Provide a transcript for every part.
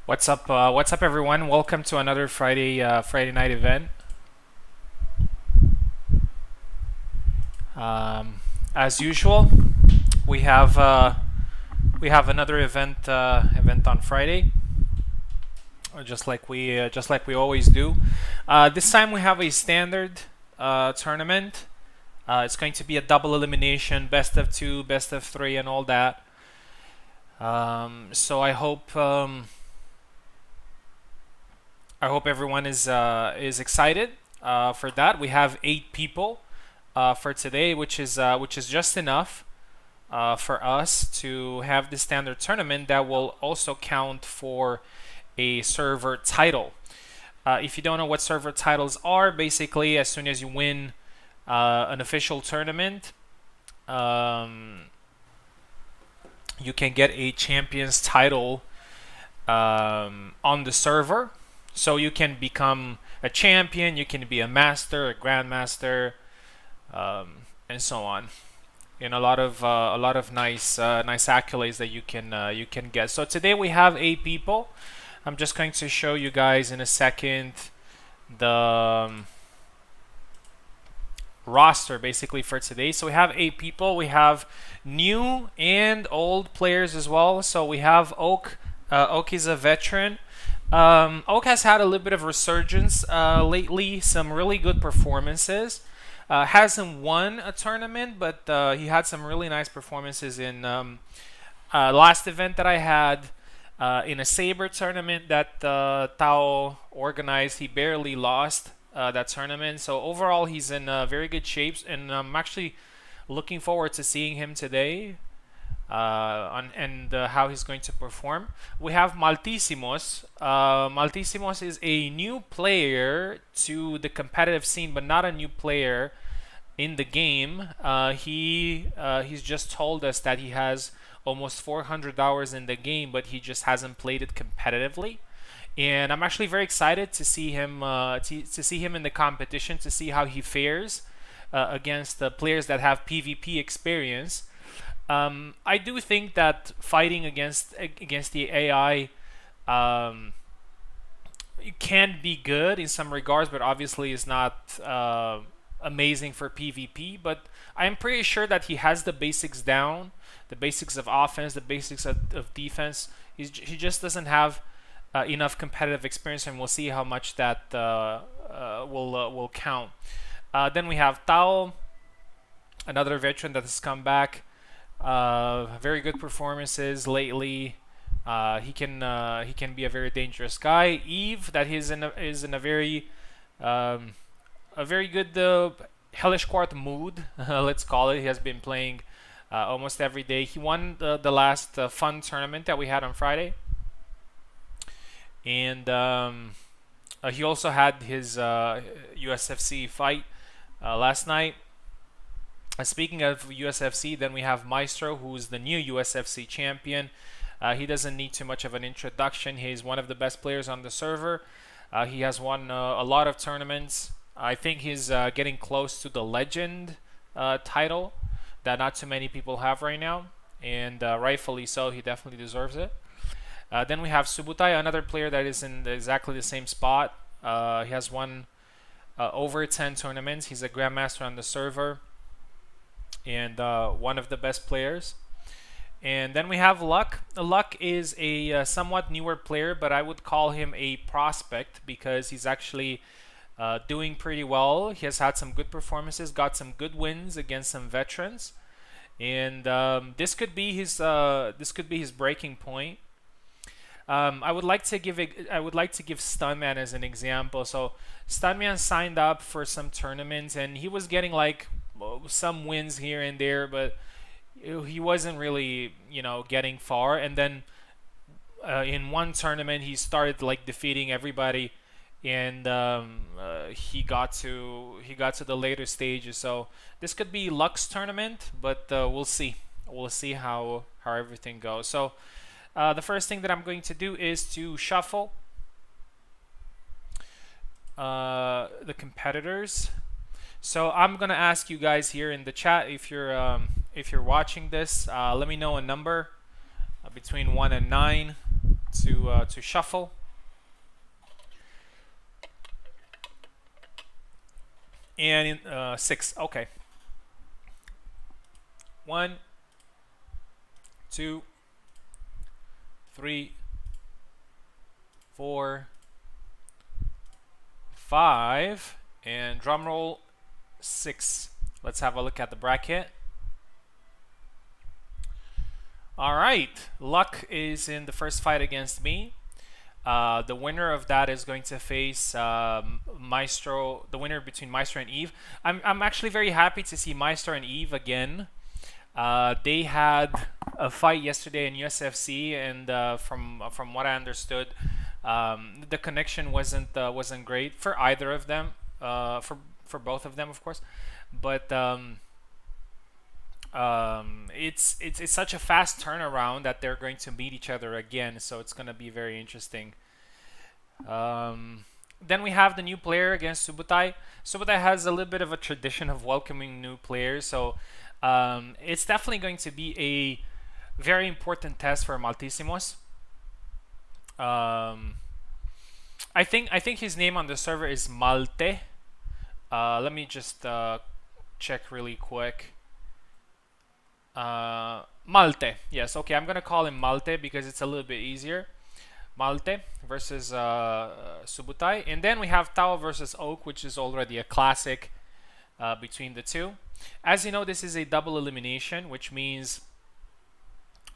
What's up? What's up, everyone? Welcome to another Friday night event. Um, as usual, we have uh, we have another event on Friday, just like we always do. This time we have a standard tournament. It's going to be a double elimination, best of two, best of three, and all that. So I hope everyone is excited for that. We have 8 people for today, which is just enough for us to have the standard tournament that will also count for a server title. If you don't know what server titles are, basically, as soon as you win an official tournament, um, you can get a champion's title on the server. So you can become a champion, you can be a master, a grandmaster, and so on. And a lot of nice accolades that you can get. So today we have 8 people. I'm just going to show you guys in a second the roster basically for today. So we have 8 people. We have new and old players as well. So we have Oak. Oak is a veteran. Oak has had a little bit of resurgence lately. Some really good performances. Hasn't won a tournament, but he had some really nice performances in last event that I had in a Saber tournament that Tao organized. He barely lost that tournament. So overall, he's in very good shape, and I'm actually looking forward to seeing him today and how he's going to perform. We have Maltissimos. Maltissimos is a new player to the competitive scene, but not a new player in the game. He's just told us that he has almost 400 hours in the game, but he just hasn't played it competitively. And I'm actually very excited to see him to see him in the competition, to see how he fares against the players that have PvP experience. I do think that fighting against the AI it can be good in some regards, but obviously is not amazing for PvP. But I'm pretty sure that he has the basics down, the basics of offense, the basics of defense. He just doesn't have enough competitive experience, and we'll see how much that will count. Then we have Tao, another veteran that has come back. Very good performances lately. He can be a very dangerous guy. Eve, that is in a very good Hellish Quart mood. Let's call it. He has been playing almost every day. He won the last fun tournament that we had on Friday, and he also had his USFC fight last night. Speaking of USFC, then we have Maestro, who's the new USFC champion. He doesn't need too much of an introduction. He's one of the best players on the server. He has won a lot of tournaments. I think he's getting close to the legend title that not too many people have right now, and rightfully so. He definitely deserves it. Then we have Subutai, another player that is in exactly the same spot. He has won over 10 tournaments. He's a grandmaster on the server and one of the best players. And then we have Luck. Luck is a somewhat newer player, but I would call him a prospect because he's actually doing pretty well. He has had some good performances, got some good wins against some veterans, and this could be his breaking point. I would like to give Stunman as an example. So Stunman signed up for some tournaments, and he was getting like some wins here and there, but he wasn't really getting far. And then in one tournament, he started like defeating everybody, and he got to the later stages. So this could be Luck's tournament, but we'll see. We'll see how everything goes. So. The first thing that I'm going to do is to shuffle the competitors. So I'm gonna ask you guys here in the chat if you're watching this. Let me know a number between 1 and 9. to shuffle. And in 6. Okay. 1, 2, 3, 4, 5, and drum roll 6. Let's have a look at the bracket. All right, Luck is in the first fight against me. The winner of that is going to face Maestro, the winner between Maestro and Eve. I'm actually very happy to see Maestro and Eve again. They had a fight yesterday in USFC, and from what I understood, the connection wasn't great for either of them, for both of them, of course. But it's such a fast turnaround that they're going to meet each other again, so it's going to be very interesting. Then we have the new player against Subutai. Subutai has a little bit of a tradition of welcoming new players, so it's definitely going to be a very important test for Maltissimos. I think his name on the server is Malte. Let me just check really quick. Malte. Yes, okay, I'm gonna call him Malte because it's a little bit easier. Malte versus Subutai. And then we have Tao versus Oak, which is already a classic between the two. As you know, this is a double elimination, which means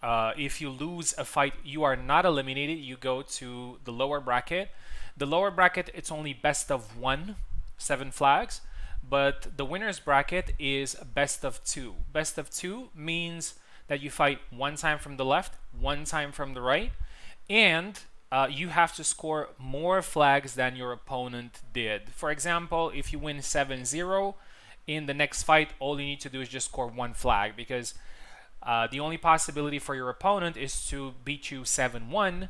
if you lose a fight, you are not eliminated. You go to the lower bracket. The lower bracket, it's only best of 1, 7 flags. But the winner's bracket is best of 2. Best of 2 means that you fight 1 time from the left, 1 time from the right, and you have to score more flags than your opponent did. For example, if you win 7-0, in the next fight, all you need to do is just score 1 flag, because the only possibility for your opponent is to beat you 7-1.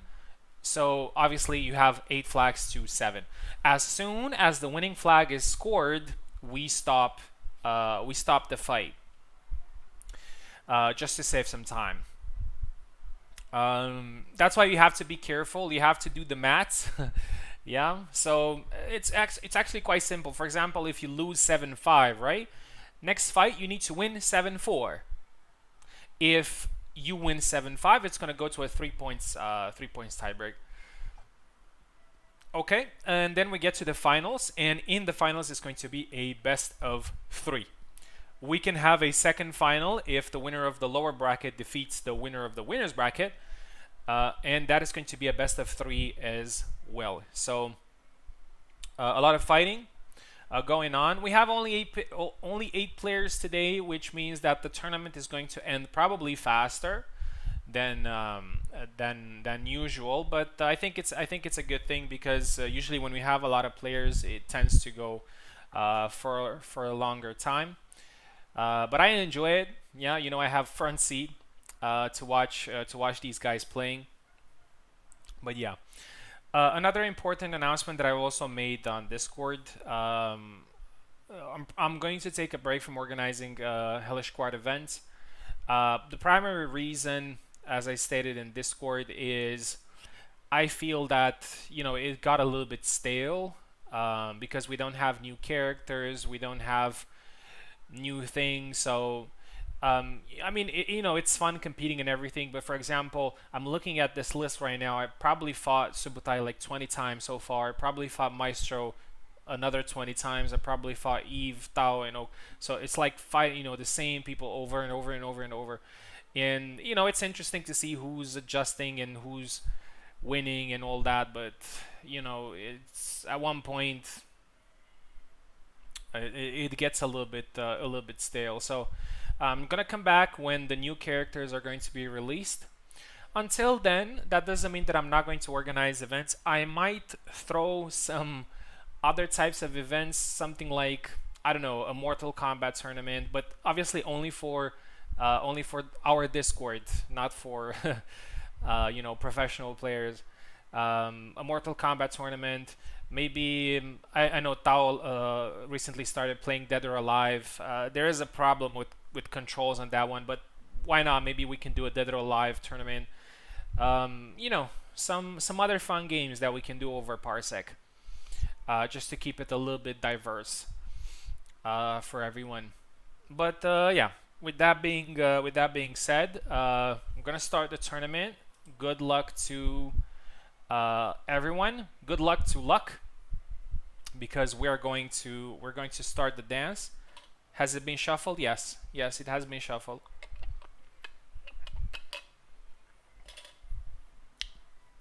So obviously you have 8 flags to 7. As soon as the winning flag is scored, we stop the fight, just to save some time. That's why you have to be careful. You have to do the maths. Yeah, so it's actually quite simple. For example, if you lose 7-5, right? Next fight you need to win 7-4. If you win 7-5, it's gonna go to a 3 points tiebreak. Okay, and then we get to the finals, and in the finals it's going to be a best of 3. We can have a second final if the winner of the lower bracket defeats the winner of the winner's bracket, and that is going to be a best of 3 as well. So a lot of fighting going on. We have only 8 players today, which means that the tournament is going to end probably faster than usual, but I think it's a good thing, because usually when we have a lot of players, it tends to go for a longer time. But I enjoy it. Yeah, you know, I have front seat to watch these guys playing. But yeah, another important announcement that I also made on Discord. I'm going to take a break from organizing Hellish Quart events. The primary reason, as I stated in Discord, is I feel that, you know, it got a little bit stale because we don't have new characters, we don't have new things. So I mean, you know, it's fun competing and everything, but for example, I'm looking at this list right now. I probably fought Subutai like 20 times so far. I probably fought Maestro another 20 times. I probably fought Eve, Tao, and Oak. So it's like fighting, you know, the same people over and over and over and over. And you know, it's interesting to see who's adjusting and who's winning and all that. But you know, it's at one point it gets a little bit stale. So I'm gonna come back when the new characters are going to be released. Until then, that doesn't mean that I'm not going to organize events. I might throw some other types of events, something like, I don't know, a Mortal Kombat tournament, but obviously only for our Discord, not for you know, professional players. A Mortal Kombat tournament. Maybe I know Tao recently started playing Dead or Alive. There is a problem with controls on that one, but why not? Maybe we can do a Dead or Alive tournament. You know, some other fun games that we can do over Parsec, just to keep it a little bit diverse for everyone. But yeah, with that being said, I'm gonna start the tournament. Good luck to everyone. Good luck to Luck, because we're going to start the dance. Has it been shuffled? Yes, yes, it has been shuffled.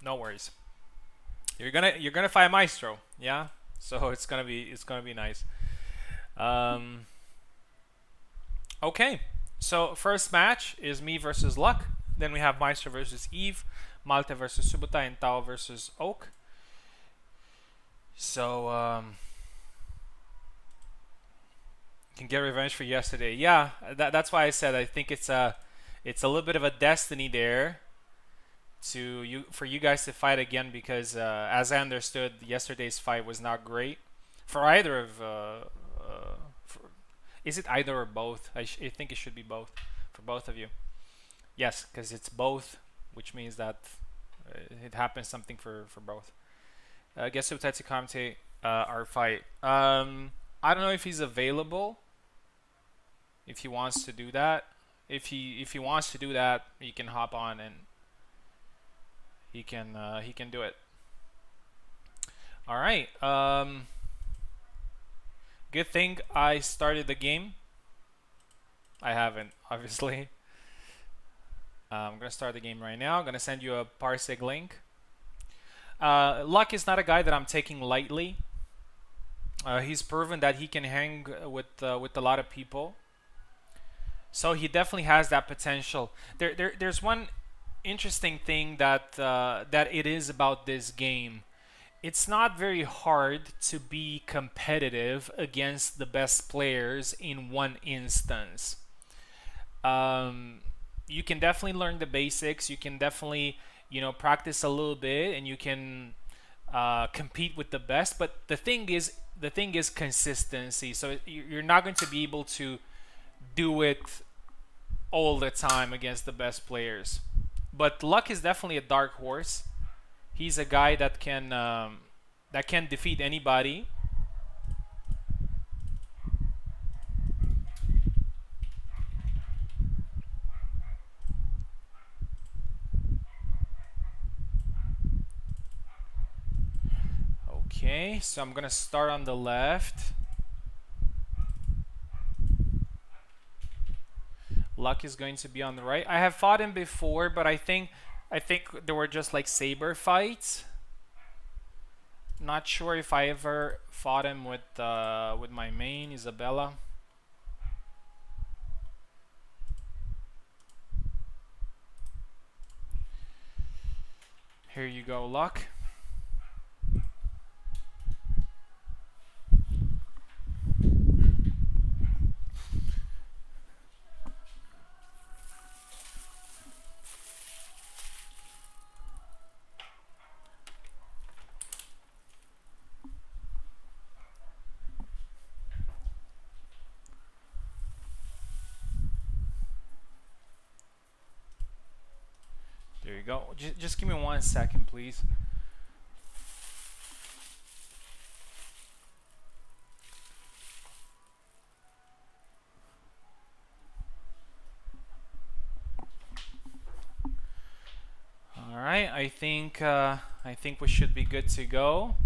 No worries. You're gonna fight Maestro, yeah. So it's gonna be nice. Um, okay. So first match is me versus Luck. Then we have Maestro versus Eve, Malte versus Subutai, and Tao versus Oak. So can get revenge for yesterday. Yeah, that's why I said I think it's a little bit of a destiny there to you for you guys to fight again, because as I understood, yesterday's fight was not great for either of. For, is it either or both? I think it should be both for both of you. Yes, because it's both, which means that it happens something for both. Guess who Tetsu Kamte our fight. I don't know if he's available. If he wants to do that, if he wants to do that, he can hop on and he can do it. All right. Good thing I started the game. I haven't, obviously. I'm gonna start the game right now. I'm gonna send you a Parsec link. Luck is not a guy that I'm taking lightly. He's proven that he can hang with a lot of people. So he definitely has that potential. There's one interesting thing that that it is about this game. It's not very hard to be competitive against the best players in one instance. You can definitely learn the basics. You can definitely, you know, practice a little bit, and you can compete with the best. But the thing is consistency. So you're not going to be able to do it all the time against the best players. But Luck is definitely a dark horse. He's a guy that can defeat anybody. Okay, so I'm gonna start on the left. Luck is going to be on the right. I have fought him before, but I think there were just like saber fights. Not sure if I ever fought him with my main Isabella. Here you go, Luck. There you go. Just give me 1 second, please. All right, I think we should be good to go.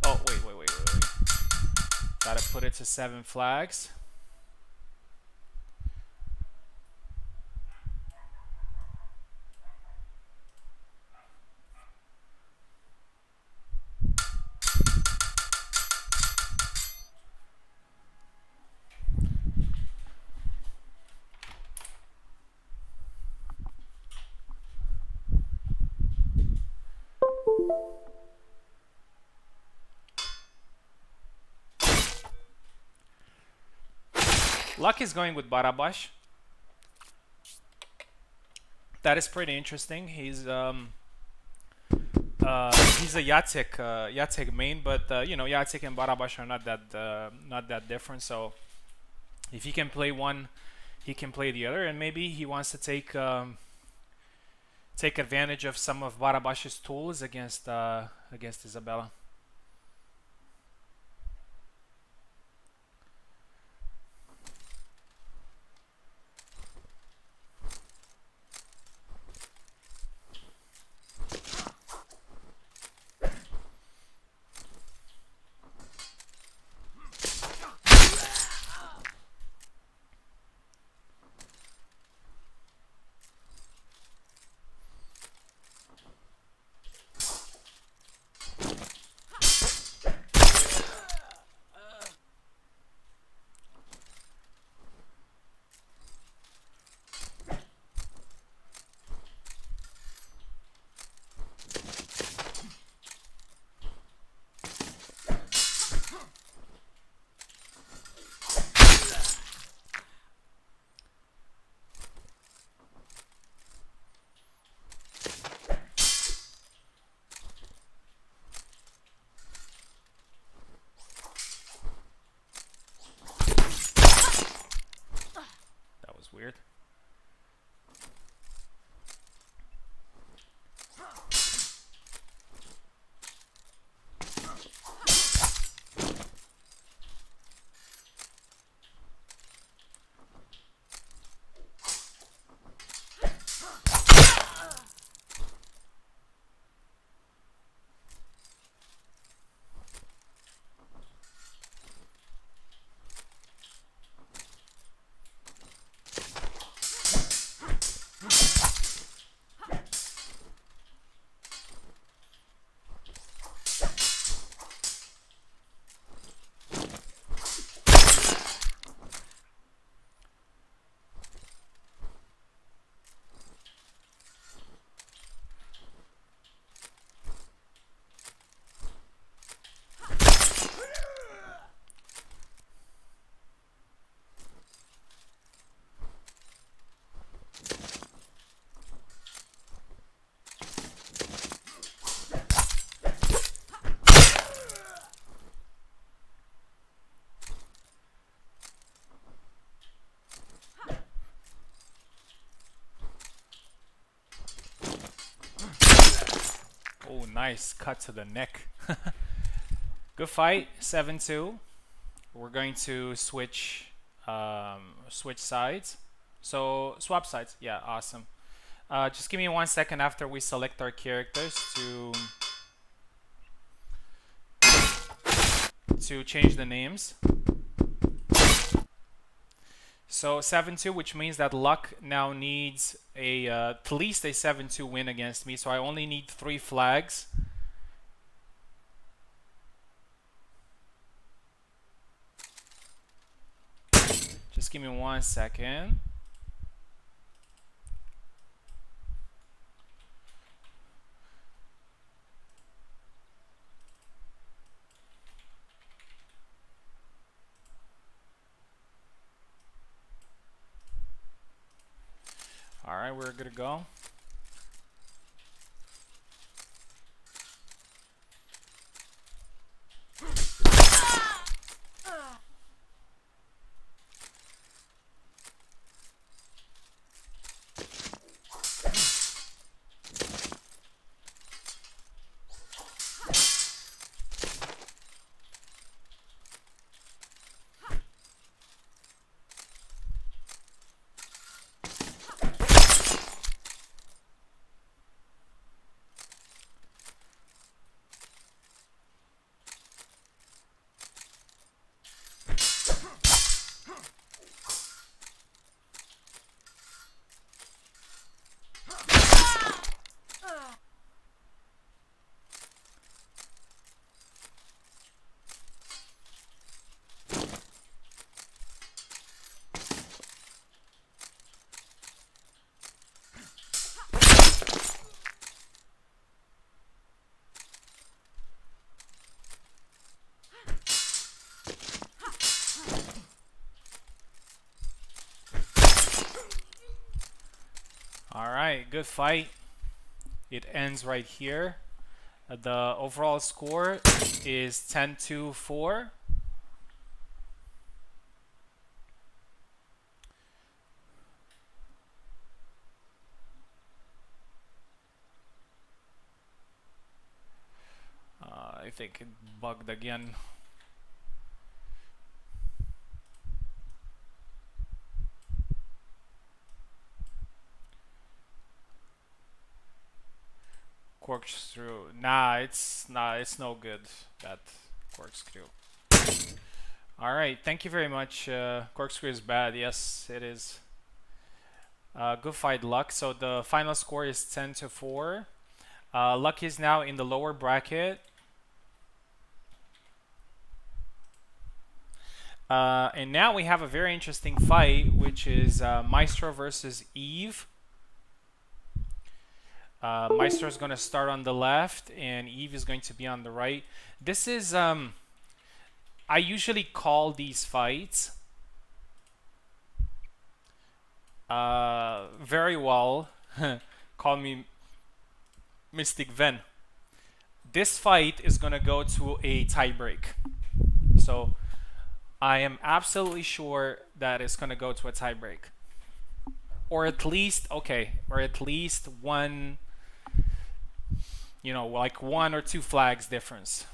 Oh, wait. Gotta put it to 7 flags. Luck is going with Barabash. That is pretty interesting. He's a Yatek main, but you know, Yatek and Barabash are not that different. So if he can play one he can play the other, and maybe he wants to take advantage of some of Barabash's tools against Isabella. That was weird. Oh, nice cut to the neck. Good fight, 7-2. We're going to switch sides. So swap sides. Yeah, awesome. Just give me 1 second after we select our characters to change the names. So 7-2, which means that Luck now needs at least a 7-2 win against me. So I only need 3 flags. Just give me 1 second. All right, we're good to go. All right, good fight. It ends right here. The overall score is 10-4. I think it bugged again. Corkscrew. Nah, it's no good. That corkscrew. All right, thank you very much. Corkscrew is bad. Yes, it is. Good fight, Luck. So the final score is 10-4. Luck is now in the lower bracket. And now we have a very interesting fight, which is Maestro versus Eve. Maestro is going to start on the left, and Eve is going to be on the right. This is, I usually call these fights very well. Call me Mystic Ven. This fight is going to go to a tiebreak. So I am absolutely sure that it's going to go to a tiebreak. Or at least, okay, or at least one, you know, like 1 or 2 flags difference.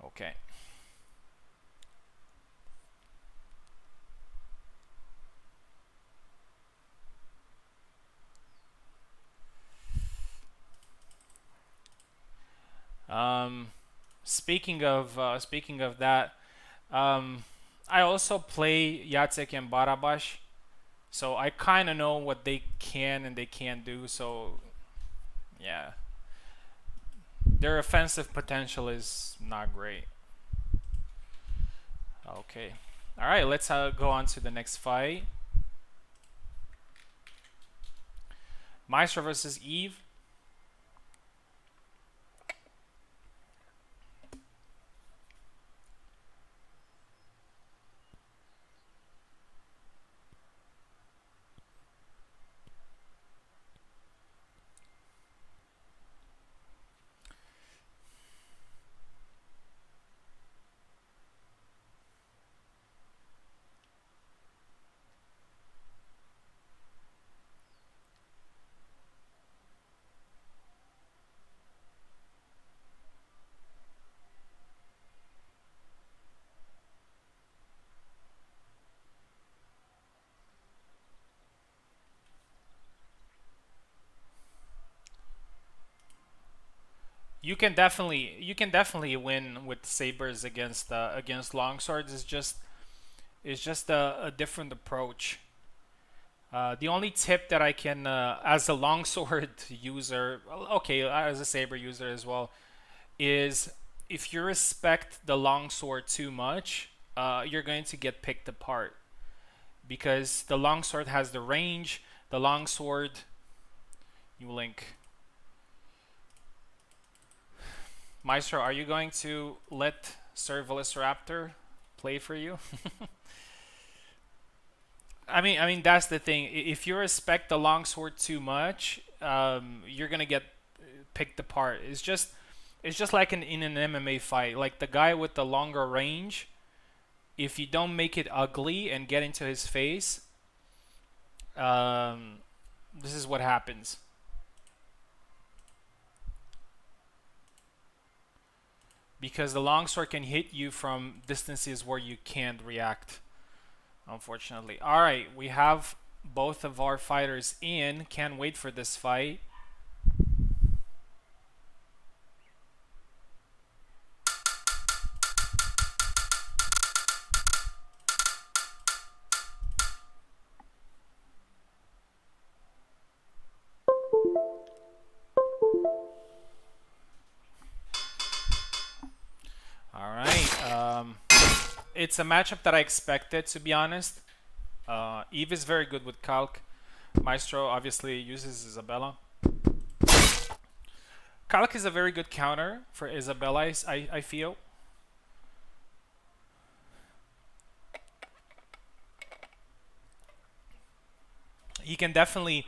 Okay. Speaking of that, I also play Jacek and Barabash, so I kind of know what they can and they can't do. So yeah, their offensive potential is not great. Okay, all right, let's go on to the next fight. Maestro versus Eve. You can definitely win with sabers against longswords. It's just a different approach. The only tip that I can, as a longsword user, okay, as a saber user as well, is if you respect the longsword too much, you're going to get picked apart because the longsword has the range. The longsword, you link. Maestro, are you going to let Sir Velociraptor play for you? I mean that's the thing. If you respect the longsword too much, you're gonna get picked apart. It's just like in an MMA fight. Like the guy with the longer range, if you don't make it ugly and get into his face, um, this is what happens. Because the longsword can hit you from distances where you can't react, unfortunately. All right, we have both of our fighters in. Can't wait for this fight. All right. It's a matchup that I expected, to be honest. Eve is very good with Calc. Maestro obviously uses Isabella. Calc is a very good counter for Isabella, I feel. He can definitely,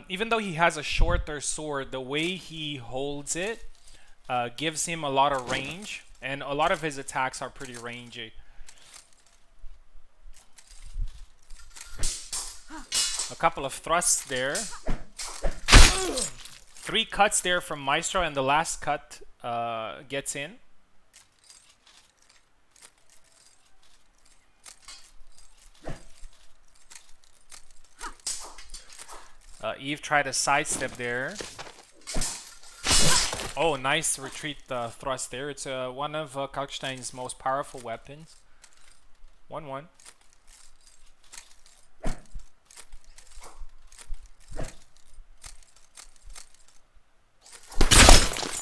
even though he has a shorter sword, the way he holds it gives him a lot of range, and a lot of his attacks are pretty rangy. A couple of thrusts there. 3 cuts there from Maestro, and the last cut gets in. Eve tried a sidestep there. Oh, nice retreat thrust there. It's one of Kalkstein's most powerful weapons. 1-1.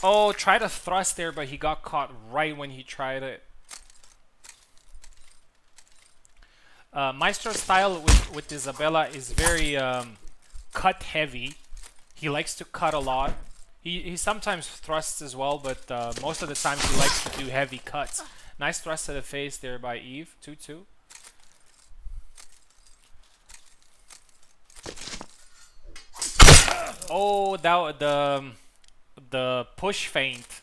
Oh, tried a thrust there, but he got caught right when he tried it. Maestro's style with Isabella is very cut heavy. He likes to cut a lot. He sometimes thrusts as well, but most of the time he likes to do heavy cuts. Nice thrust to the face there by Eve. 2-2. Oh, that the push feint.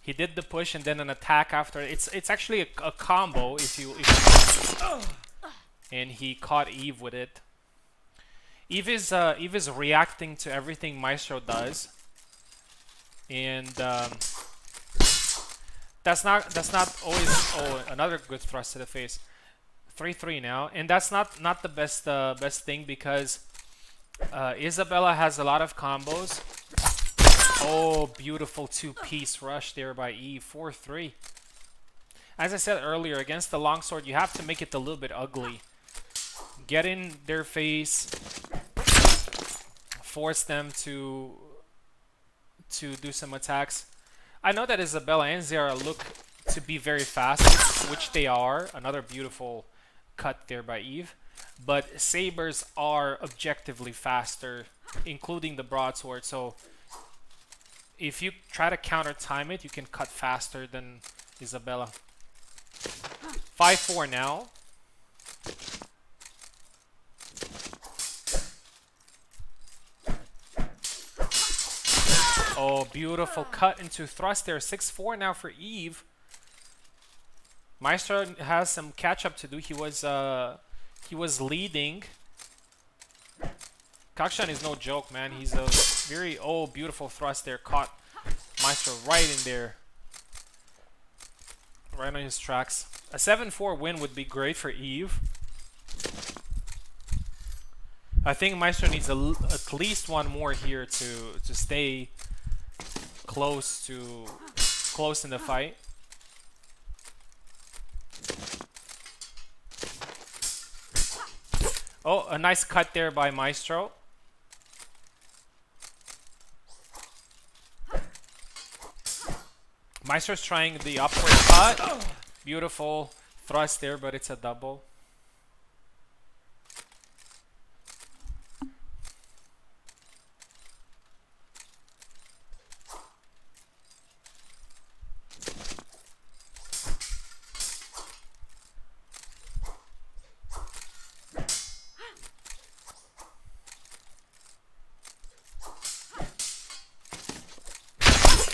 He did the push and then an attack after. It's actually a combo if you and he caught Eve with it. Eve is reacting to everything Maestro does, and that's not always. Oh, another good thrust to the face. 3-3 now, and that's not the best thing because Isabella has a lot of combos. Oh, beautiful 2-piece rush there by Eve. 4-3. As I said earlier, against the longsword, you have to make it a little bit ugly. Get in their face, force them to do some attacks. I know that Isabella and Zara look to be very fast, which they are. Another beautiful cut there by Eve. But sabers are objectively faster, including the broadsword. So if you try to counter time it, you can cut faster than Isabella. 5-4 now. Oh, beautiful cut into thrust there. 6-4 now for Eve. Maestro has some catch up to do. He was leading. Kakshan is no joke, man. He's a very beautiful thrust there. Caught Maestro right in there. Right on his tracks. A 7-4 win would be great for Eve. I think Maestro needs at least one more here to stay close in the fight. Oh, a nice cut there by Maestro. Maestro's trying the upward cut. Beautiful thrust there, but it's a double.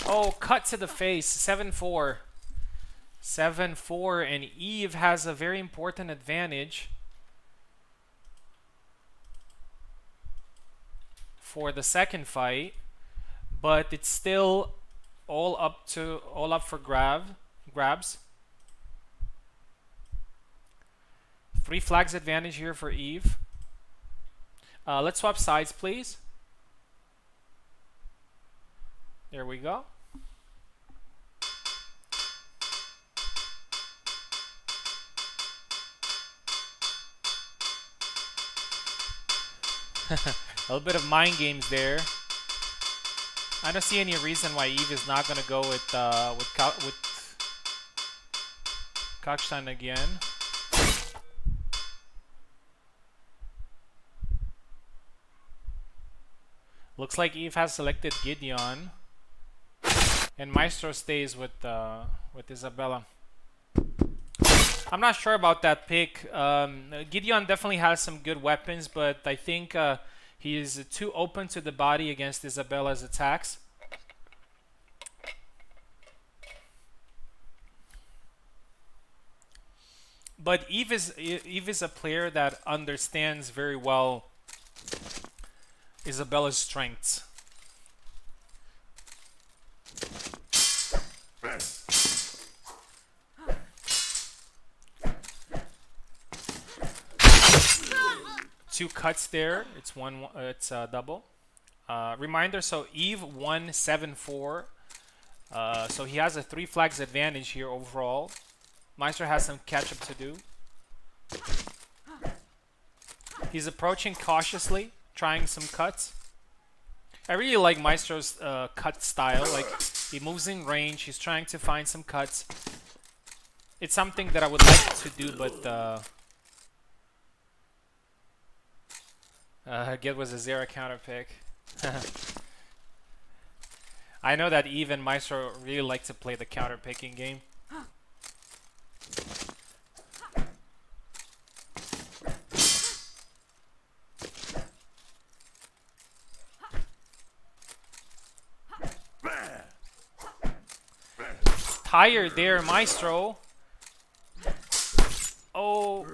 Oh, cut to the face. 7-4. 7-4, and Eve has a very important advantage for the second fight, but it's still all up for grabs. 3 flags advantage here for Eve. Let's swap sides, please. There we go. A little bit of mind games there. I don't see any reason why Eve is not gonna go with Kalkstein again. Looks like Eve has selected Gideon, and Maestro stays with Isabella. I'm not sure about that pick. Gideon definitely has some good weapons, but I think he is too open to the body against Isabella's attacks. But Eve is a player that understands very well Isabella's strengths. Two cuts there. It's one. It's a double. Reminder. So Eve won 7-4. So he has a 3 flags advantage here overall. Maestro has some catch up to do. He's approaching cautiously, trying some cuts. I really like Maestro's cut style. Like, he moves in range. He's trying to find some cuts. It's something that I would like to do, but Get was a 0 counter pick. I know that Eve and Maestro really like to play the counter picking game. Tired there, Maestro. Oh,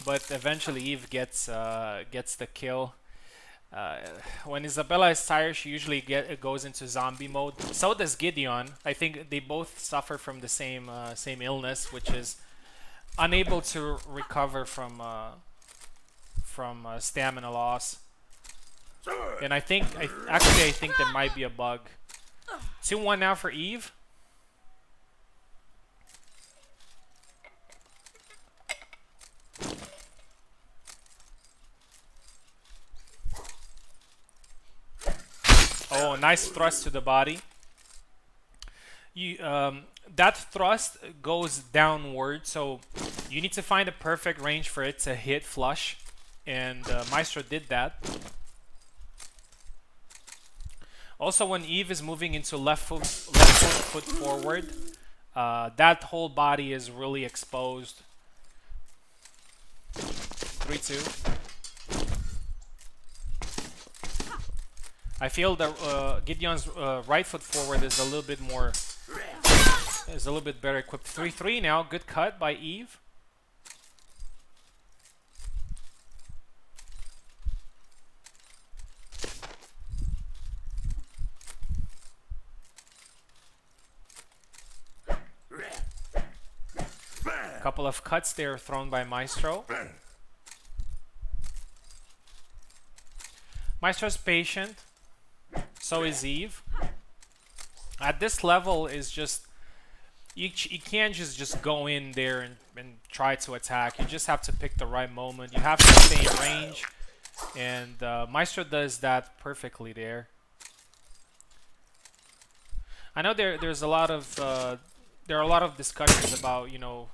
but eventually Eve gets the kill. When Isabella is tired, she usually goes into zombie mode. So does Gideon. I think they both suffer from the same illness, which is unable to recover from stamina loss. And I think I think there might be a bug. 2-1 now for Eve. Oh, nice thrust to the body. That thrust goes downward, so you need to find a perfect range for it to hit flush, and Maestro did that. Also, when Eve is moving into left foot forward, that whole body is really exposed. 3-2. I feel that Gideon's right foot forward is a little bit better equipped. 3-3 now. Good cut by Eve. Couple of cuts there thrown by Maestro. Maestro's patient. So is Eve. At this level is just you can't just go in there and try to attack. You just have to pick the right moment. You have to stay in range, and Maestro does that perfectly there. I know there's a lot of there are a lot of discussions about, you know,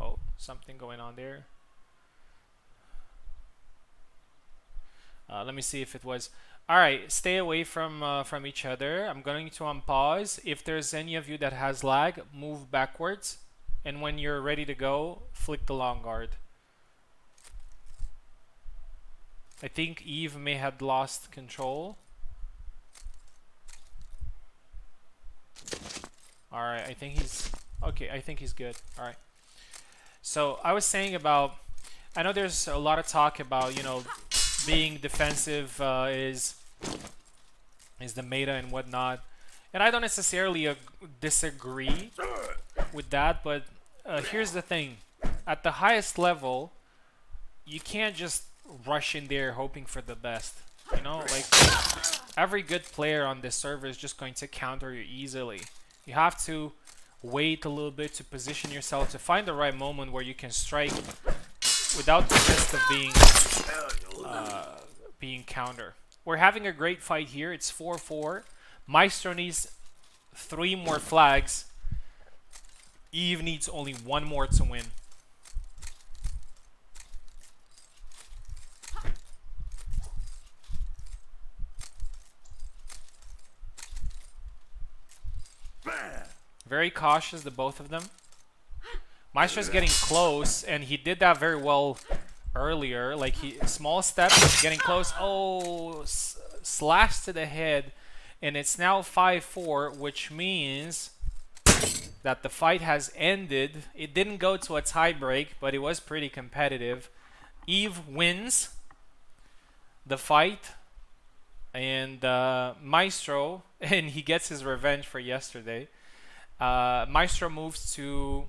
oh, something going on there. Let me see if it was. All right, stay away from each other. I'm going to unpause. If there's any of you that has lag, move backwards, and when you're ready to go, flick the long guard. I think Eve may have lost control. All right, I think he's okay. I think he's good. All right. So I was saying about, I know there's a lot of talk about, you know, being defensive is the meta and whatnot, and I don't necessarily disagree with that, but here's the thing: at the highest level, you can't just rush in there hoping for the best. You know, like, every good player on this server is just going to counter you easily. You have to wait a little bit to position yourself to find the right moment where you can strike without the risk of being counter. We're having a great fight here. It's 4-4. Maestro needs 3 more flags. Eve needs only 1 more to win. Very cautious, the both of them. Maestro's getting close, and he did that very well earlier. Like, small steps, getting close. Oh, slash to the head, and it's now 5-4, which means that the fight has ended. It didn't go to a tie break, but it was pretty competitive. Eve wins the fight, and Maestro, and he gets his revenge for yesterday. Maestro moves to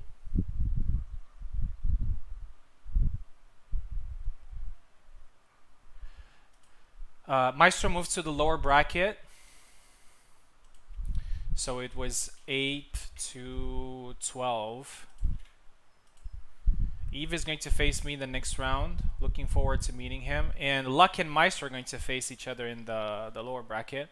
Maestro moves to the lower bracket. So it was 8 to 12. Eve is going to face me the next round. Looking forward to meeting him. And Luck and Maestro are going to face each other in the lower bracket.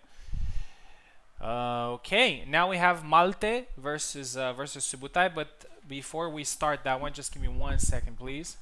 Okay, now we have Malte versus Subutai. But before we start that one, just give me 1 second, please.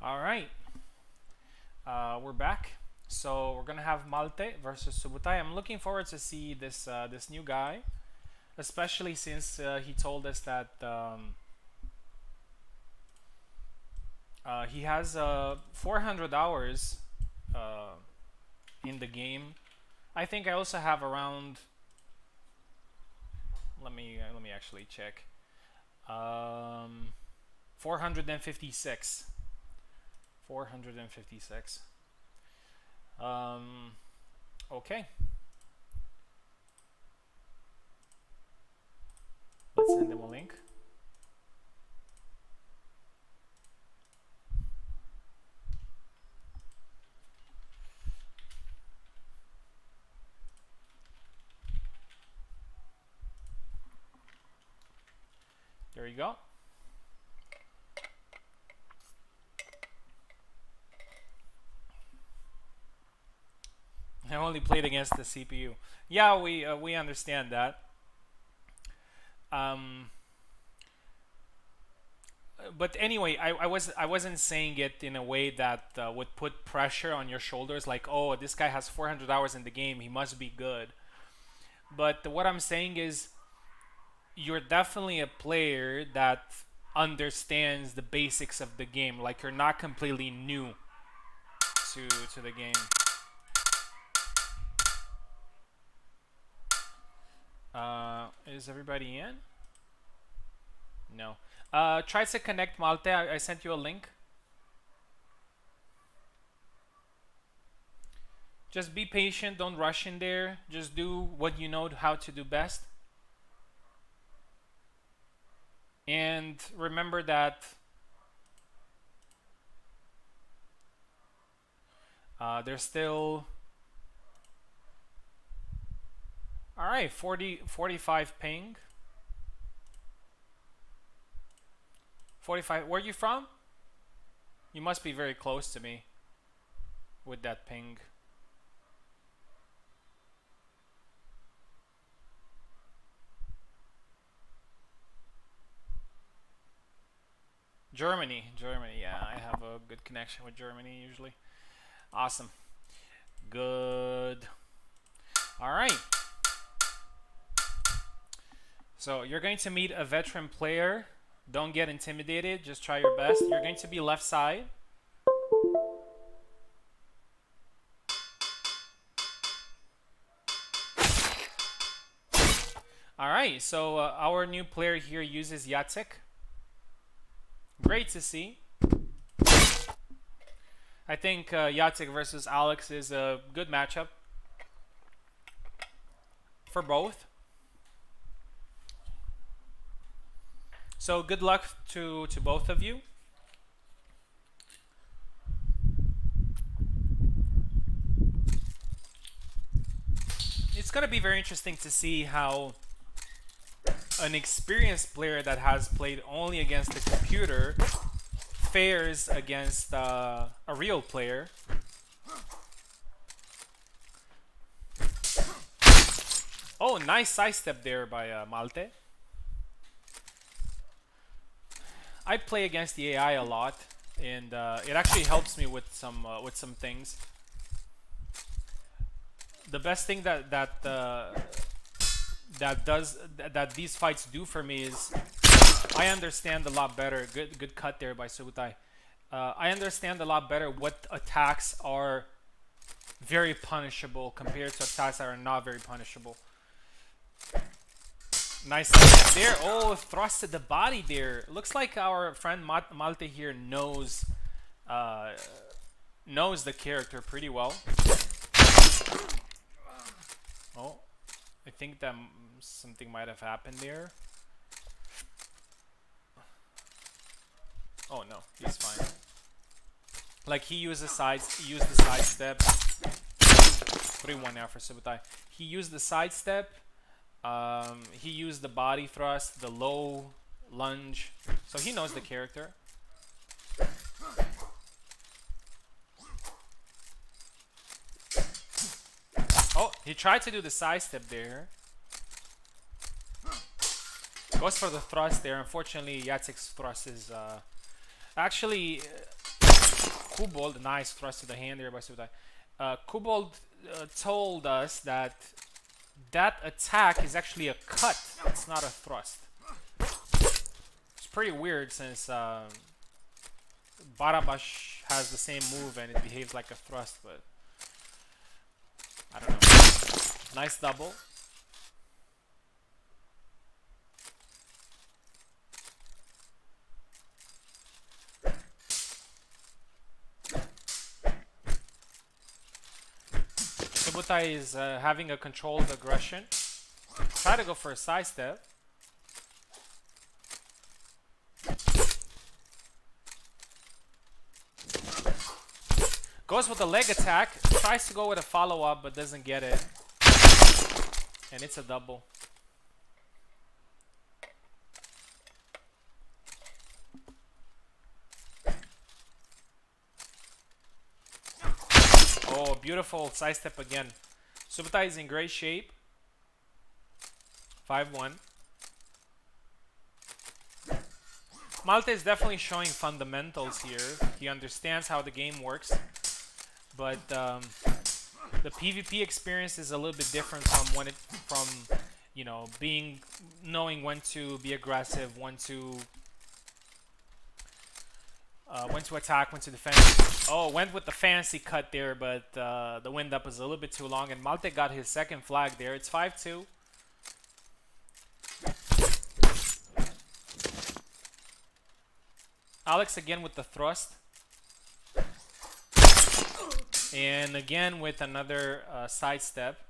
All right, we're back. So we're gonna have Malte versus Subutai. I'm looking forward to see this new guy, especially since he told us that he has 400 hours uh, in the game. I think I also have around. Let me actually check. 456. 456. Um, okay. Let's send them a link. There you go. I only played against the CPU. Yeah, we understand that. Um, but anyway, I wasn't saying it in a way that would put pressure on your shoulders, like, oh, this guy has 400 hours in the game, he must be good. But what I'm saying is, you're definitely a player that understands the basics of the game. Like, you're not completely new to the game. Is everybody in? No. Try to connect, Malte. I sent you a link. Just be patient. Don't rush in there. Just do what you know how to do best. And remember that there's still... Alright, 45 ping. 45. Where are you from? You must be very close to me with that ping. Germany, yeah, I have a good connection with Germany usually. Awesome. Good. All right. So you're going to meet a veteran player. Don't get intimidated. Just try your best. You're going to be left side. All right. So our new player here uses Jacek. Great to see. I think Jacek versus Alex is a good matchup for both. So good luck to both of you. It's gonna be very interesting to see how an experienced player that has played only against the computer fares against a real player. Oh, nice sidestep there by Malte. I play against the AI a lot, and it actually helps me with some things. The best thing that these fights do for me is I understand a lot better. Good cut there by Subutai. I understand a lot better what attacks are very punishable compared to attacks that are not very punishable. Nice there. Oh, thrust to the body there. Looks like our friend Malte here knows the character pretty well. Oh, I think that something might have happened there. Oh no, he's fine. Like he used the side step. 3-1 now for Subutai. He used the side step. He used the body thrust, the low lunge. So he knows the character. Oh, he tried to do the side step there. Goes for the thrust there. Unfortunately, Yacek's thrust is actually Kubold. Nice thrust to the hand there by Subutai. Kubold told us that attack is actually a cut. It's not a thrust. It's pretty weird since Barabash has the same move and it behaves like a thrust, but I don't know. Nice double. Subutai is having a controlled aggression. Try to go for a side step. Goes with a leg attack. Tries to go with a follow-up but doesn't get it. And it's a double. Oh, beautiful side step again. Subutai is in great shape. 5-1. Malte is definitely showing fundamentals here. He understands how the game works. But the PvP experience is a little bit different from you know, knowing when to be aggressive, when to attack, when to defend. Oh, went with the fancy cut there, but the wind up was a little bit too long, and Malte got his second flag there. It's 5-2. Alex again with the thrust. And again with another side step.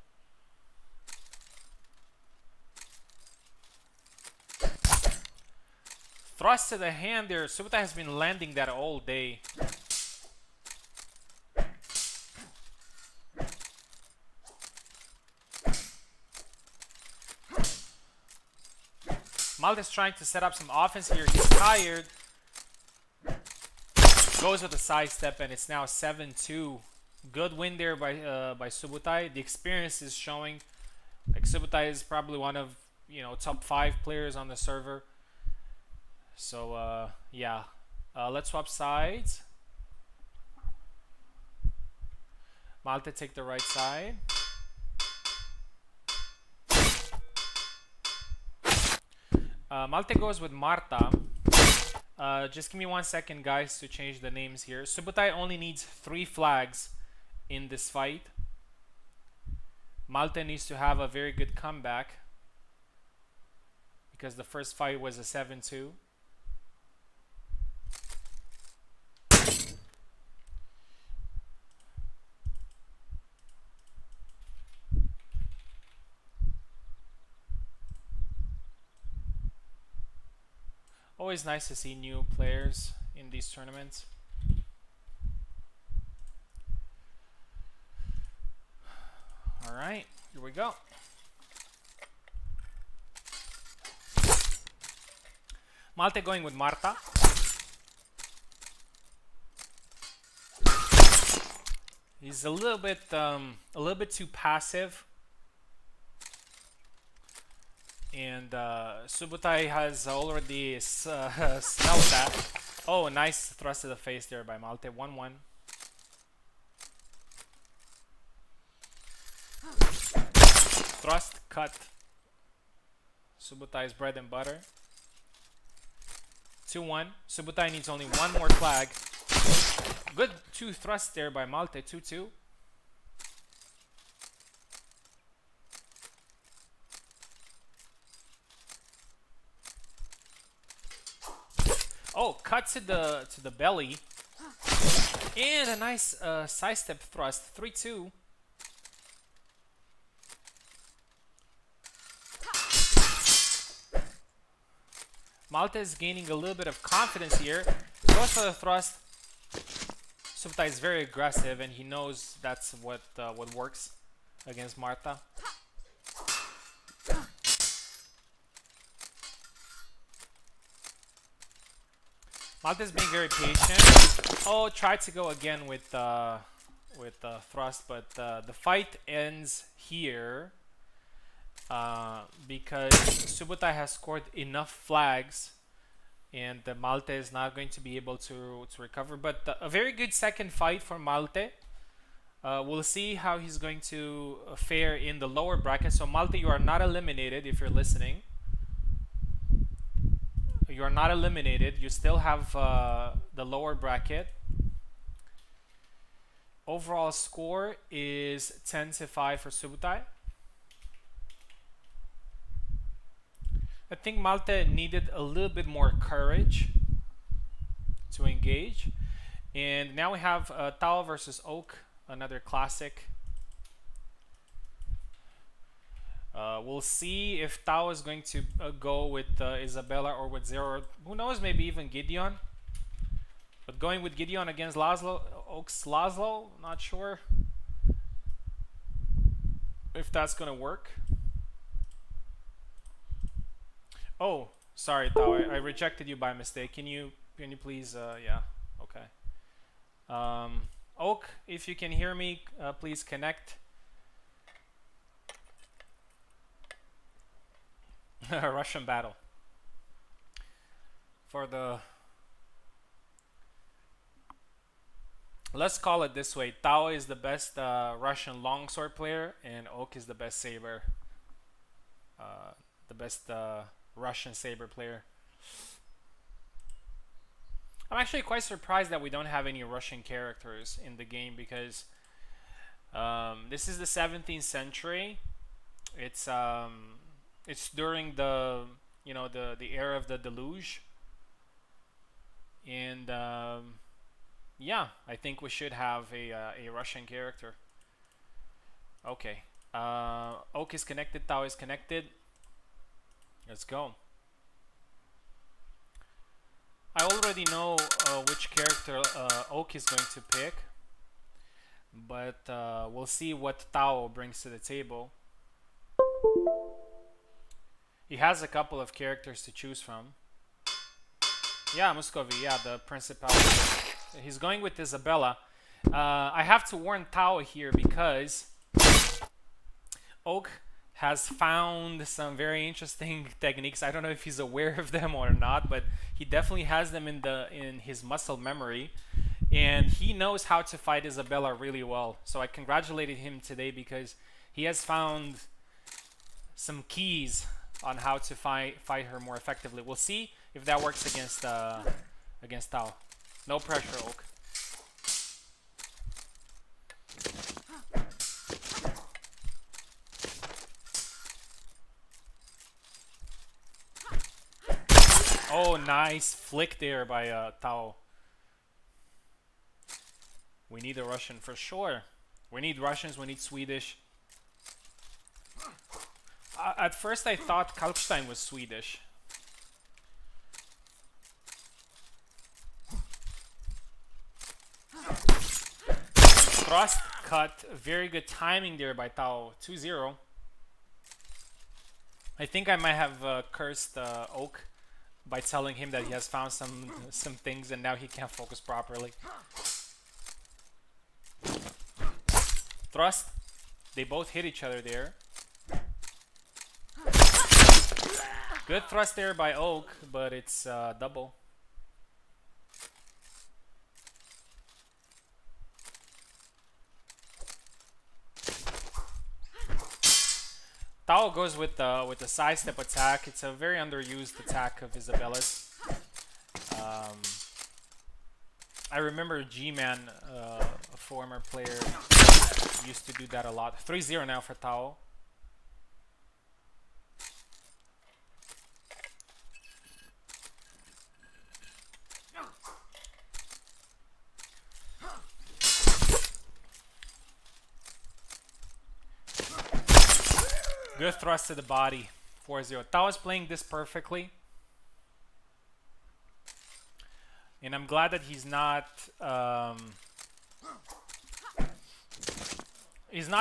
Thrust to the hand there. Subutai has been landing that all day. Malte's trying to set up some offense here. He's tired. Goes with a side step, and it's now 7-2. Good win there by Subutai. The experience is showing. Like Subutai is probably one of, you know, top 5 players on the server. So yeah, let's swap sides. Malte take the right side. Malte goes with Marta. Just give me 1 second, guys, to change the names here. Subutai only needs 3 flags in this fight. Malte needs to have a very good comeback because the first fight was a 7-2. Always nice to see new players in these tournaments. All right. Here we go. Malte going with Marta. He's a little bit too passive, and Subutai has already smelled that. Oh, nice thrust to the face there by Malte. 1-1. Thrust, cut. Subutai's bread and butter. 2-1. Subutai needs only one more flag. Good 2 thrusts there by Malte. 2-2. Oh, cut to the belly. And a nice sidestep thrust. 3-2. Malte is gaining a little bit of confidence here. Goes for the thrust. Subutai is very aggressive, and he knows that's what works against Marta. Malte is being very patient. Oh, tried to go again with thrust, but the fight ends here. Because Subutai has scored enough flags, and Malte is not going to be able to recover. But a very good second fight for Malte. We'll see how he's going to fare in the lower bracket. So Malte, you are not eliminated if you're listening. You are not eliminated. You still have the lower bracket. Overall score is 10-5 for Subutai. I think Malte needed a little bit more courage to engage. And now we have Tao versus Oak, another classic. We'll see if Tao is going to go with Isabella or with Zero. Who knows, maybe even Gideon. But going with Gideon against Laszlo, Oak's Laszlo, not sure if that's going to work. Oh, sorry, Tao. I rejected you by mistake. Can you please? Yeah. Okay. Oak, if you can hear me, please connect. Russian battle. For the. Let's call it this way. Tao is the best Russian longsword player, and Oak is the best saber. The best Russian saber player. I'm actually quite surprised that we don't have any Russian characters in the game, because this is the 17th century. It's during the the era of the deluge, and yeah, I think we should have a Russian character. Okay, Oak is connected. Tao is connected. Let's go. I already know which character Oak is going to pick, but we'll see what Tao brings to the table. He has a couple of characters to choose from. Yeah, Muscovy, yeah, the Principal. He's going with Isabella. I have to warn Tao here because Oak has found some very interesting techniques. I don't know if he's aware of them or not, but he definitely has them in his muscle memory, and he knows how to fight Isabella really well. So I congratulated him today because he has found some keys on how to fight her more effectively. We'll see if that works against Tao. No pressure, Oak. Oh, nice flick there by Tao. We need a Russian for sure. We need Russians, we need Swedish. At first I thought Kalkstein was Swedish. Thrust, cut. Very good timing there by Tao. 2-0. I think I might have cursed Oak by telling him that he has found some things and now he can't focus properly. Thrust. They both hit each other there. Good thrust there by Oak, but it's double. Tao goes with the sidestep attack. It's a very underused attack of Isabella's. I remember G-Man, a former player, used to do that a lot. 3-0 now for Tao. Good thrust to the body. 4-0. Tao is playing this perfectly. And I'm glad that he's not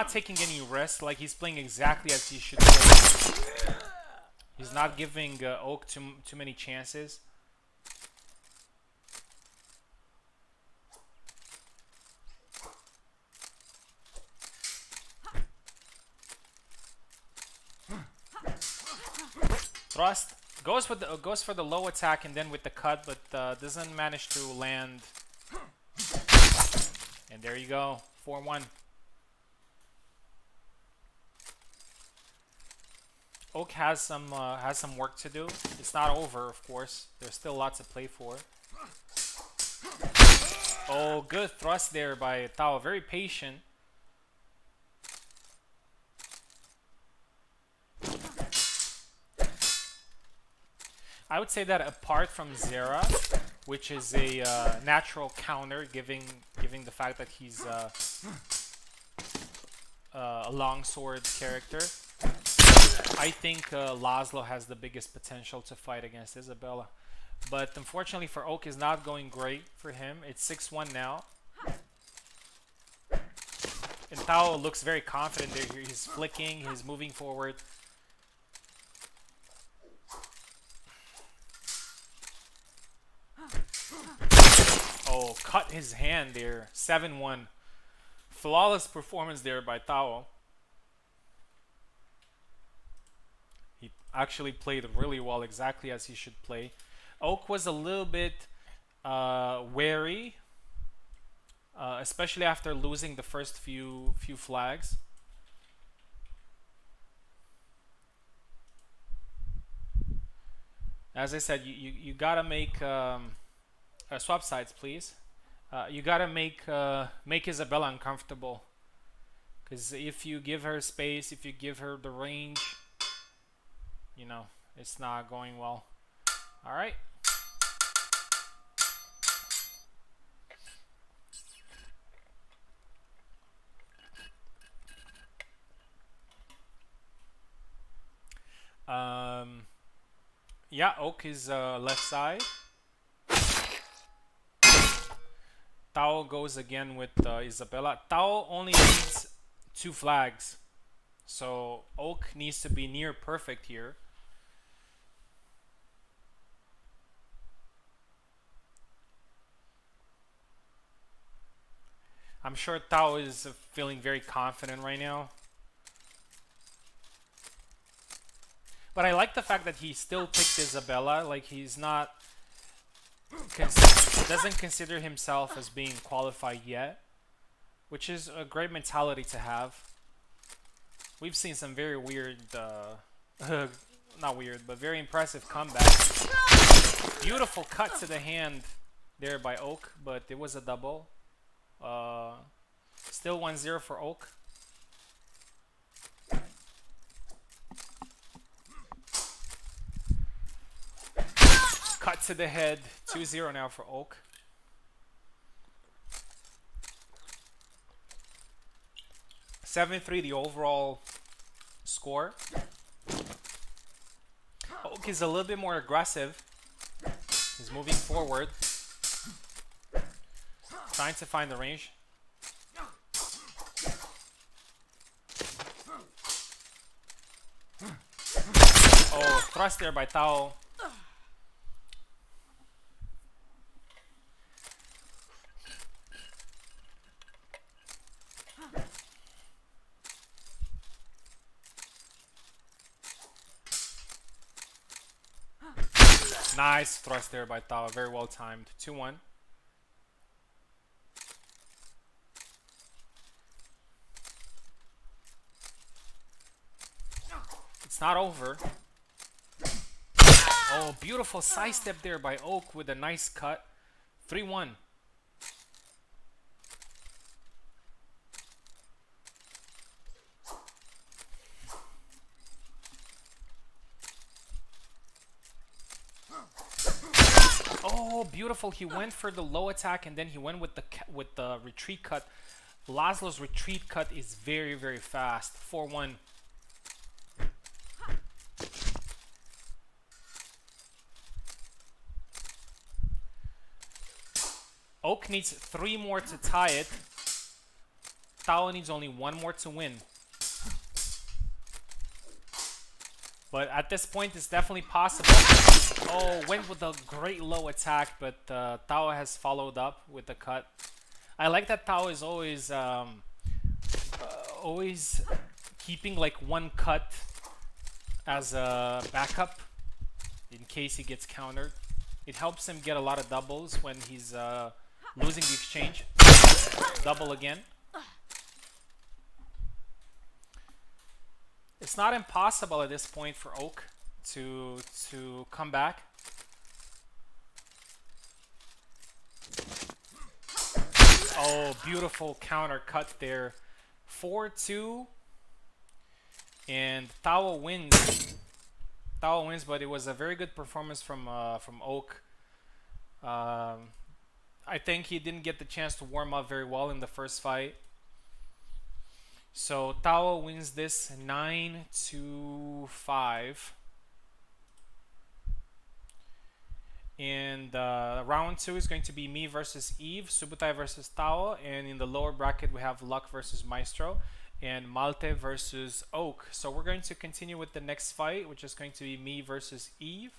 taking any risks. Like, he's playing exactly as he should play. He's not giving Oak too many chances. Thrust goes for the low attack and then with the cut, but doesn't manage to land. And there you go, 4-1. Oak has some work to do. It's not over, of course. There's still lots to play for. Oh, good thrust there by Tao. Very patient. I would say that apart from Zera, which is a natural counter, giving the fact that he's a longsword character, I think Laszlo has the biggest potential to fight against Isabella. But unfortunately for Oak, is not going great for him. It's 6-1 now. And Tao looks very confident there. He's flicking, he's moving forward. Oh, cut his hand there. 7-1. Flawless performance there by Tao. He actually played really well, exactly as he should play. Oak was a little bit wary, especially after losing the first few flags. As I said, you gotta make swap sides, please. You gotta make Isabella uncomfortable, because if you give her space, if you give her the range, you know, it's not going well. All right. Yeah, Oak is left side. Tao goes again with Isabella. Tao only needs 2 flags, so Oak needs to be near perfect here. I'm sure Tao is feeling very confident right now. But I like the fact that he still picked Isabella. Like, he's not doesn't consider himself as being qualified yet, which is a great mentality to have. We've seen some very weird, not weird, but very impressive comebacks. Beautiful cut to the hand there by Oak, but it was a double. Still 1-0 for Oak. Cut to the head, 2-0 now for Oak. (7-3) the overall score. Oak is a little bit more aggressive. He's moving forward, trying to find the range. thrust there by Tao. Nice thrust there by Tao. Very well timed. 2-1. It's not over. Oh, beautiful side step there by Oak with a nice cut. 3-1. Oh, beautiful. He went for the low attack and then he went with the retreat cut. Laszlo's retreat cut is very, very fast. 4-1. Oak needs 3 more to tie it. Tao needs only 1 more to win. But at this point, it's definitely possible. Oh, went with a great low attack, but Tao has followed up with the cut. I like that Tao is always keeping like 1 cut as a backup in case he gets countered. It helps him get a lot of doubles when he's losing the exchange. Double again. It's not impossible at this point for Oak to come back. Oh, beautiful counter cut there. 4-2. And Tao wins. Tao wins, but it was a very good performance from Oak. I think he didn't get the chance to warm up very well in the first fight. So Tao wins this 9-5. And round 2 is going to be me versus Eve, Subutai versus Tao, and in the lower bracket we have Luck versus Maestro, and Malte versus Oak. So we're going to continue with the next fight, which is going to be me versus Eve.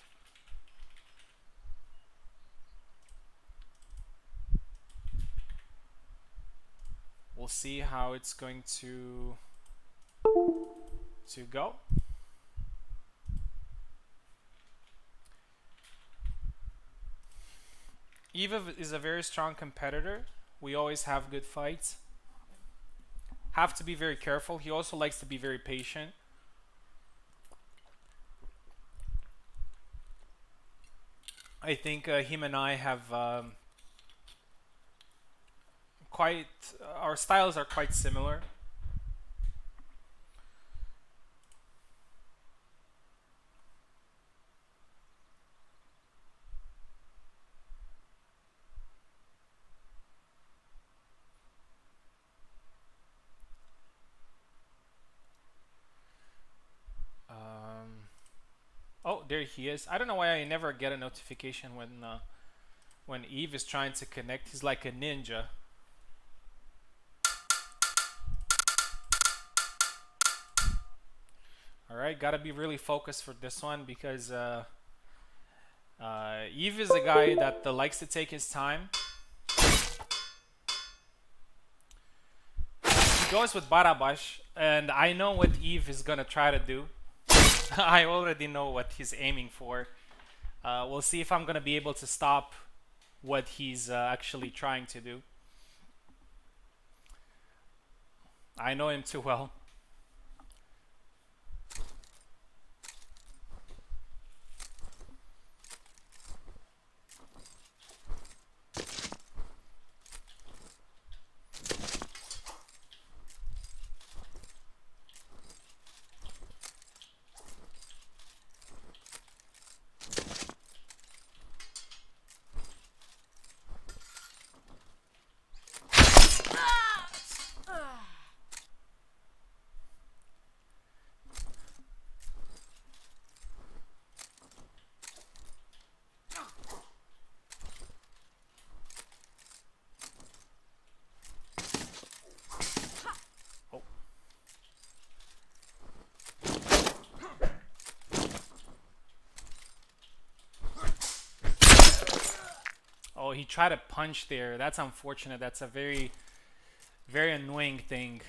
We'll see how it's going to go. Eve is a very strong competitor. We always have good fights. Have to be very careful. He also likes to be very patient. I think him and I have our styles are quite similar. Oh, there he is. I don't know why I never get a notification when Eve is trying to connect. He's like a ninja. Alright, gotta be really focused for this one because Eve is a guy that likes to take his time. He goes with Barabash, and I know what Eve is gonna try to do. I already know what he's aiming for. We'll see if I'm gonna be able to stop what he's actually trying to do. I know him too well. Oh, he tried to punch there. That's unfortunate. That's a very, very annoying thing.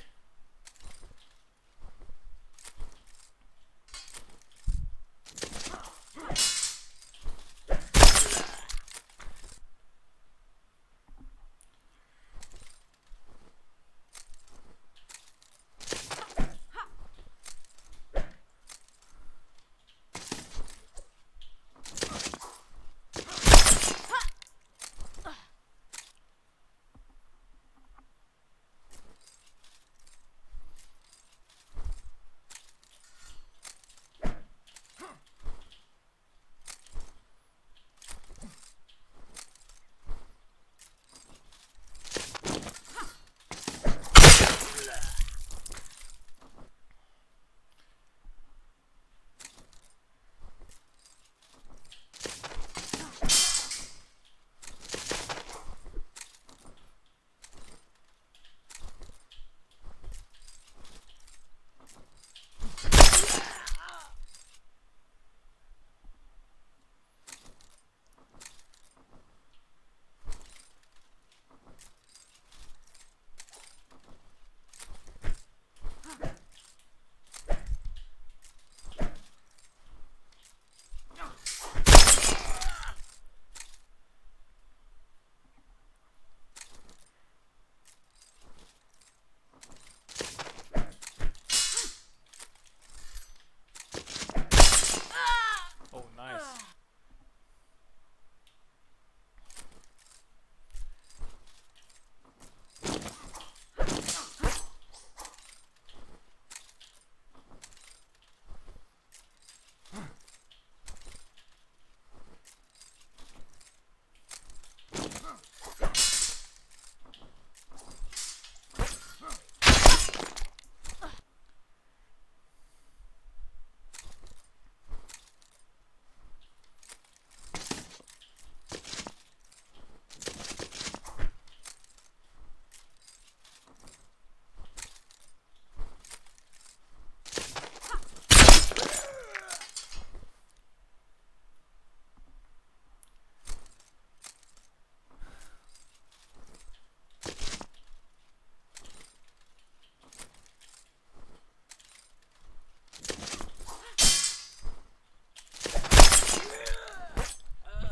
Oh, nice.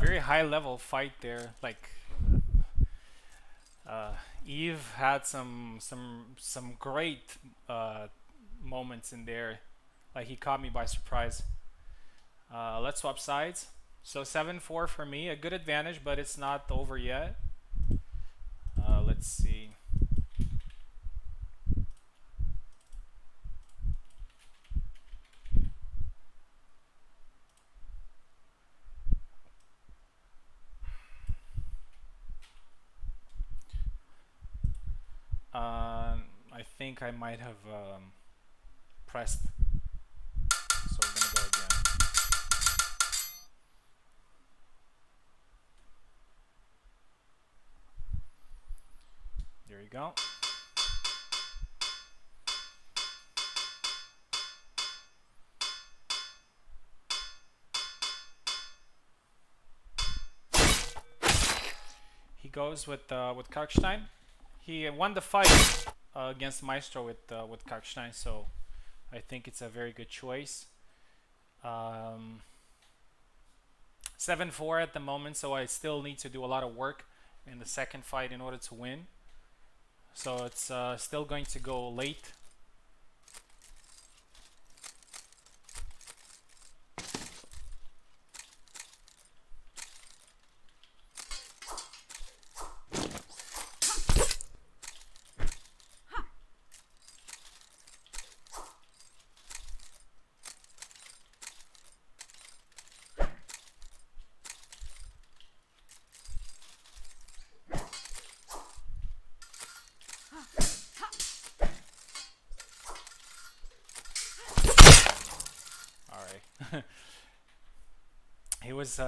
Very high level fight there. Like uh, Eve had some great uh, moments in there. Like he caught me by surprise. Let's swap sides. So 7-4 for me, a good advantage, but it's not over yet. Let's see. I think I might have pressed. So we're gonna go again. There you go. He goes with Kalkstein. He won the fight against Maestro with Kalkstein, so I think it's a very good choice. 7-4 at the moment, so I still need to do a lot of work in the second fight in order to win. So it's still going to go late.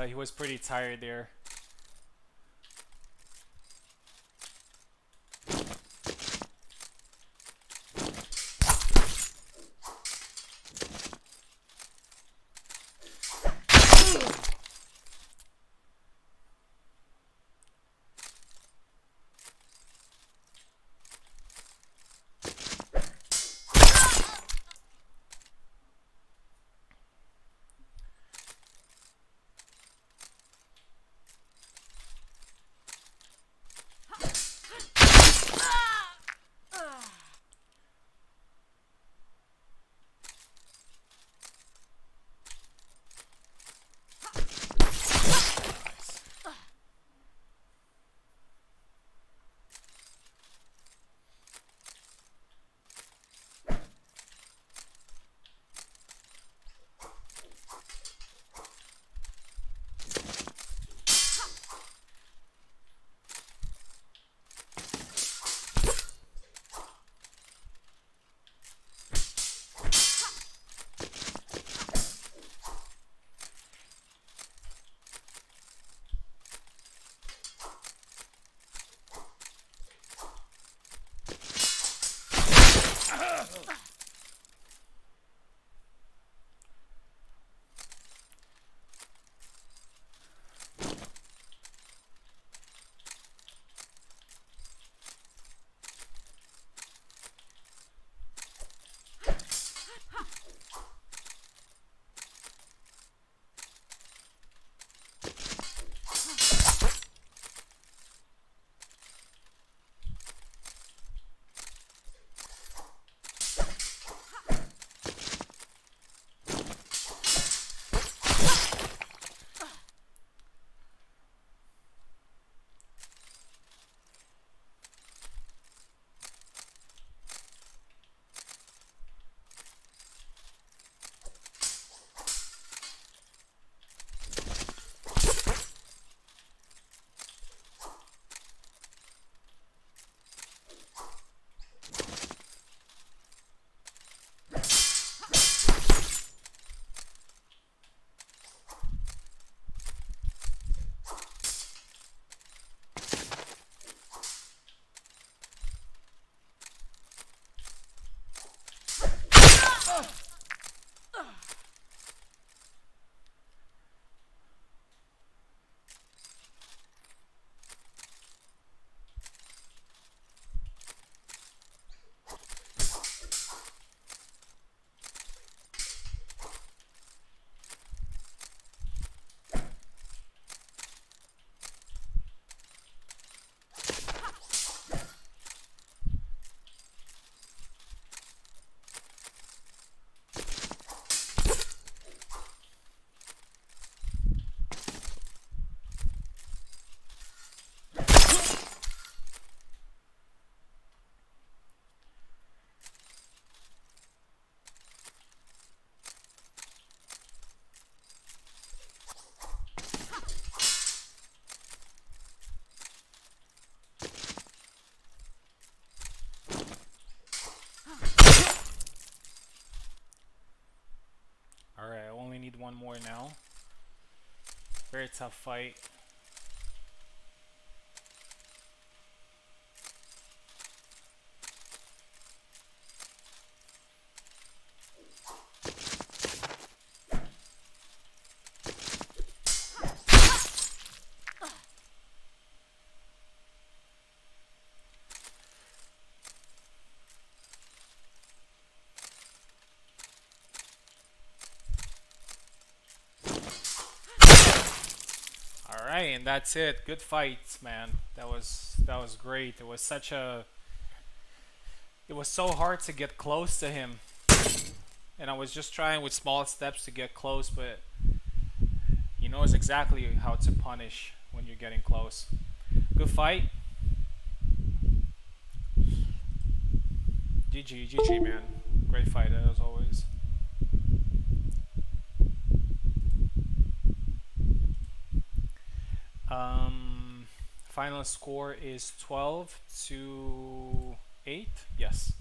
He was pretty tired there. need one more now. Very tough fight. All right, and that's it. Good fights, man. That was great. It was so hard to get close to him, and I was just trying with small steps to get close, but he knows exactly how to punish when you're getting close. Good fight. GG, GG, man. Great fight as always. Final score is 12-8. Yes.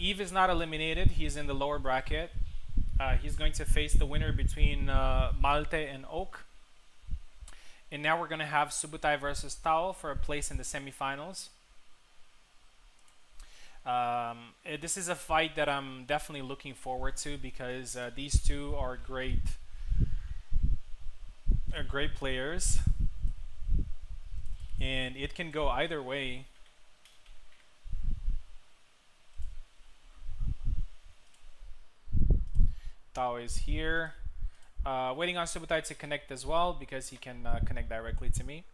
Eve is not eliminated. He's in the lower bracket. He's going to face the winner between Malte and Oak. And now we're going to have Subutai versus Tao for a place in the semifinals. This is a fight that I'm definitely looking forward to because these two are great players, and it can go either way. Tao is here. Waiting on Subutai to connect as well because he can connect directly to me.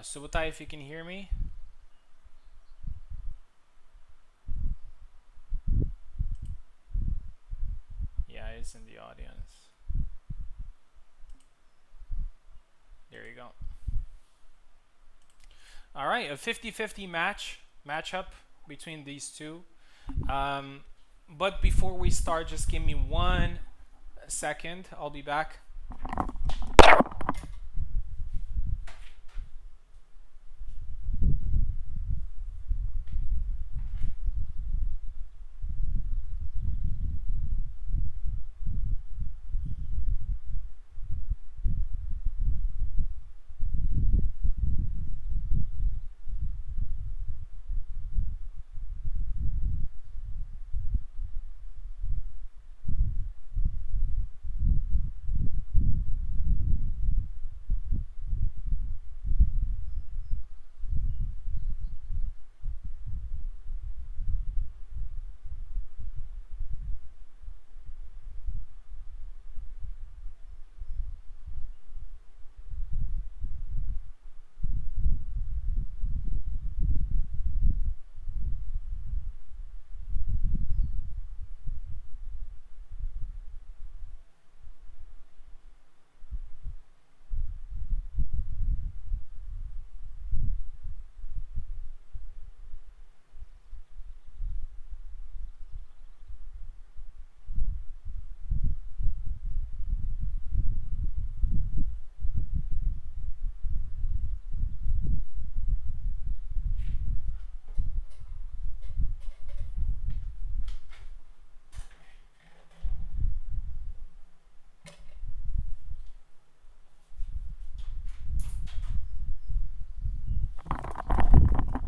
Subutai, if you can hear me. Yeah, he's in the audience. There you go. All right, a 50-50 matchup between these two. But before we start, just give me 1 second. I'll be back.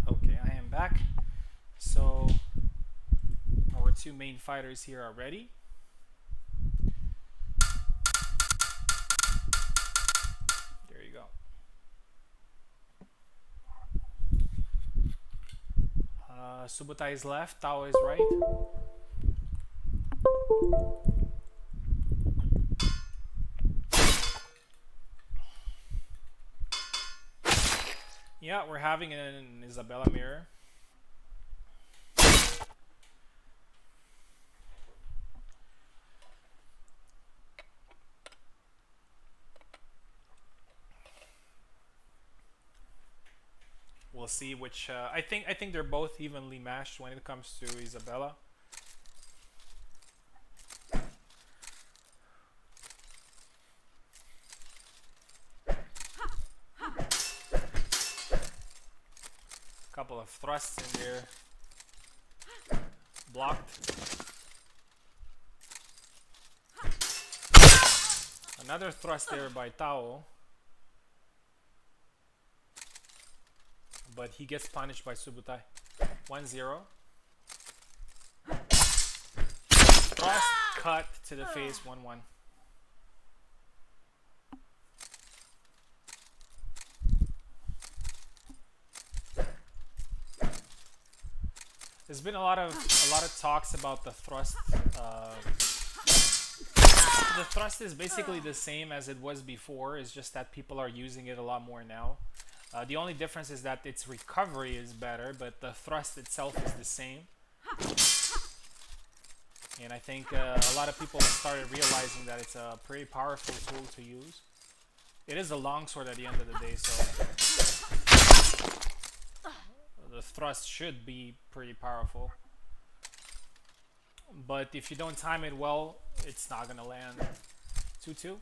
Okay, I am back. So our two main fighters here are ready. There you go. Subutai is left, Tao is right. Yeah, we're having an Isabella mirror. we'll see which. I think they're both evenly matched when it comes to Isabella. Couple of thrusts in there. Blocked. Another thrust there by Tao. But he gets punished by Subutai. 1-0. Thrust, cut to the face, 1-1. There's been a lot of talks about the thrust. The thrust is basically the same as it was before. It's just that people are using it a lot more now. The only difference is that its recovery is better, but the thrust itself is the same. And I think a lot of people started realizing that it's a pretty powerful tool to use. It is a longsword at the end of the day, so the thrust should be pretty powerful. But if you don't time it well, it's not gonna land. 2-2.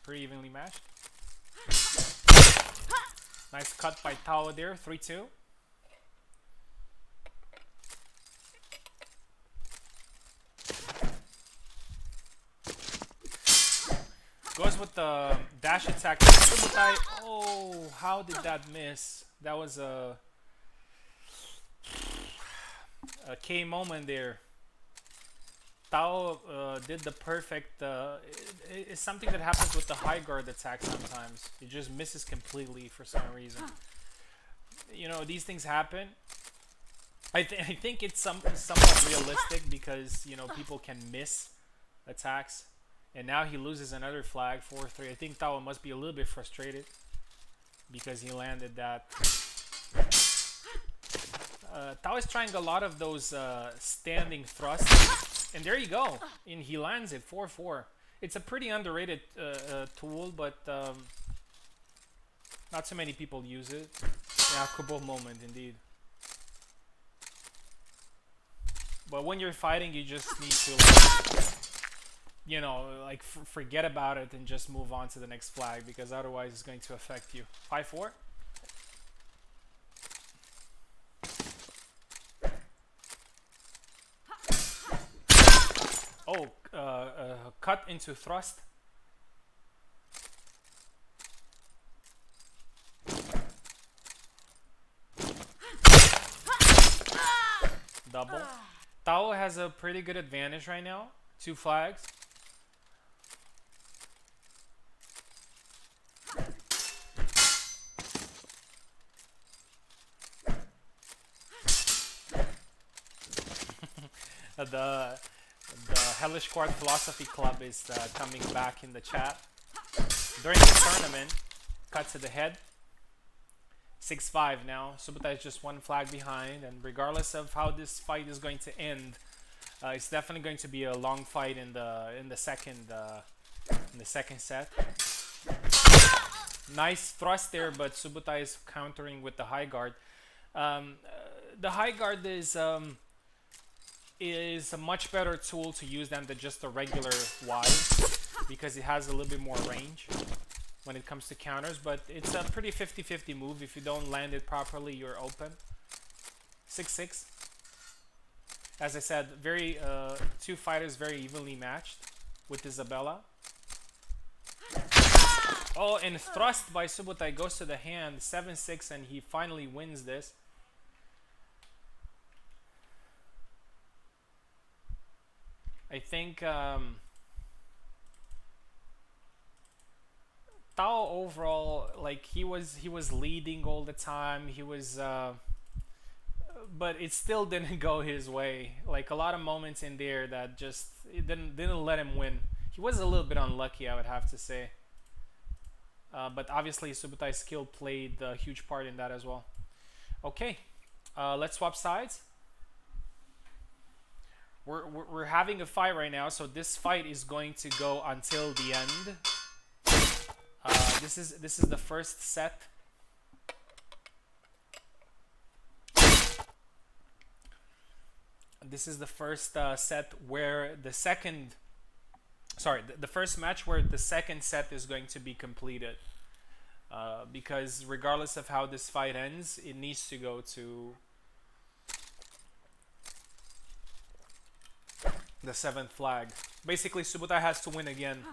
Pretty evenly matched. Nice cut by Tao there, 3-2. Goes with the dash attack. Oh, how did that miss? That was a K moment there. Tao did the perfect. It's something that happens with the high guard attack sometimes. It just misses completely for some reason. You know, these things happen. I think it's somewhat realistic because, you know, people can miss attacks. And now he loses another flag, 4-3. I think Tao must be a little bit frustrated because he landed that. Tao is trying a lot of those standing thrusts. And there you go. And he lands it, 4-4. It's a pretty underrated tool, but not so many people use it. Yeah, Kubo moment indeed. But when you're fighting, you just need to, like, you know, like forget about it and just move on to the next flag, because otherwise it's going to affect you. 5-4. Oh, cut into thrust. Double. Tao has a pretty good advantage right now. 2 flags. The Hellish Quart Philosophy Club is coming back in the chat. During the tournament, cut to the head. 6-5 now. Subutai is just 1 flag behind, and regardless of how this fight is going to end, it's definitely going to be a long fight in the second set. Nice thrust there, but Subutai is countering with the high guard. The high guard is a much better tool to use than just the regular wide, because it has a little bit more range when it comes to counters, but it's a pretty 50-50 move. If you don't land it properly, you're open. 6-6. As I said, very 2 fighters very evenly matched with Isabella. Oh, and thrust by Subutai goes to the hand, 7-6, and he finally wins this. I think Tao overall, like, he was leading all the time. He was, but it still didn't go his way. Like, a lot of moments in there that just it didn't let him win. He was a little bit unlucky, I would have to say. But obviously, Subutai's skill played a huge part in that as well. Okay, let's swap sides. We're having a fight right now, so this fight is going to go until the end. This is the first set. This is the first set where the second, sorry, the first match where the second set is going to be completed. Because regardless of how this fight ends, it needs to go to the 7th flag. Basically, Subutai has to win again.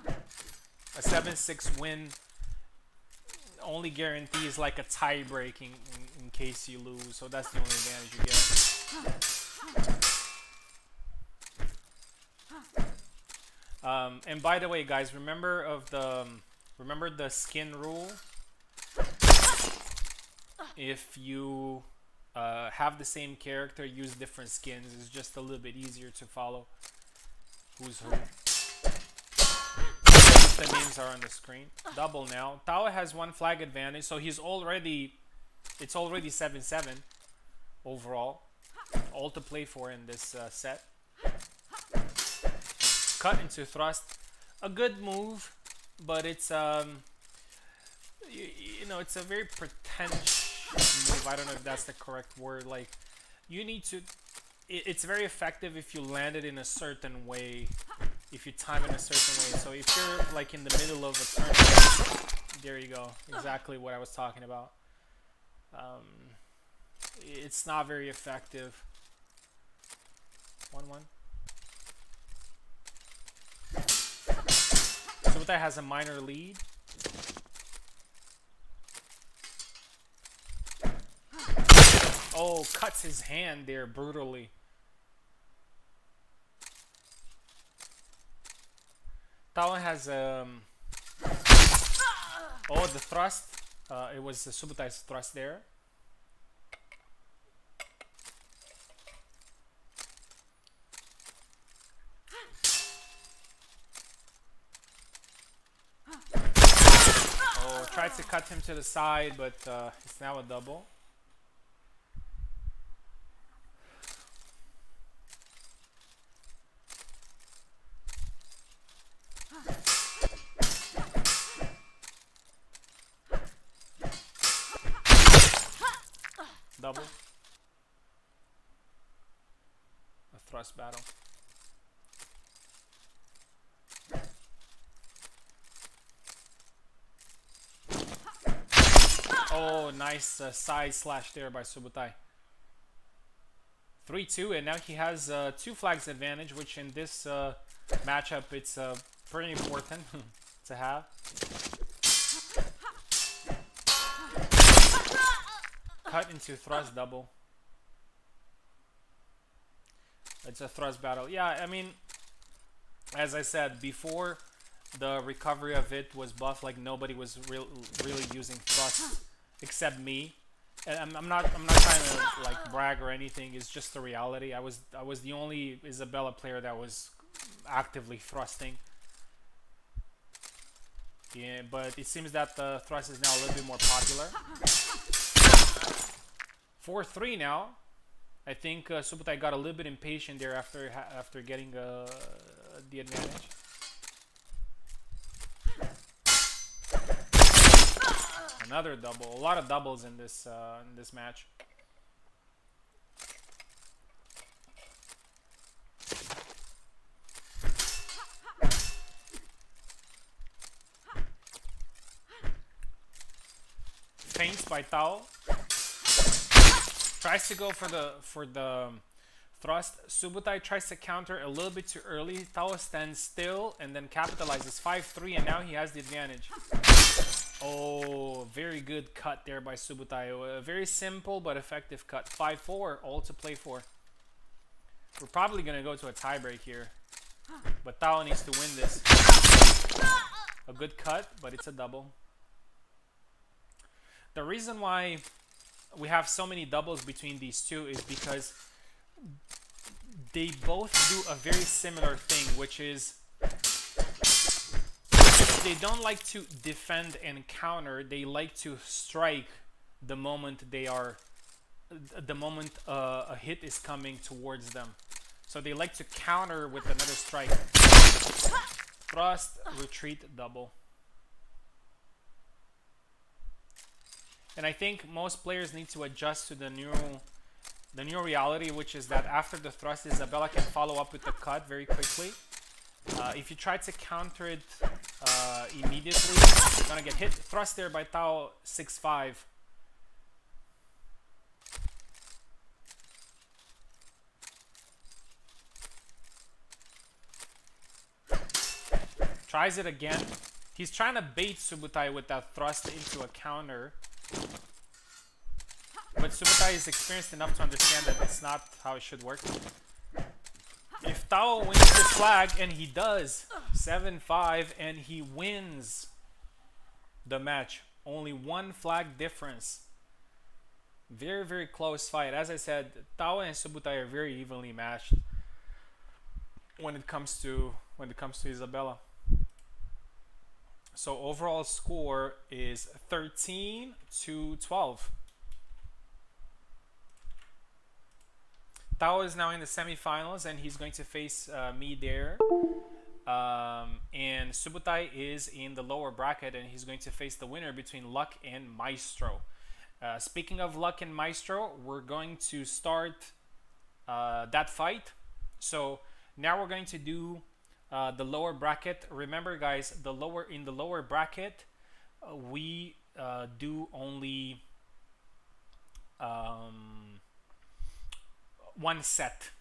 A 7-6 win only guarantees like a tie breaking in case you lose, so that's the only advantage you get. And by the way, guys, remember the skin rule. If you have the same character, use different skins. It's just a little bit easier to follow who's who. The names are on the screen. Double now. Tao has 1 flag advantage, so it's already 7-7 overall. All to play for in this set. Cut into thrust. A good move, but it's you know, it's a very pretentious move. I don't know if that's the correct word. Like, you need to, it's very effective if you land it in a certain way, if you time it in a certain way. So if you're like in the middle of a turn, there you go, exactly what I was talking about. It's not very effective. 1-1. Subutai has a minor lead. Oh, cuts his hand there brutally. Tao has oh, the thrust. It was Subutai's thrust there. Oh, tried to cut him to the side, but it's now a double. Double. A thrust battle. Oh, nice side slash there by Subutai. 3-2, and now he has 2 flags advantage, which in this matchup it's pretty important to have. Cut into thrust double. It's a thrust battle. Yeah, I mean, as I said before, the recovery of it was buffed. Like, nobody was really using thrust except me. And I'm not trying to like brag or anything. It's just the reality. I was the only Isabella player that was actively thrusting. Yeah, but it seems that the thrust is now a little bit more popular. 4-3 now. I think Subutai got a little bit impatient there after getting the advantage. Another double. A lot of doubles in this match. Feints by Tao. Tries to go for the thrust. Subutai tries to counter a little bit too early. Tao stands still and then capitalizes 5-3, and now he has the advantage. Oh, very good cut there by Subutai. A very simple but effective cut. 5-4, all to play for. We're probably gonna go to a tiebreak here, but Tao needs to win this. A good cut, but it's a double. The reason why we have so many doubles between these two is because they both do a very similar thing, which is they don't like to defend and counter. They like to strike the moment a hit is coming towards them. So they like to counter with another strike. Thrust, retreat, double. And I think most players need to adjust to the new The new reality, which is that after the thrust, Isabella can follow up with the cut very quickly. If you try to counter it immediately, you're gonna get hit. Thrust there by Tao 6-5. Tries it again. He's trying to bait Subutai with that thrust into a counter. But Subutai is experienced enough to understand that it's not how it should work. If Tao wins this flag, and he does, 7-5, and he wins the match. Only one flag difference. Very, very close fight. As I said, Tao and Subutai are very evenly matched when it comes to Isabella. So overall score is 13-12. Tao is now in the semifinals, and he's going to face me there. And Subutai is in the lower bracket, and he's going to face the winner between Luck and Maestro. Speaking of Luck and Maestro, we're going to start that fight. So now we're going to do the lower bracket. Remember, guys, in the lower bracket, we do only one set.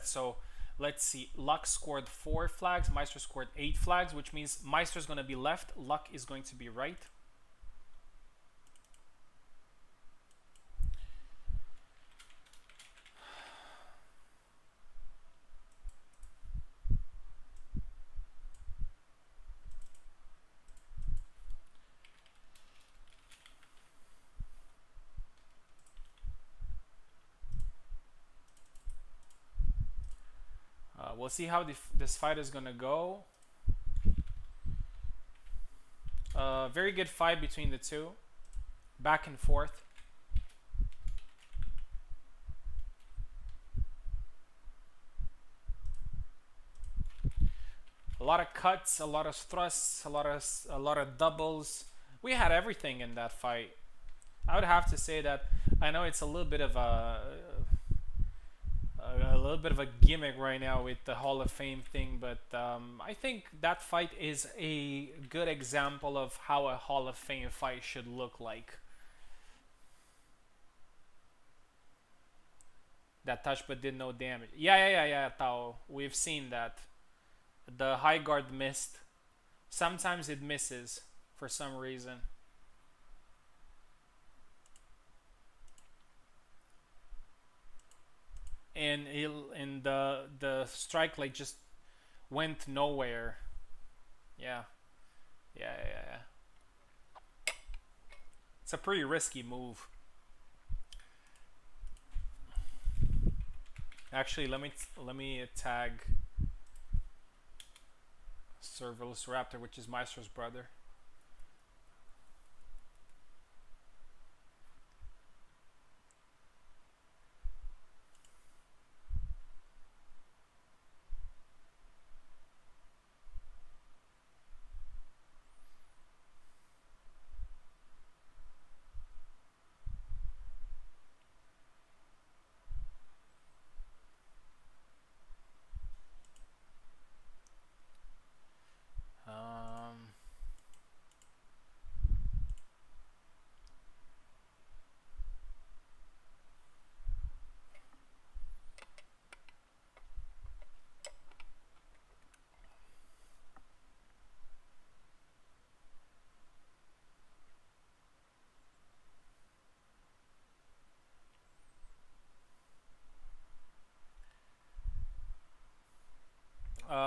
So let's see. Luck scored 4 flags. Maestro scored 8 flags, which means Maestro is going to be left. Luck is going to be right. We'll see how this fight is gonna go. Very good fight between the two, back and forth. A lot of cuts, a lot of thrusts, a lot of doubles. We had everything in that fight. I would have to say that. I know it's a little bit of a gimmick right now with the Hall of Fame thing, but I think that fight is a good example of how a Hall of Fame fight should look like. That touch but did no damage. Yeah, Tao. We've seen that. The high guard missed. Sometimes it misses for some reason. And the strike like just went nowhere. Yeah. It's a pretty risky move. Actually, let me tag Serverless Raptor, which is Maestro's brother.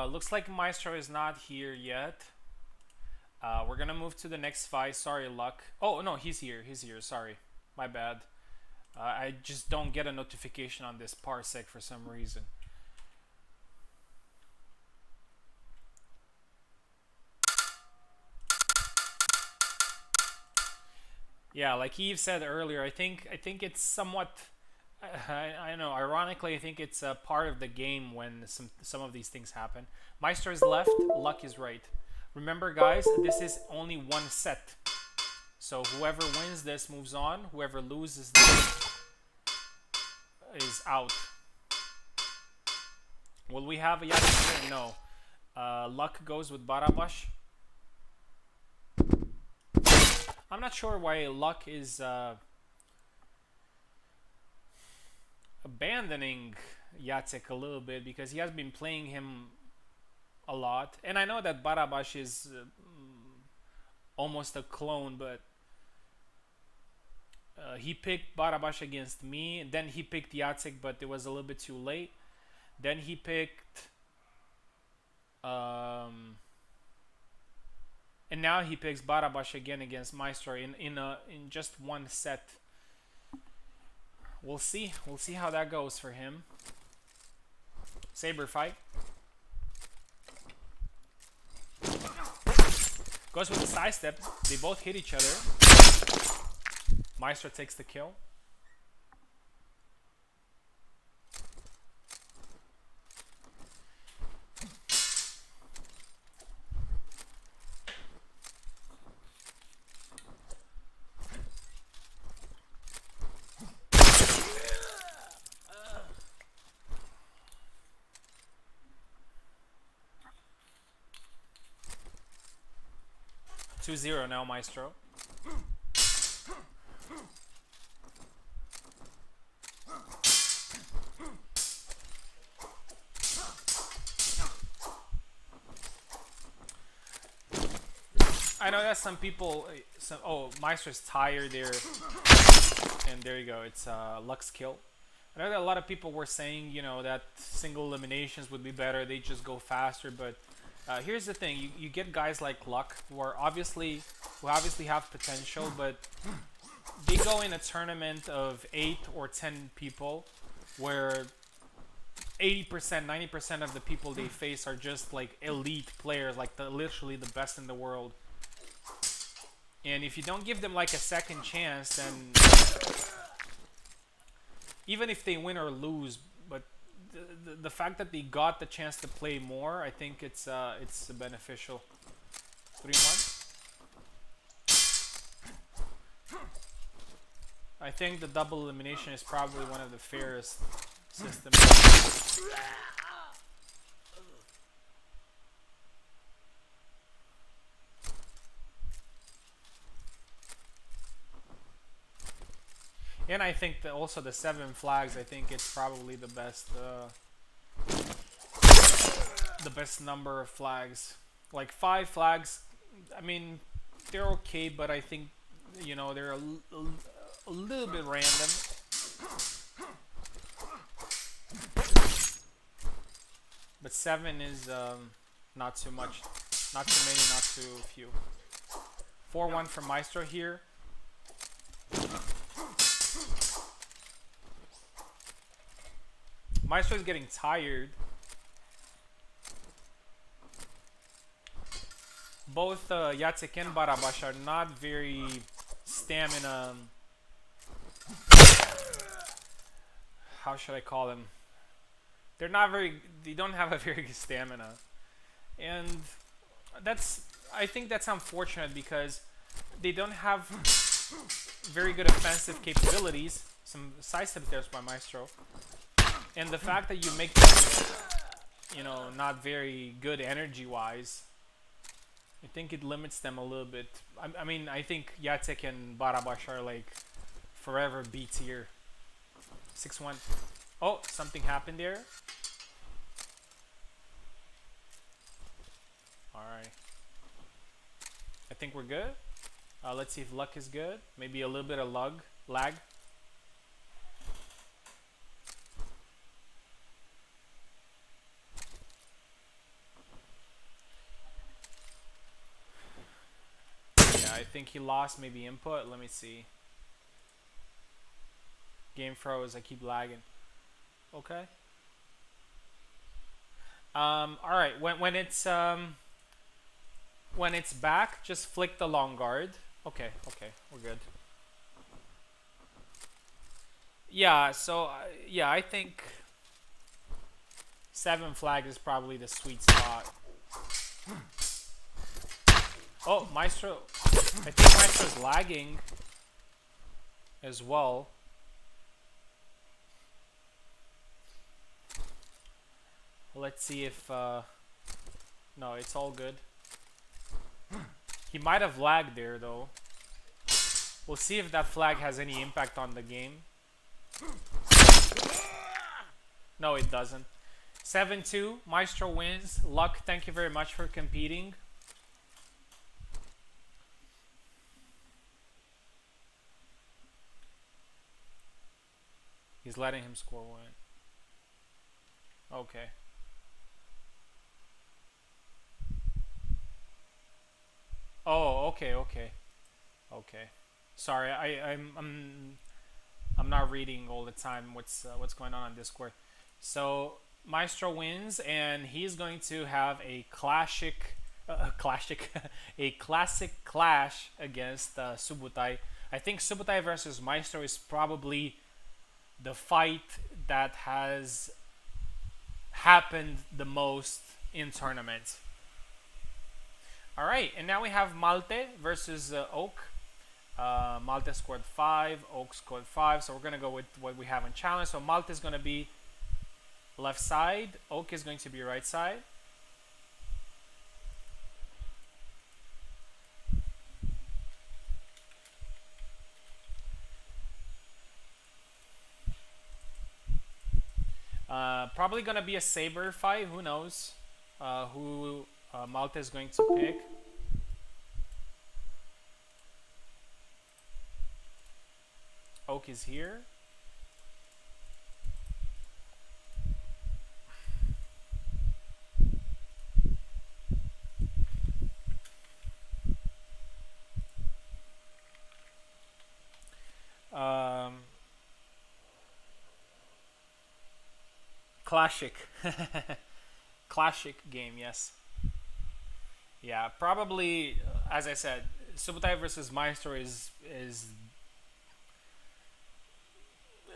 Looks like Maestro is not here yet. We're gonna move to the next fight. Sorry, Luck. Oh no, he's here. Sorry, my bad. I just don't get a notification on this parsec for some reason. Yeah, like Eve said earlier, I think it's somewhat. I know. Ironically, I think it's a part of the game when some of these things happen. Maestro is left, Luck is right. Remember, guys, this is only one set. So whoever wins this moves on. Whoever loses this is out. Will we have a Yatsik here? No. Luck goes with Barabash. I'm not sure why Luck is abandoning Yatsik a little bit, because he has been playing him a lot. And I know that Barabash is almost a clone, but he picked Barabash against me, and then he picked Yatsik, but it was a little bit too late. Then he picked and now he picks Barabash again against Maestro in just one set. We'll see how that goes for him. Saber fight. Goes with the side step. They both hit each other. Maestro takes the kill. Two 0 now, Maestro. I know that some people, oh, Maestro's tired there, and there you go. It's Lux kill. I know that a lot of people were saying, you know, that single eliminations would be better. They just go faster, but here's the thing: you get guys like Luck who obviously have potential, but they go in a tournament of 8 or 10 people, where 80%, 90% of the people they face are just like elite players, like literally the best in the world. And if you don't give them like a second chance, then even if they win or lose, but the fact that they got the chance to play more, I think it's beneficial. 3-1. I think the double elimination is probably one of the fairest systems. And I think that also the 7 flags, I think it's probably the best number of flags. Like 5 flags, I mean, they're okay, but I think, you know, they're a little bit random. But 7 is not too much, not too many, not too few. 4-1 from Maestro here. Maestro is getting tired. Both Yatsik and Barabash are not very stamina. How should I call them? They're not very. They don't have a very good stamina, and I think that's unfortunate, because they don't have very good offensive capabilities. Some side steps there by Maestro. And the fact that you make them, you know, not very good energy-wise, I think it limits them a little bit. I mean, I think Yatsik and Barabash are like forever B tier. 6-1. Oh, something happened there. Alright. I think we're good. Let's see if Luck is good. Maybe a little bit of lag. I think he lost maybe input. Let me see. Game froze. I keep lagging. Okay. All right. When it's back, just flick the long guard. Okay. We're good. Yeah. So yeah, I think 7 flag is probably the sweet spot. Oh, Maestro. I think Maestro's lagging as well. Let's see if no, it's all good. He might have lagged there though. We'll see if that flag has any impact on the game. No, it doesn't. 7-2, Maestro wins. Luck, thank you very much for competing. He's letting him score one. Okay. Oh, okay, okay, okay. Sorry, I'm not reading all the time what's going on Discord. So Maestro wins, and he's going to have a classic, a classic clash against Subutai. I think Subutai versus Maestro is probably the fight that has happened the most in tournaments. All right, and now we have Malte versus Oak. Malte scored 5, Oak scored 5, so we're gonna go with what we have in challenge. So Malte is gonna be left side, Oak is going to be right side. Probably gonna be a saber fight. Who knows who Malte is going to pick. Oak is here. Classic. Classic game, yes. Yeah, probably as I said, Subutai versus Maestro is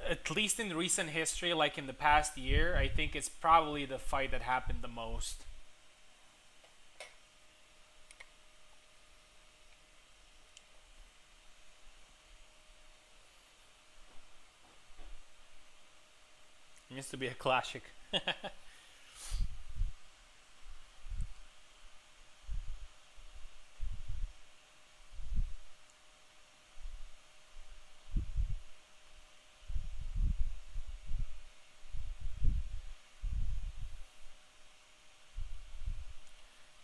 at least in recent history, like in the past year, I think it's probably the fight that happened the most. It needs to be a classic.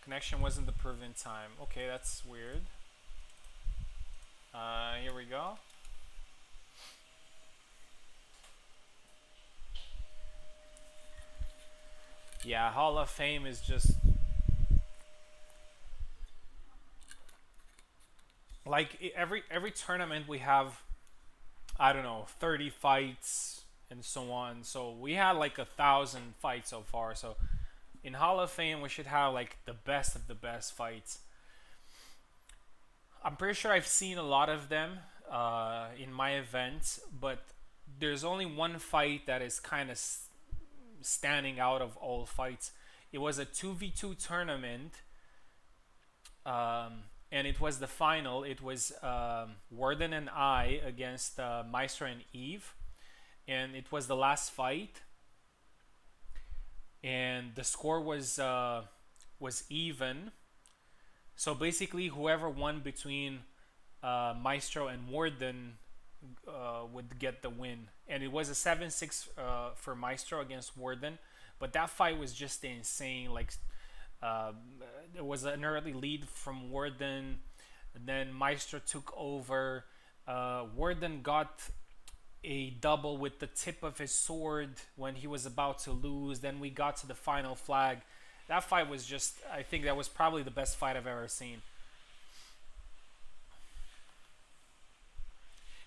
Connection wasn't the proven time. Okay, that's weird. Here we go. Yeah, Hall of Fame is just like every tournament we have, I don't know, 30 fights and so on. So we had like 1,000 fights so far. So in Hall of Fame we should have like the best of the best fights. I'm pretty sure I've seen a lot of them in my events, but there's only one fight that is kind of standing out of all fights. It was a 2v2 tournament, and it was the final. It was Warden and I against Maestro and Eve, and it was the last fight. And the score was even. So basically, whoever won between Maestro and Warden would get the win. And it was a 7-6 for Maestro against Warden. But that fight was just insane. Like, there was an early lead from Warden. And then Maestro took over. Warden got a double with the tip of his sword when he was about to lose. Then we got to the final flag. That fight was just, I think that was probably the best fight I've ever seen.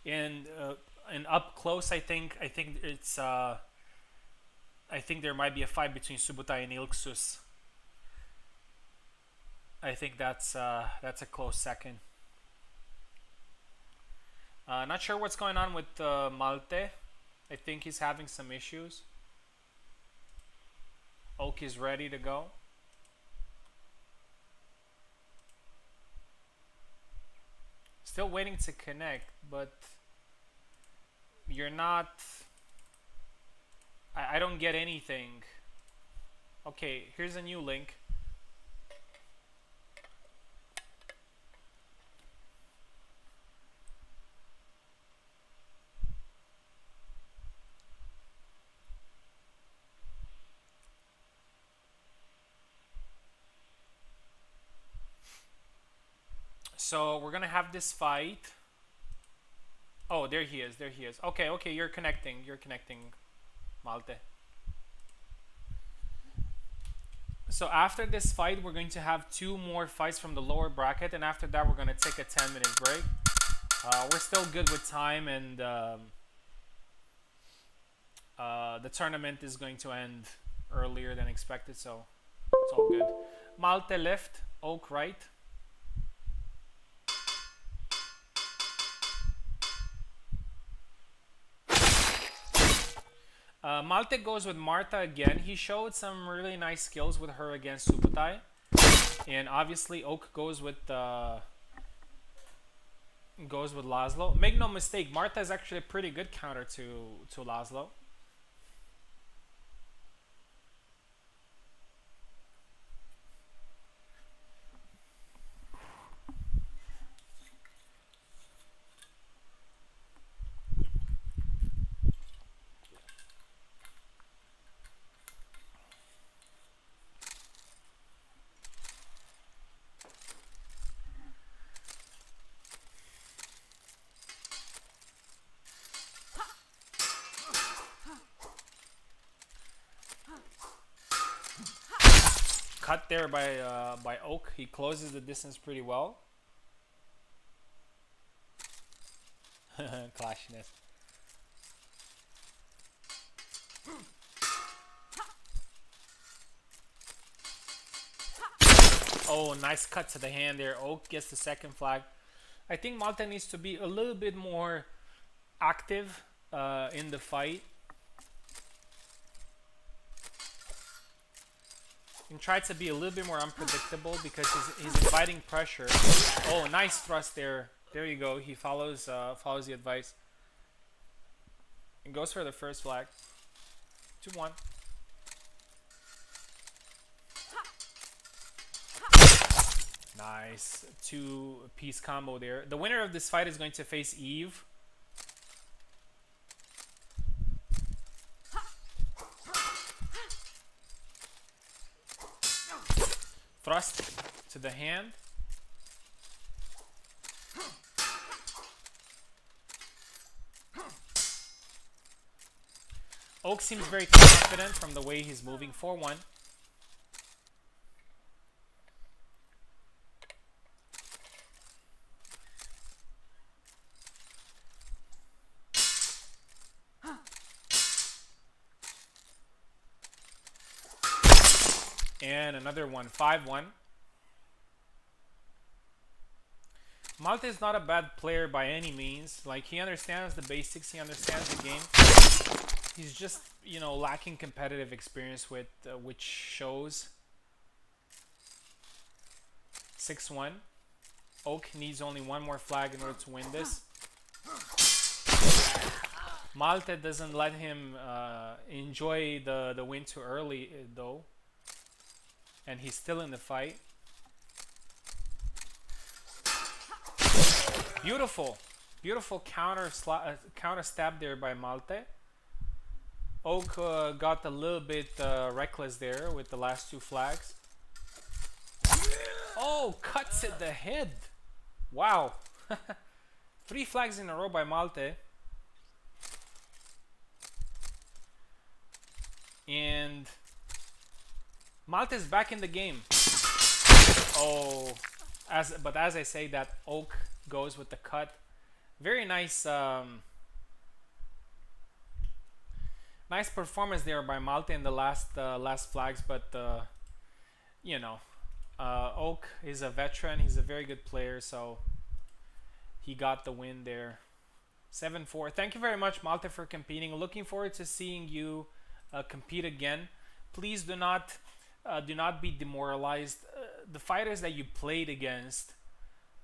And up close, I think it's I think there might be a fight between Subutai and Ilksus. I think that's a close second. Not sure what's going on with Malte. I think he's having some issues. Oak is ready to go. Still waiting to connect, but you're not. I don't get anything. Okay, here's a new link. So we're gonna have this fight. Oh, there he is. There he is. Okay, okay, you're connecting. You're connecting, Malte. So after this fight, we're going to have two more fights from the lower bracket, and after that, we're gonna take a 10-minute break. We're still good with time, and the tournament is going to end earlier than expected, so it's all good. Malte left, Oak right. Malte goes with Marta again. He showed some really nice skills with her against Subutai. And obviously Oak goes with Laszlo. Make no mistake, Marta is actually a pretty good counter to Laszlo. Cut there by Oak. He closes the distance pretty well. Clashiness. Oh, nice cut to the hand there. Oak gets the second flag. I think Malta needs to be a little bit more active in the fight. And try to be a little bit more unpredictable because he's inviting pressure. Oh, nice thrust there. There you go. He follows the advice and goes for the first flag. 2-1. Nice two-piece combo there. The winner of this fight is going to face Eve. Thrust to the hand. Oak seems very confident from the way he's moving. 4-1. And another one. 5-1. Malte is not a bad player by any means. Like, he understands the basics, he understands the game. He's just, you know, lacking competitive experience with which shows. 6-1. Oak needs only one more flag in order to win this. Malte doesn't let him enjoy the win too early, though. And he's still in the fight. Beautiful. Beautiful counter stab there by Malte. Oak got a little bit reckless there with the last two flags. Oh, cuts at the head. Wow. 3 flags in a row by Malte. And Malte's back in the game. Oh, but as I say that, Oak goes with the cut. Very nice nice performance there by Malte in the last flags, but you know, Oak is a veteran. He's a very good player, so he got the win there. 7-4. Thank you very much, Malte, for competing. Looking forward to seeing you compete again. Please do not be demoralized. The fighters that you played against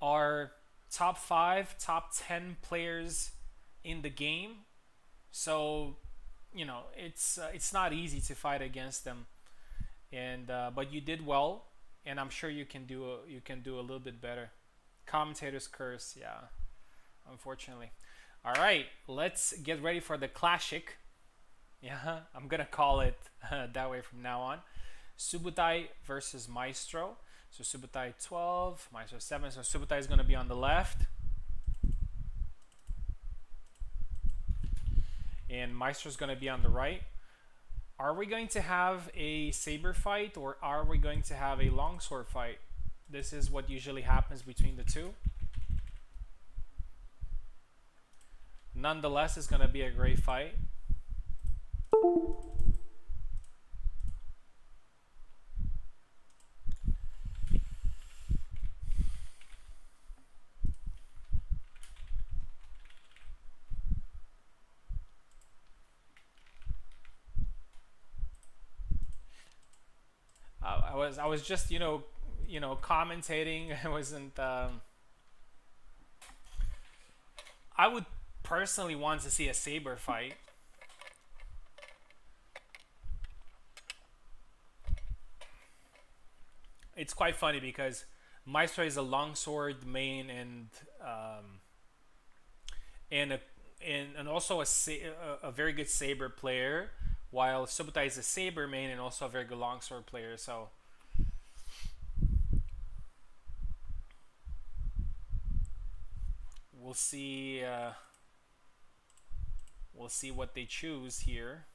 are top 5, top 10 players in the game, so you know it's not easy to fight against them. and but you did well, and I'm sure you can do a little bit better. Commentator's curse, yeah, unfortunately. All right, let's get ready for the classic. Yeah, I'm gonna call it that way from now on. Subutai versus Maestro. So Subutai 12, Maestro 7. So Subutai is gonna be on the left, and Maestro is gonna be on the right. Are we going to have a saber fight, or are we going to have a longsword fight? This is what usually happens between the two. Nonetheless, it's going to be a great fight. I was just commentating. I wasn't. I would personally want to see a saber fight. It's quite funny because Maestro is a longsword main and a and also a very good saber player, while Subutai is a saber main and also a very good longsword player. So we'll see. We'll see what they choose here.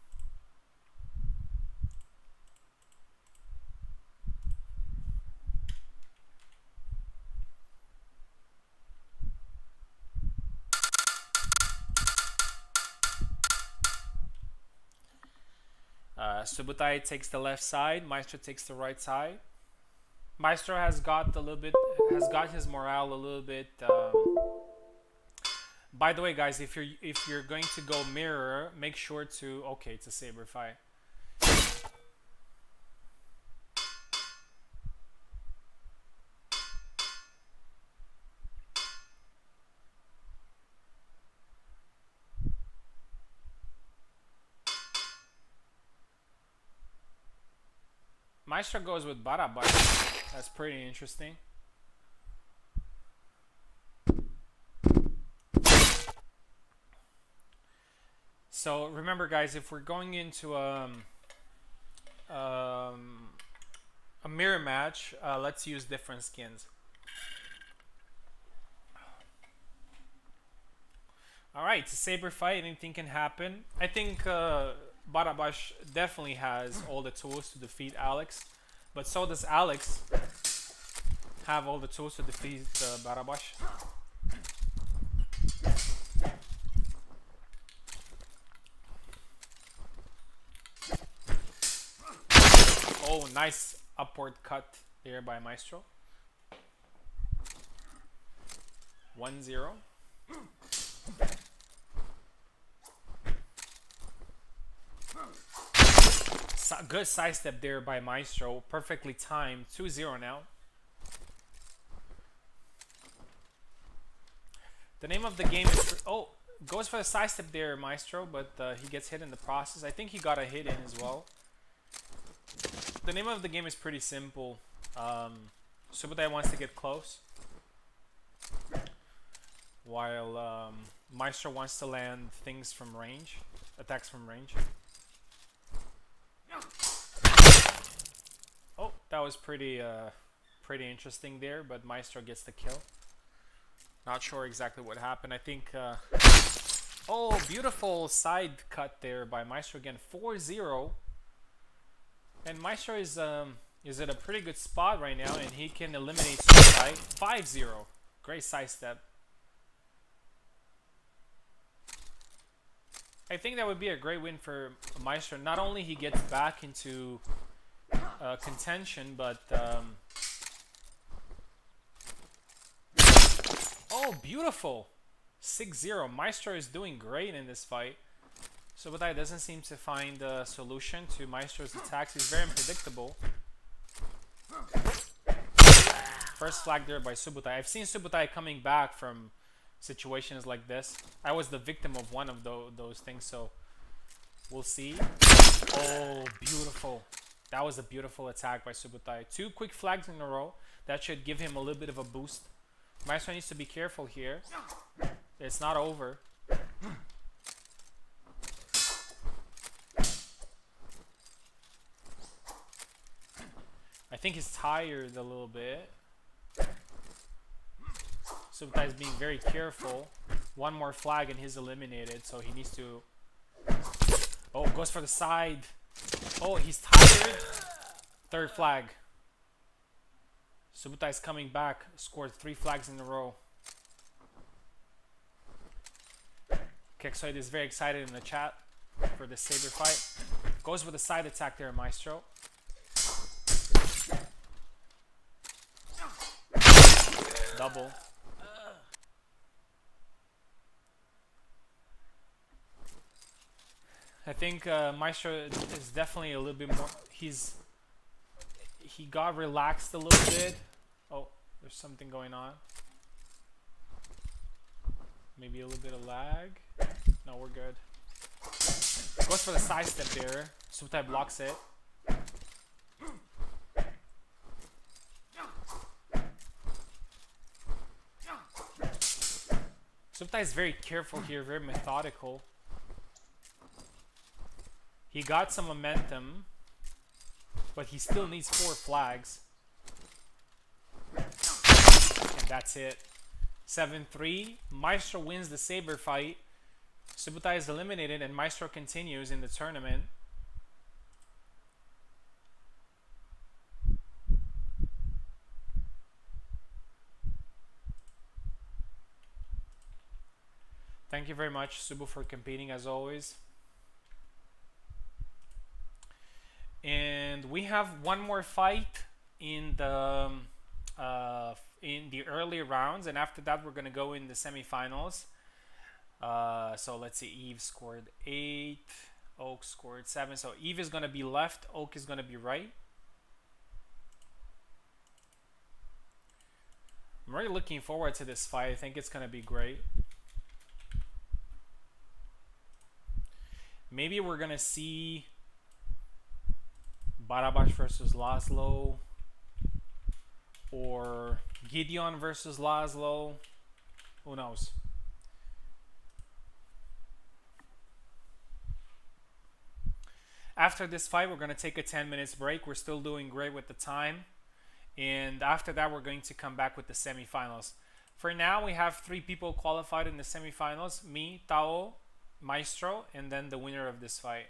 Subutai takes the left side. Maestro takes the right side. Maestro has got his morale a little bit. By the way, guys, if you're going to go mirror, make sure to it's a saber fight. Maestro goes with Barabash. That's pretty interesting. So remember, guys, if we're going into a mirror match, let's use different skins. Alright, it's a saber fight. Anything can happen. I think Barabash definitely has all the tools to defeat Alex, but so does Alex have all the tools to defeat Barabash. Oh, nice upward cut there by Maestro. 1-0. Good sidestep there by Maestro. Perfectly timed. 2-0 now. The name of the game is... Oh, goes for the sidestep there, Maestro, but he gets hit in the process. I think he got a hit in as well. The name of the game is pretty simple. Subutai wants to get close, while Maestro wants to land things from range, attacks from range. Oh, that was pretty interesting there, but Maestro gets the kill. Not sure exactly what happened. I think... oh, beautiful side cut there by Maestro again. 4-0. And Maestro is at a pretty good spot right now, and he can eliminate Subutai. 5-0. Great sidestep. I think that would be a great win for Maestro. Not only he gets back into contention, but oh, beautiful. 6-0. Maestro is doing great in this fight. Subutai doesn't seem to find a solution to Maestro's attacks. He's very unpredictable. First flag there by Subutai. I've seen Subutai coming back from situations like this. I was the victim of one of those things, so we'll see. Oh, beautiful. That was a beautiful attack by Subutai. 2 quick flags in a row. That should give him a little bit of a boost. Maestro needs to be careful here. It's not over. I think he's tired a little bit. Subutai is being very careful. 1 more flag and he's eliminated, so he needs to... Oh, goes for the side. Oh, he's tired. 3rd flag. Subutai is coming back. Scored 3 flags in a row. Kexoid is very excited in the chat for the saber fight. Goes with a side attack there, Maestro. Double. I think Maestro is definitely a little bit more... He got relaxed a little bit. Oh, there's something going on. Maybe a little bit of lag. No, we're good. Goes for the side step there. Subutai blocks it. Subutai is very careful here, very methodical. He got some momentum, but he still needs 4 flags. And that's it. 7-3. Maestro wins the saber fight. Subutai is eliminated and Maestro continues in the tournament. Thank you very much, Subu, for competing as always. And we have 1 more fight in the early rounds, and after that we're gonna go in the semifinals. So let's see. Eve scored 8. Oak scored 7. So Eve is gonna be left. Oak is gonna be right. I'm really looking forward to this fight. I think it's gonna be great. Maybe we're gonna see Barabash versus Laszlo, or Gideon versus Laszlo. Who knows? After this fight, we're going to take a 10 minutes break. We're still doing great with the time. And after that, we're going to come back with the semifinals. For now, we have 3 people qualified in the semifinals. Me, Tao, Maestro, and then the winner of this fight.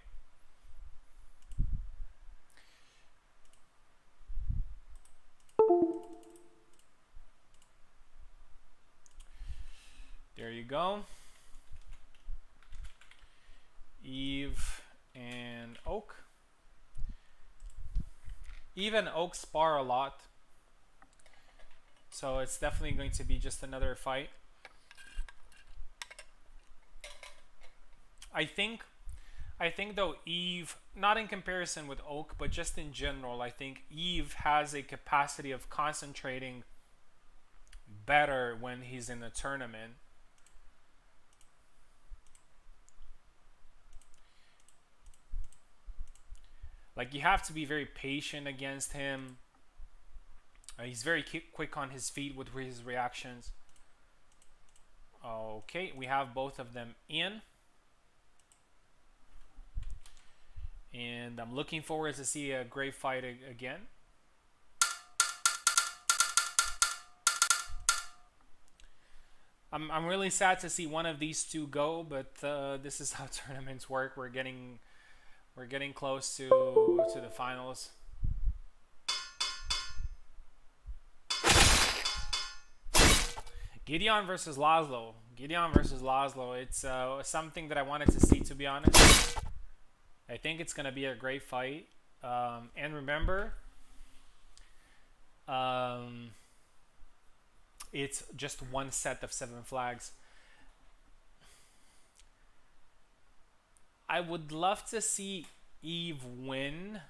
There you go. Eve and Oak. Eve and Oak spar a lot, so it's definitely going to be just another fight. I think though Eve, not in comparison with Oak, but just in general, I think Eve has a capacity of concentrating better when he's in a tournament. Like, you have to be very patient against him. He's very quick on his feet with his reactions. Okay, we have both of them in. And I'm looking forward to see a great fight again. I'm really sad to see one of these 2 go, but this is how tournaments work. We're getting close to the finals. Gideon versus Laszlo. Gideon versus Laszlo. It's something that I wanted to see, to be honest. I think it's gonna be a great fight. And remember, it's just 1 set of 7 flags. I would love to see Eve win,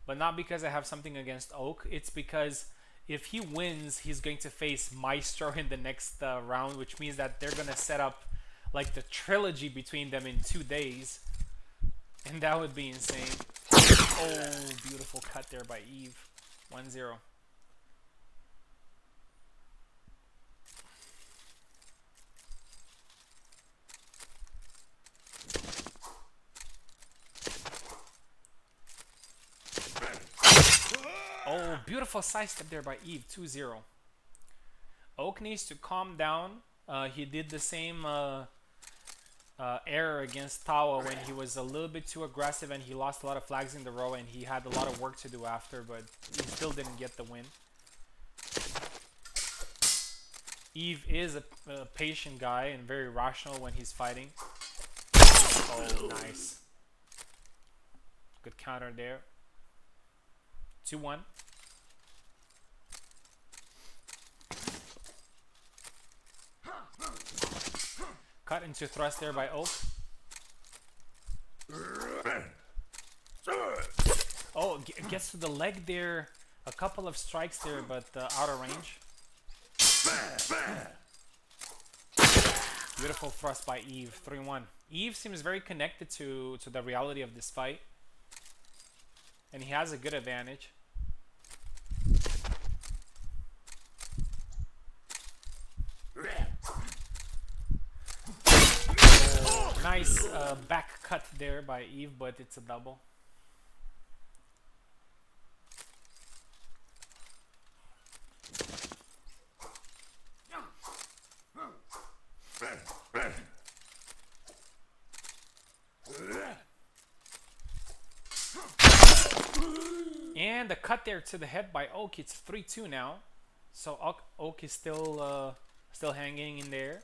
but not because I have something against Oak. It's because if he wins, he's going to face Maestro in the next round, which means that they're gonna set up like the trilogy between them in 2 days, and that would be insane. Oh, beautiful cut there by Eve. 1-0. Oh, beautiful sidestep there by Eve. 2-0. Oak needs to calm down. He did the same error against Tawa when he was a little bit too aggressive and he lost a lot of flags in the row and he had a lot of work to do after, but he still didn't get the win. Eve is a patient guy and very rational when he's fighting. Oh, nice. Good counter there. 2-1. Cut into thrust there by Oak. Oh, gets to the leg there. A couple of strikes there, but out of range. Beautiful thrust by Eve. 3-1. Eve seems very connected to the reality of this fight. And he has a good advantage. Nice back cut there by Eve, but it's a double. And the cut there to the head by Oak. It's 3-2 now. So Oak is still hanging in there.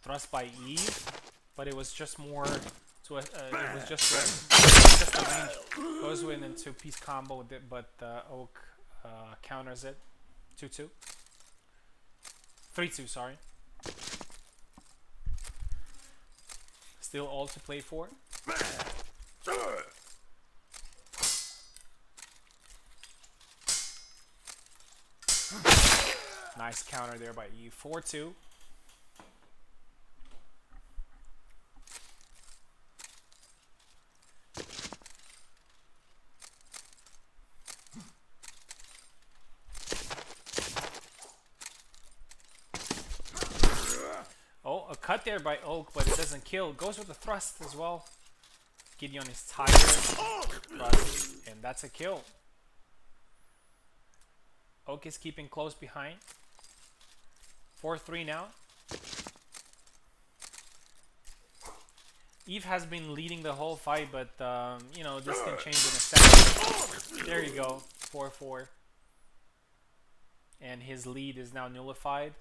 Thrust by Eve, but it was just more to a, it was just a range goes with into piece combo with it, but Oak counters it. 2-2. 3-2, sorry. Still all to play for. Nice counter there by Eve. 4-2. Oh, a cut there by Oak, but it doesn't kill. Goes with the thrust as well. Gideon is tired. Thrust, and that's a kill. Oak is keeping close behind. 4-3 now. Eve has been leading the whole fight, but you know, this can change in a second. There you go. 4-4. And his lead is now nullified.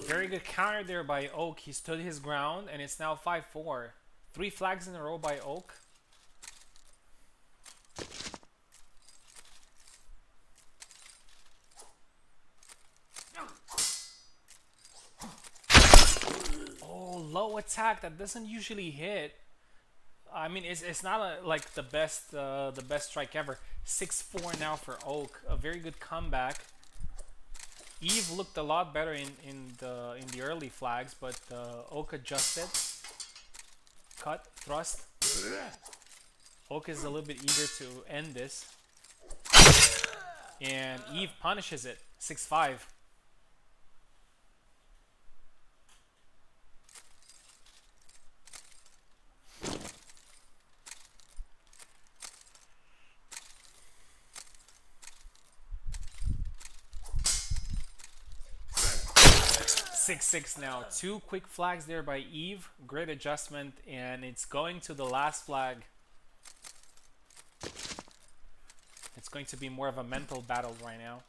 Very good counter there by Oak. He stood his ground, and it's now 5-4. 3 flags in a row by Oak. Oh, low attack that doesn't usually hit. I mean, it's not like the best strike ever. 6-4 now for Oak. A very good comeback. Eve looked a lot better in the early flags, but Oak adjusted. Cut, thrust. Oak is a little bit eager to end this, and Eve punishes it. 6-5. Six now. 2 quick flags there by Eve. Great adjustment, and it's going to the last flag. It's going to be more of a mental battle right now.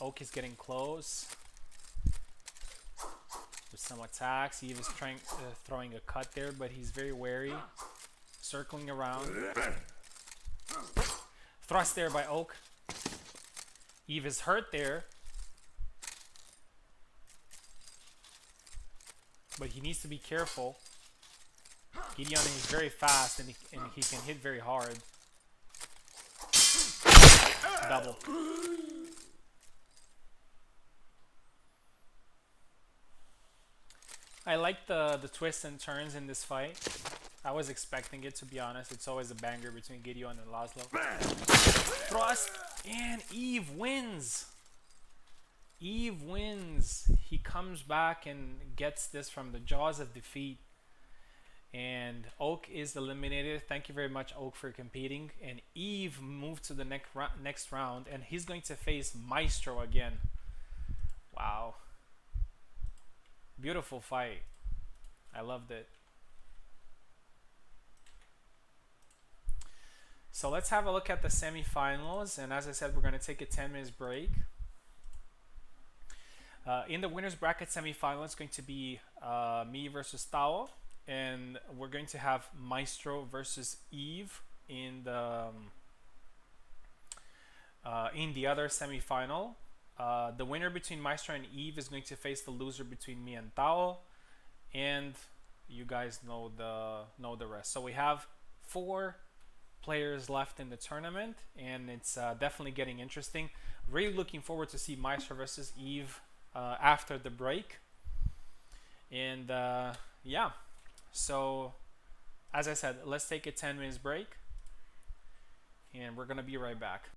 Oak is getting close. With Some attacks. Eve is trying throwing a cut there, but he's very wary. Circling around. Thrust there by Oak. Eve is hurt there. But he needs to be careful. Gideon is very fast and he can hit very hard. Double. I like the twists and turns in this fight. I was expecting it, to be honest. It's always a banger between Gideon and Laszlo. Thrust, and Eve wins. Eve wins. He comes back and gets this from the jaws of defeat. And Oak is eliminated. Thank you very much, Oak, for competing. And Eve moved to the next round, and he's going to face Maestro again. Wow. Beautiful fight. I loved it. So let's have a look at the semifinals. And as I said, we're going to take a 10 minutes break. In the winner's bracket semifinal, it's going to be me versus Tao. And we're going to have Maestro versus Eve in the other semifinal. The winner between Maestro and Eve is going to face the loser between me and Tao, and you guys know the rest. So we have 4 players left in the tournament, and it's definitely getting interesting. Really looking forward to see Maestro versus Eve after the break. And yeah, so as I said, let's take a 10 minutes break, and we're gonna be right back.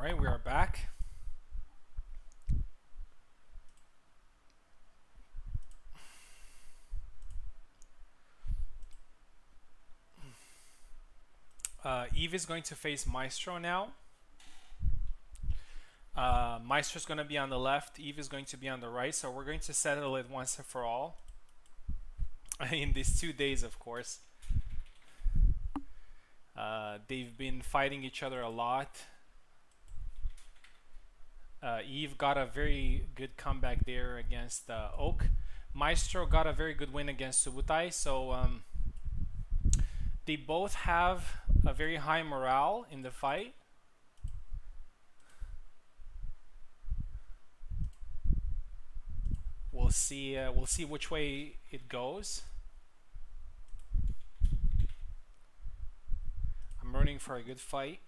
Alright, we are back. Eve is going to face Maestro now. Maestro's going to be on the left, Eve is going to be on the right, so we're going to settle it once and for all. In these 2 days, of course. They've been fighting each other a lot. Eve got a very good comeback there against Oak. Maestro got a very good win against Subutai, so they both have a very high morale in the fight. We'll see which way it goes. I'm rooting for a good fight.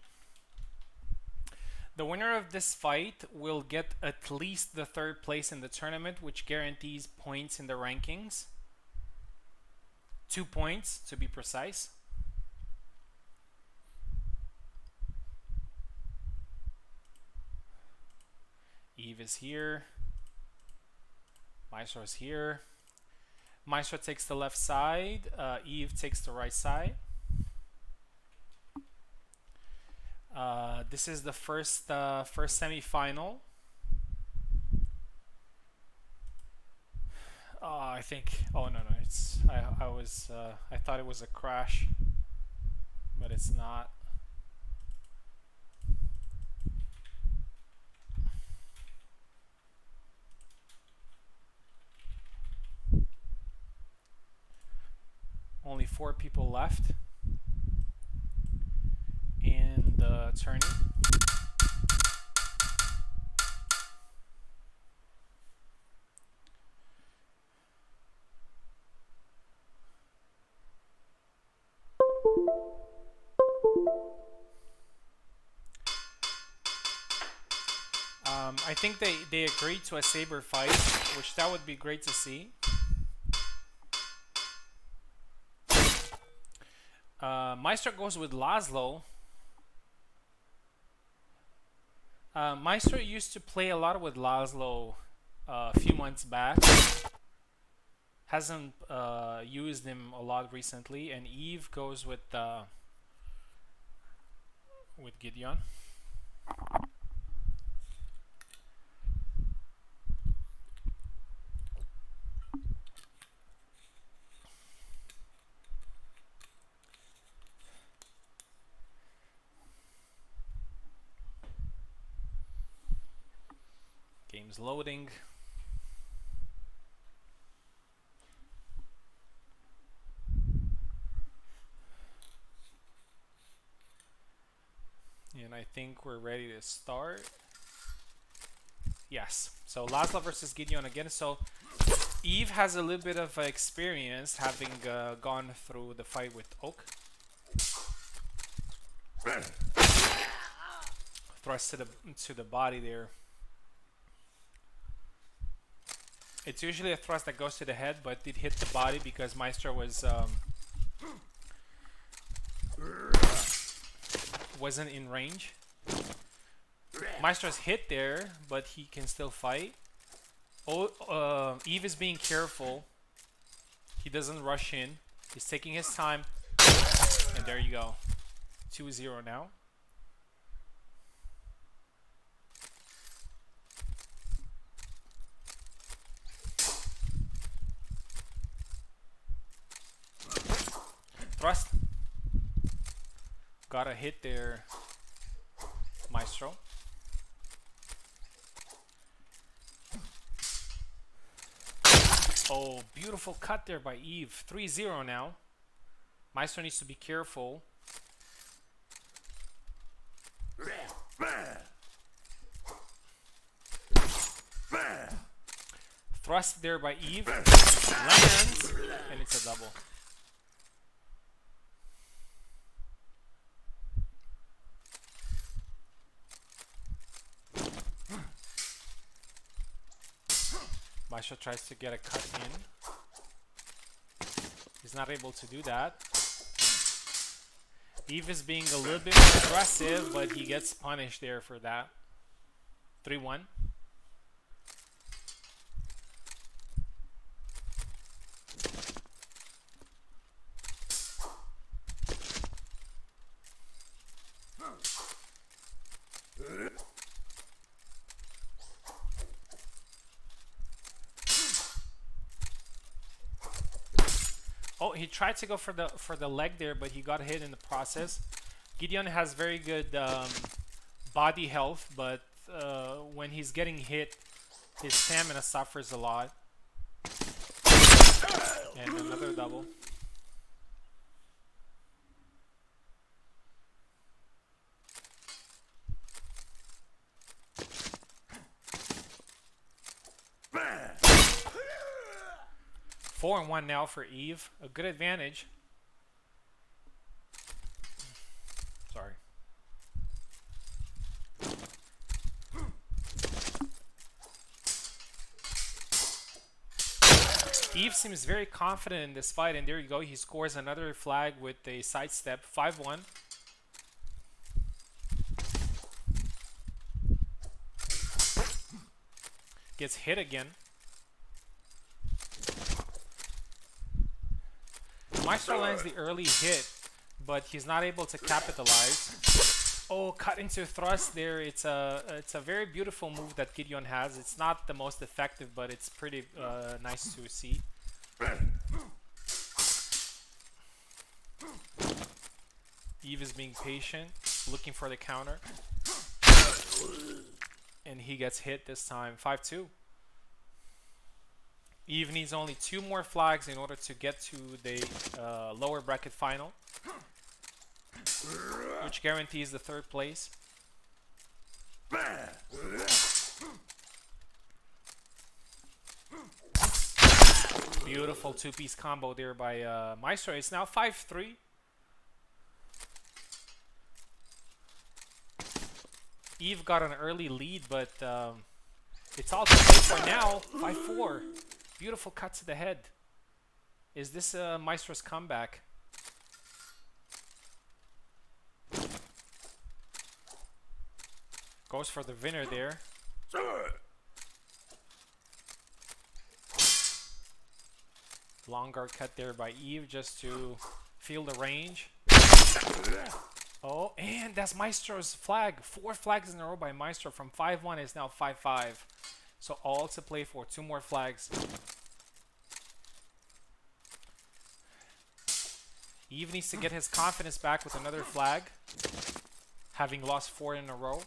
The winner of this fight will get at least the 3rd place in the tournament, which guarantees points in the rankings. 2 points to be precise. Eve is here. Maestro is here. Maestro takes the left side. Eve takes the right side. This is the first semi-final. I think. Oh no, it's. I thought it was a crash, but it's not. Only 4 people left in the tourney. I think they agreed to a saber fight, which that would be great to see. Maestro goes with Laszlo. Maestro used to play a lot with Laszlo a few months back. Hasn't used him a lot recently, and Eve goes with Gideon. Game's loading. And I think we're ready to start. Yes. So Laszlo versus Gideon again. So Eve has a little bit of experience having gone through the fight with Oak. Thrust to the body there. It's usually a thrust that goes to the head, but it hit the body because Maestro was wasn't in range. Maestro's hit there, but he can still fight. Eve is being careful. He doesn't rush in. He's taking his time. And there you go. 2-0 now. Thrust. Got a hit there, Maestro. Oh, beautiful cut there by Eve. 3-0 now. Maestro needs to be careful. Thrust there by Eve. Lands. And it's a double. Maestro tries to get a cut in. He's not able to do that. Eve is being a little bit more aggressive, but he gets punished there for that. 3-1. Oh, he tried to go for the leg there, but he got hit in the process. Gideon has very good body health, but when he's getting hit, his stamina suffers a lot. And another double. Four and one now for Eve. A good advantage. Sorry. Eve seems very confident in this fight, and there you go. He scores another flag with a sidestep. 5-1. Gets hit again. Maestro lands the early hit, but he's not able to capitalize. Oh, cut into thrust there. It's a very beautiful move that Gideon has. It's not the most effective, but it's pretty nice to see. Eve is being patient, looking for the counter. And he gets hit this time. 5-2. Eve needs only 2 more flags in order to get to the lower bracket final, which guarantees the 3rd place. Beautiful 2-piece combo there by Maestro. It's now 5-3. Eve got an early lead, but it's all to play for now. 5-4. Beautiful cut to the head. Is this Maestro's comeback? Goes for the winner there. Long guard cut there by Eve just to feel the range. Oh, and that's Maestro's flag. 4 flags in a row by Maestro. From 5-1 is now 5-5. So all to play for. 2 more flags. Eve needs to get his confidence back with another flag, having lost 4 in a row.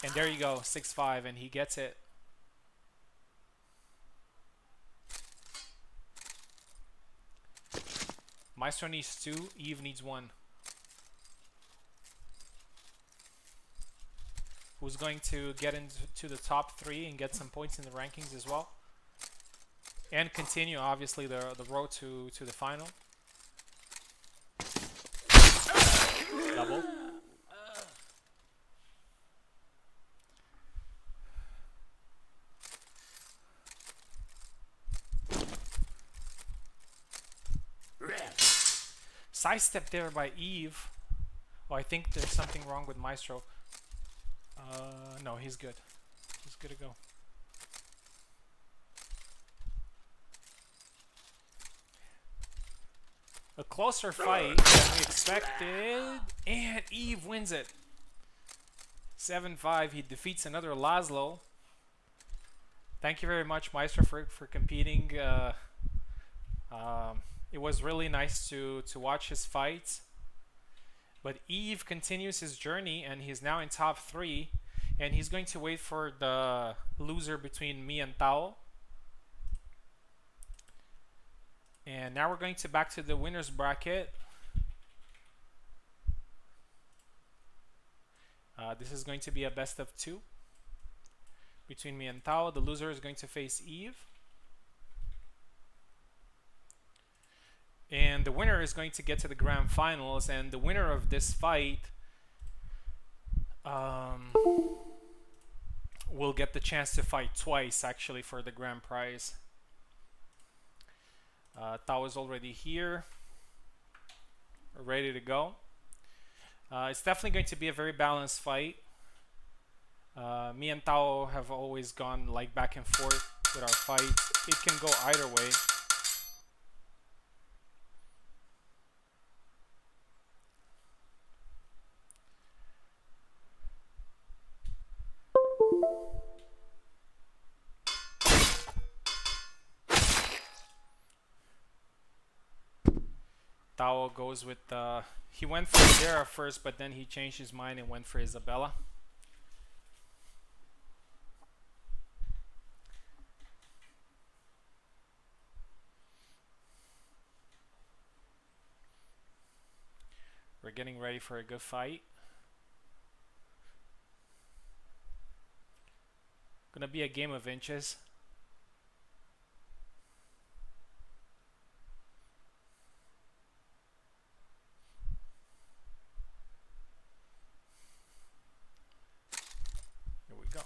And there you go, 6-5, and he gets it. Maestro needs 2, Eve needs 1. Who's going to get into the top 3 and get some points in the rankings as well? And continue, obviously, the road to the final. Double. Sidestep there by Eve. Oh, I think there's something wrong with Maestro. No, he's good. He's good to go. A closer fight than we expected, and Eve wins it. 7-5. He defeats another Laszlo. Thank you very much, Maestro, for competing. It was really nice to watch his fights. But Eve continues his journey, and he's now in top 3. And he's going to wait for the loser between me and Tao. And now we're going back to the winner's bracket. This is going to be a best of 2 between me and Tao. The loser is going to face Eve. And the winner is going to get to the grand finals. And the winner of this fight will get the chance to fight twice, actually, for the grand prize. Tao is already here. ready to go. It's definitely going to be a very balanced fight. Me and Tao have always gone like back and forth with our fights. It can go either way. Tao goes with he went for Zera first, but then he changed his mind and went for Isabella. We're getting ready for a good fight. Gonna be a game of inches. Here we go.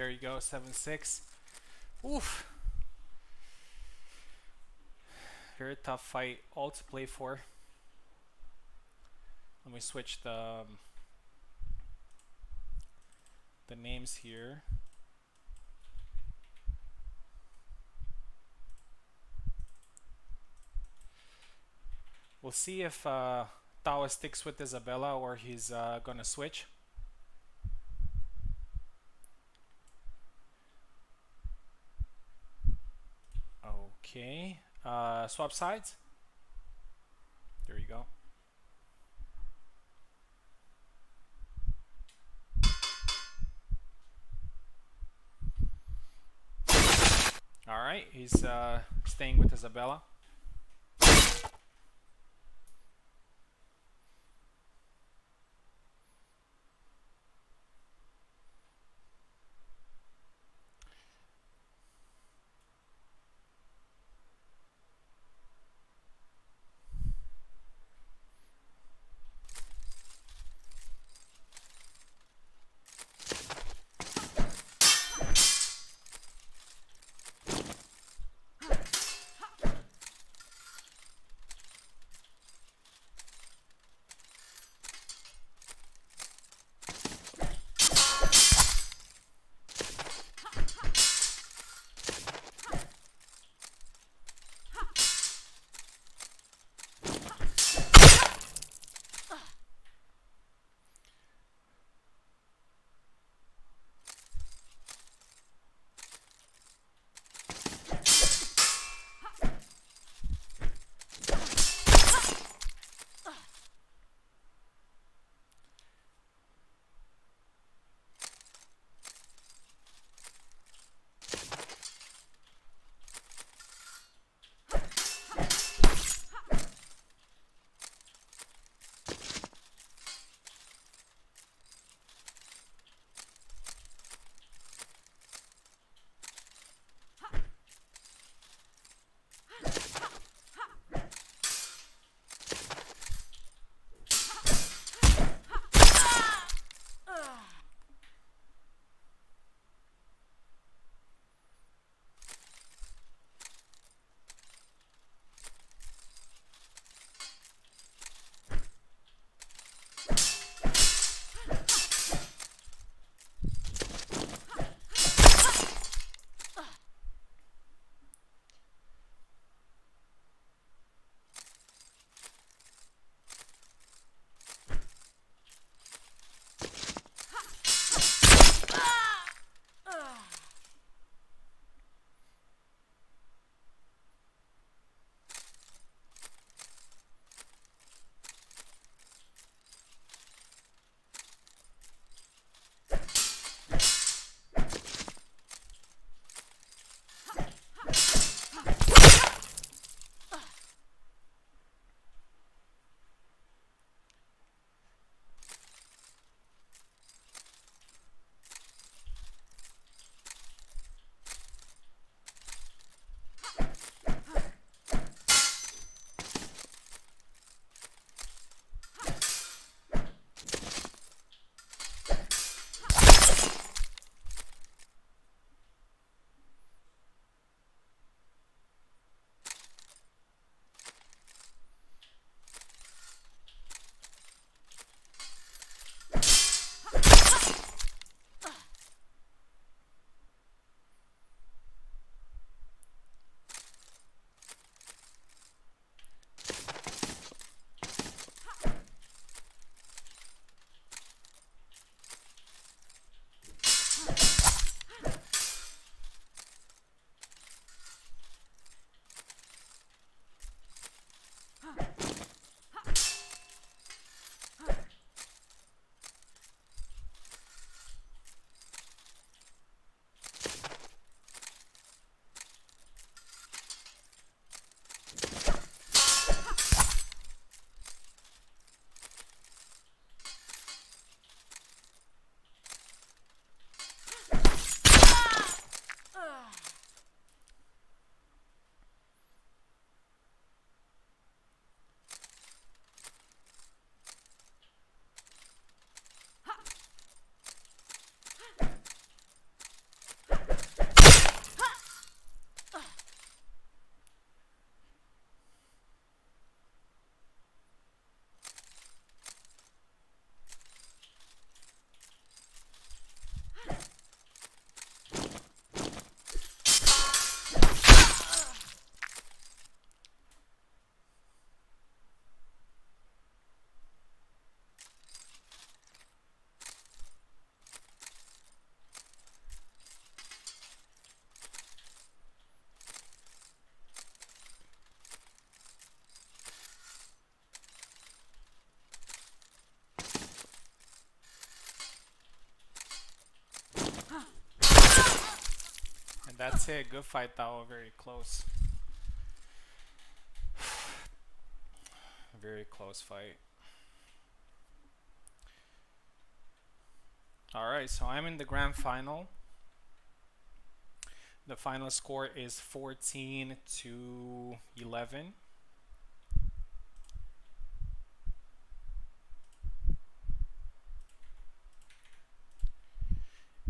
There you go, 7-6. Oof. Very tough fight, all to play for. Let me switch the names here. We'll see if Tawa sticks with Isabella or he's gonna switch. Okay, swap sides. There you go. All right, he's staying with Isabella. That's it. Good fight, Tao. Very close. Very close fight. Alright, so I'm in the grand final. The final score is 14-11.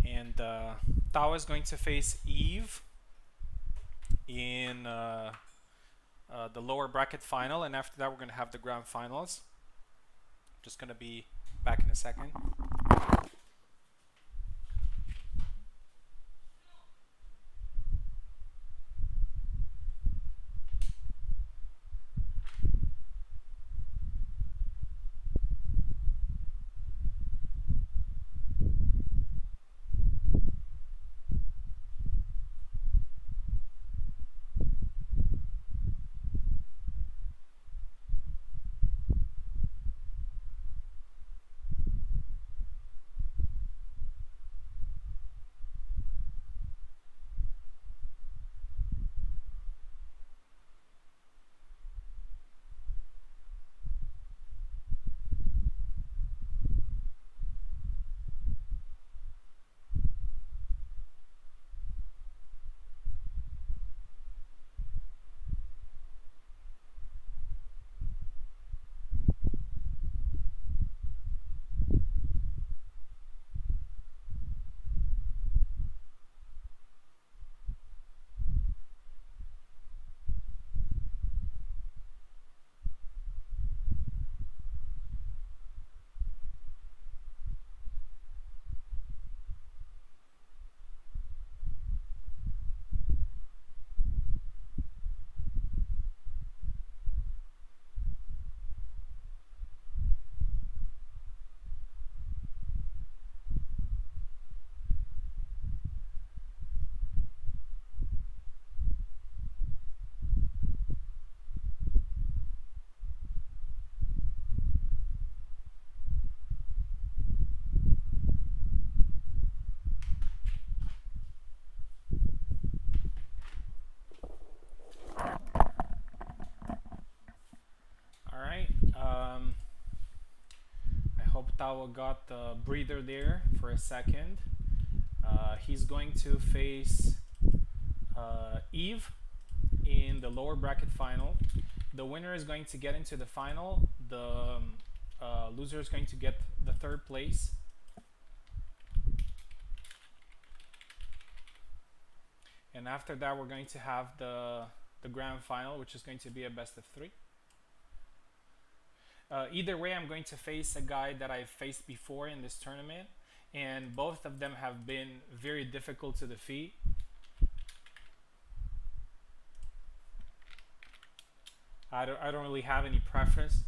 And Tao is going to face Eve in the lower bracket final, and after that we're going to have the grand finals. Just going to be back in a second. Alright, I hope Tao got the breather there for a second. He's going to face Eve in the lower bracket final. The winner is going to get into the final. The loser is going to get the third place. And after that, we're going to have the grand final, which is going to be a best of 3. Either way, I'm going to face a guy that I've faced before in this tournament, and both of them have been very difficult to defeat. I don't really have any preference.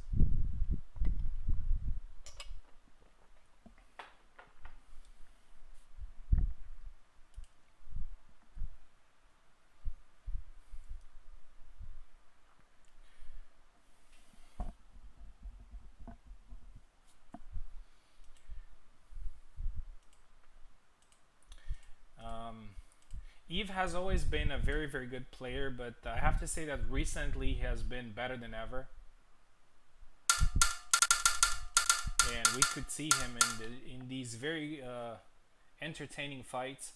Eve has always been a very, very good player, but I have to say that recently he has been better than ever. And we could see him in these very entertaining fights.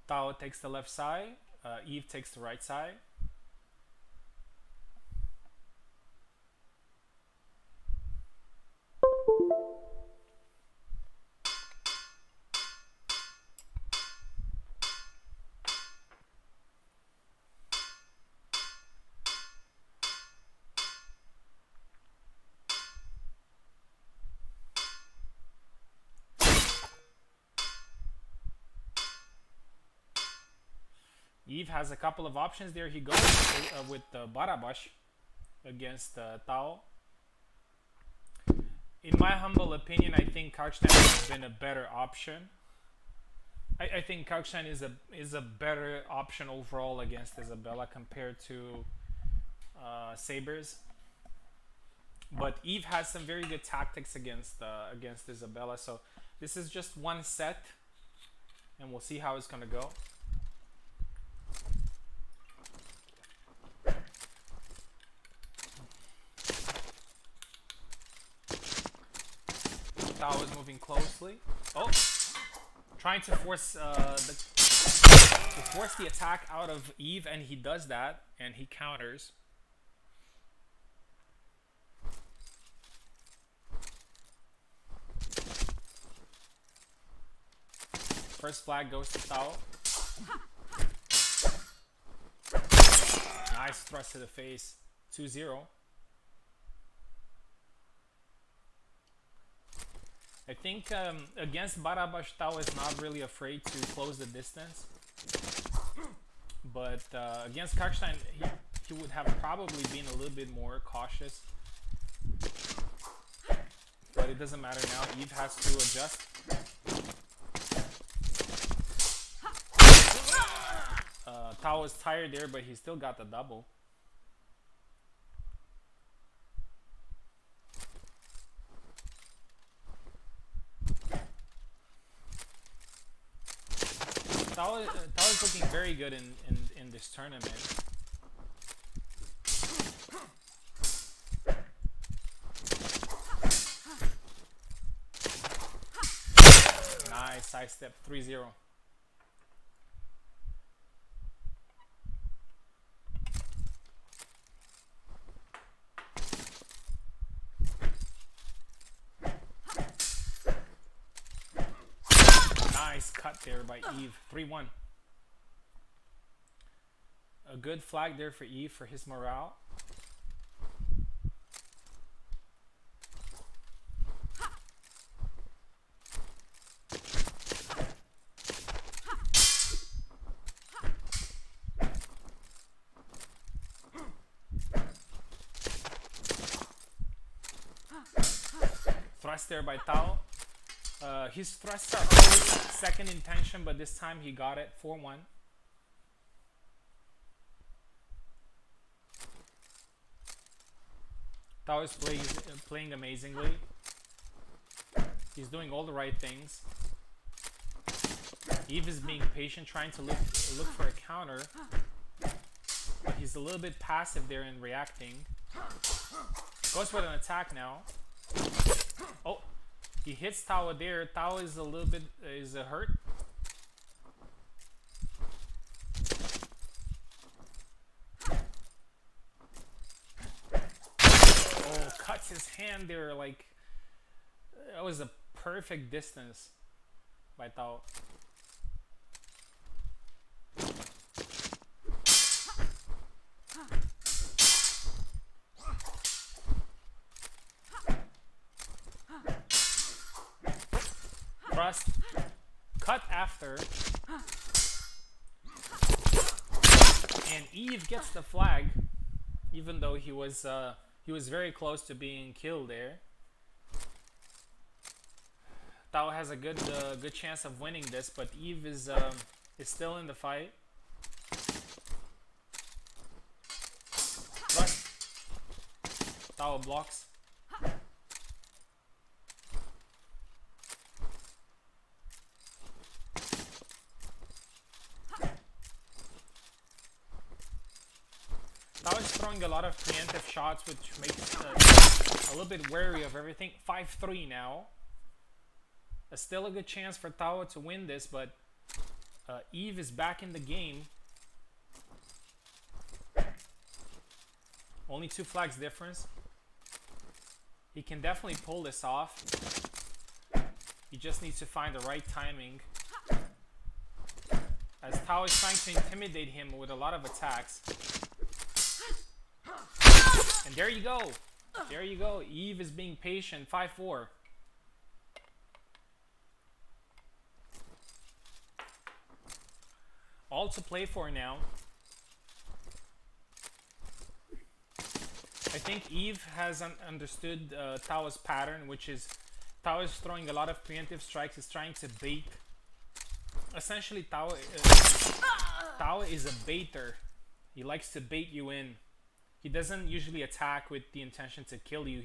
Tao takes the left side, Eve takes the right side. Eve has a couple of options there. He goes with Barabash against Tao. In my humble opinion, I think Karkstein has been a better option. I think Karkstein is a better option overall against Isabella compared to Sabers. But Eve has some very good tactics against Isabella. So this is just one set. and we'll see how it's gonna go. Tao is moving closely. Oh, trying to force the attack out of Eve, and he does that, and he counters. First flag goes to Tao. Nice thrust to the face. 2-0. I think against Barabash, Tao is not really afraid to close the distance. But against Karkstein, he would have probably been a little bit more cautious. But it doesn't matter now. Eve has to adjust. Tao was tired there, but he still got the double. Tao is looking very good in this tournament. Nice side step, 3-0. Nice cut there by Eve, 3-1. A good flag there for Eve for his morale. Thrust there by Tao. His thrusts are always second intention, but this time he got it. 4-1. Tao is playing amazingly. He's doing all the right things. Eve is being patient, trying to look for a counter. But he's a little bit passive there in reacting. Goes for an attack now. Oh, he hits Tao there. Tao is a little bit hurt. Oh, cuts his hand there. Like, that was a perfect distance by Tao. Thrust, cut after, and Eve gets the flag, even though he was very close to being killed there. Tao has a good chance of winning this, but Eve is still in the fight. Thrust, Tao blocks. Tao is throwing a lot of preemptive shots, which makes a little bit wary of everything. 5-3 now. Still a good chance for Tao to win this, but Eve is back in the game. Only 2 flags difference. He can definitely pull this off. He just needs to find the right timing. As Tao is trying to intimidate him with a lot of attacks. And there you go. There you go. Eve is being patient. 5-4. All to play for now. I think Eve has understood Tao's pattern, which is Tao is throwing a lot of preemptive strikes. He's trying to bait. Essentially, Tao is a baiter. He likes to bait you in. He doesn't usually attack with the intention to kill you.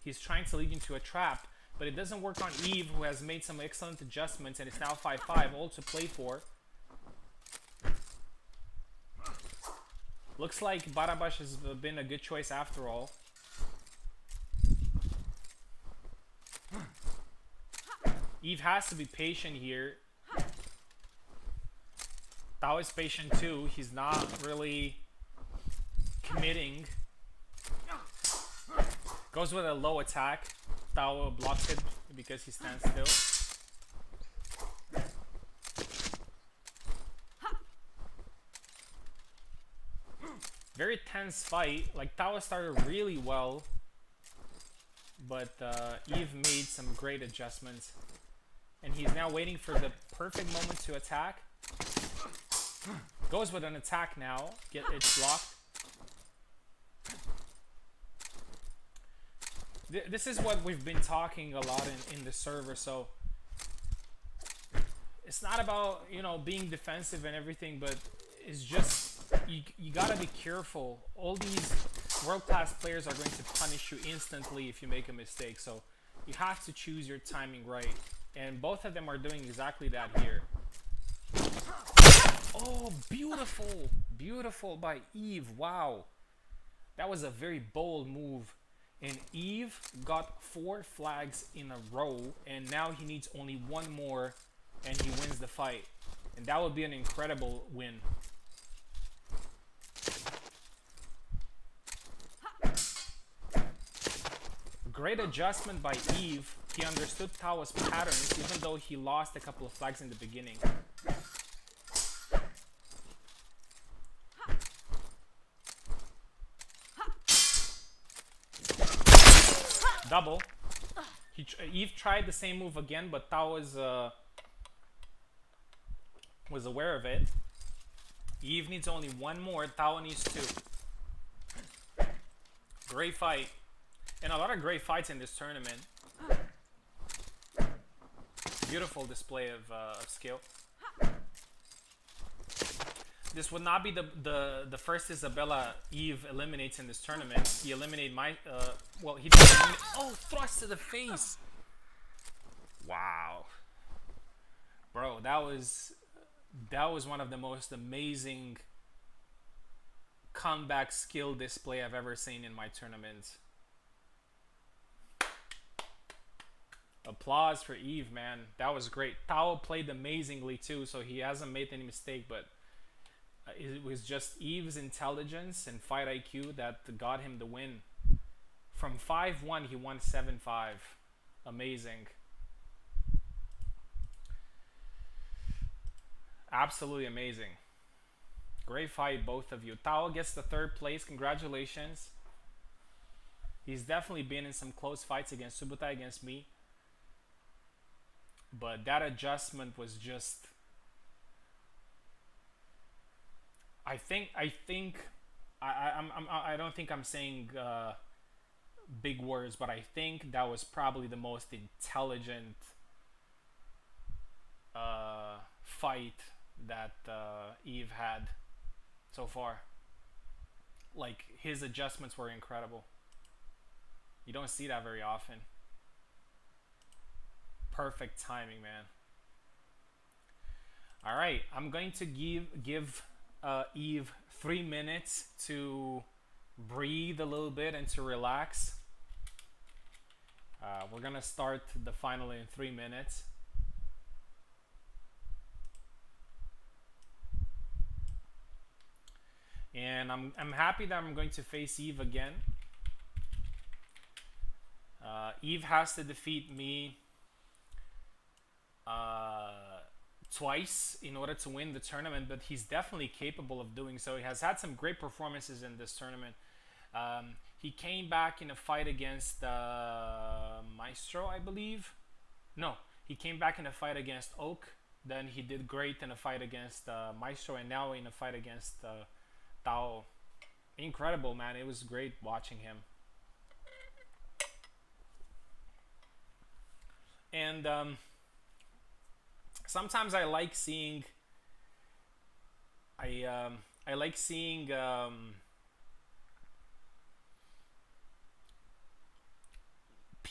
He's trying to lead you into a trap. but it doesn't work on Eve, who has made some excellent adjustments, and it's now 5-5, all to play for. Looks like Barabash has been a good choice after all. Eve has to be patient here. Tao is patient too. He's not really committing. Goes with a low attack. Tao blocks it because he stands still. Very tense fight. Like, Tao started really well, but Eve made some great adjustments. And he's now waiting for the perfect moment to attack. Goes with an attack now. It's blocked. This is what we've been talking a lot in the server. So it's not about, you know, being defensive and everything, but it's just you gotta be careful. All these world-class players are going to punish you instantly if you make a mistake. So you have to choose your timing right. And both of them are doing exactly that here. Oh, beautiful. Beautiful by Eve. Wow. That was a very bold move. And Eve got 4 flags in a row. And now he needs only one more. And he wins the fight. And that would be an incredible win. Great adjustment by Eve. He understood Tao's patterns, even though he lost a couple of flags in the beginning. Double. Eve tried the same move again, but Tao was aware of it. Eve needs only one more. Tao needs 2. Great fight. And a lot of great fights in this tournament. Beautiful display of skill. This would not be the first Isabella Eve eliminates in this tournament. He eliminated well, he didn't eliminate. Oh, thrust to the face. Wow. Bro, that was one of the most amazing comeback skill display I've ever seen in my tournament. Applause for Eve, man. That was great. Tao played amazingly too, so he hasn't made any mistake, but it was just Eve's intelligence and fight IQ that got him the win. From 5-1, he won 7-5. Amazing. Absolutely amazing. Great fight, both of you. Tao gets the 3rd place. Congratulations. He's definitely been in some close fights against Subutai, against me. But that adjustment was just... I don't think I'm saying big words, but I think that was probably the most intelligent fight that Eve had so far. Like, his adjustments were incredible. You don't see that very often. Perfect timing, man. All right, I'm going to give Eve 3 minutes to breathe a little bit and to relax. We're gonna start the final in 3 minutes. And I'm happy that I'm going to face Eve again. Eve has to defeat me twice in order to win the tournament, but he's definitely capable of doing so. He has had some great performances in this tournament. He came back in a fight against Maestro, I believe. No, he came back in a fight against Oak. Then he did great in a fight against Maestro, and now in a fight against Tao. Incredible, man. It was great watching him. And sometimes I like seeing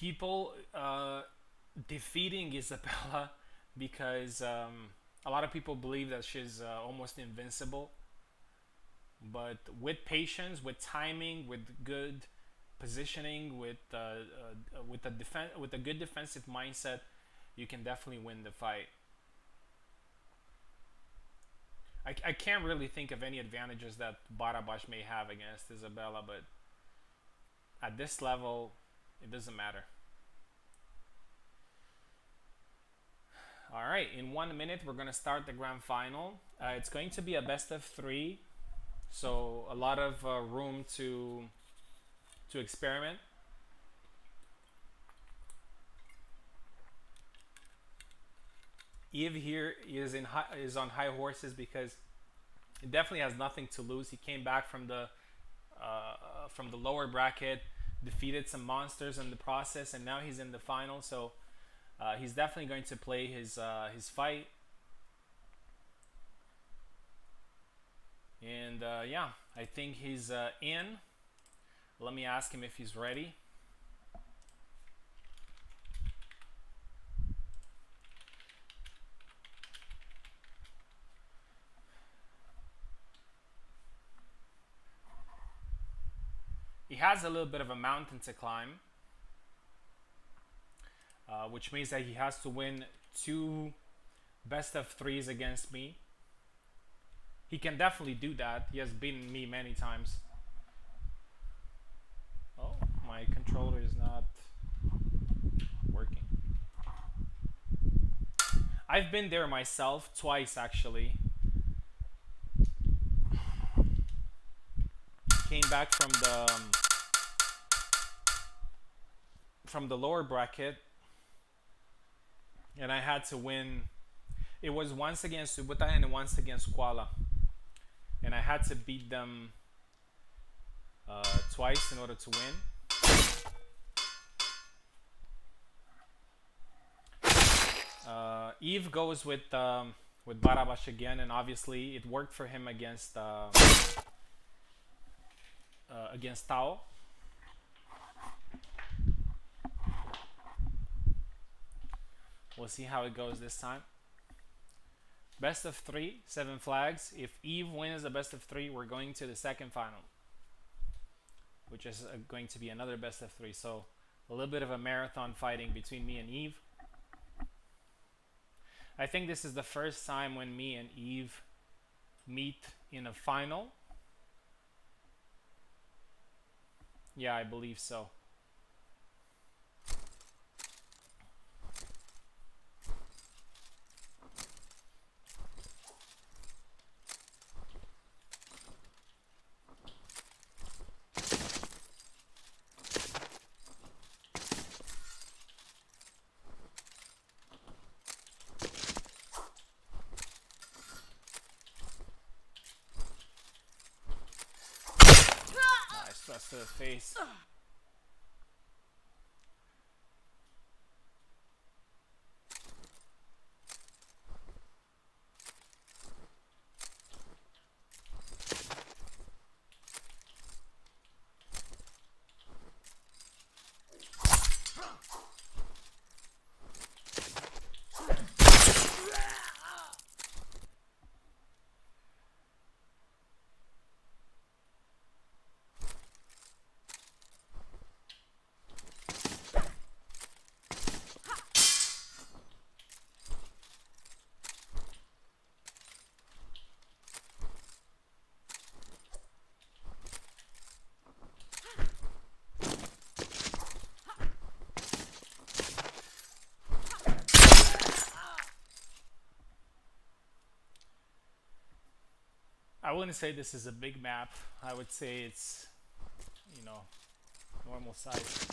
people defeating Isabella because a lot of people believe that she's almost invincible. But with patience, with timing, with good positioning, with a good defensive mindset, you can definitely win the fight. I can't really think of any advantages that Barabash may have against Isabella, but at this level, it doesn't matter. All right, in 1 minute, we're going to start the grand final. It's going to be a best of three, so a lot of room to experiment. Eve here is on high horses because he definitely has nothing to lose. He came back from the lower bracket, defeated some monsters in the process, and now he's in the final. So he's definitely going to play his fight. And yeah, I think he's in. Let me ask him if he's ready. He has a little bit of a mountain to climb, which means that he has to win 2 best of 3s against me. He can definitely do that. He has beaten me many times. Oh, my controller is not working. I've been there myself twice actually. Came back from the lower bracket, and I had to win. It was once against Subuta and once against Kuala, and I had to beat them twice in order to win. Eve goes with Barabash again, and obviously it worked for him against Tao. We'll see how it goes this time. Best of 3, 7 flags. If Eve wins the best of 3, we're going to the second final, which is going to be another best of 3. So a little bit of a marathon fighting between me and Eve. I think this is the first time when me and Eve meet in a final. Yeah, I believe so. Nice thrust to the face. I wouldn't say this is a big map. I would say it's, normal size.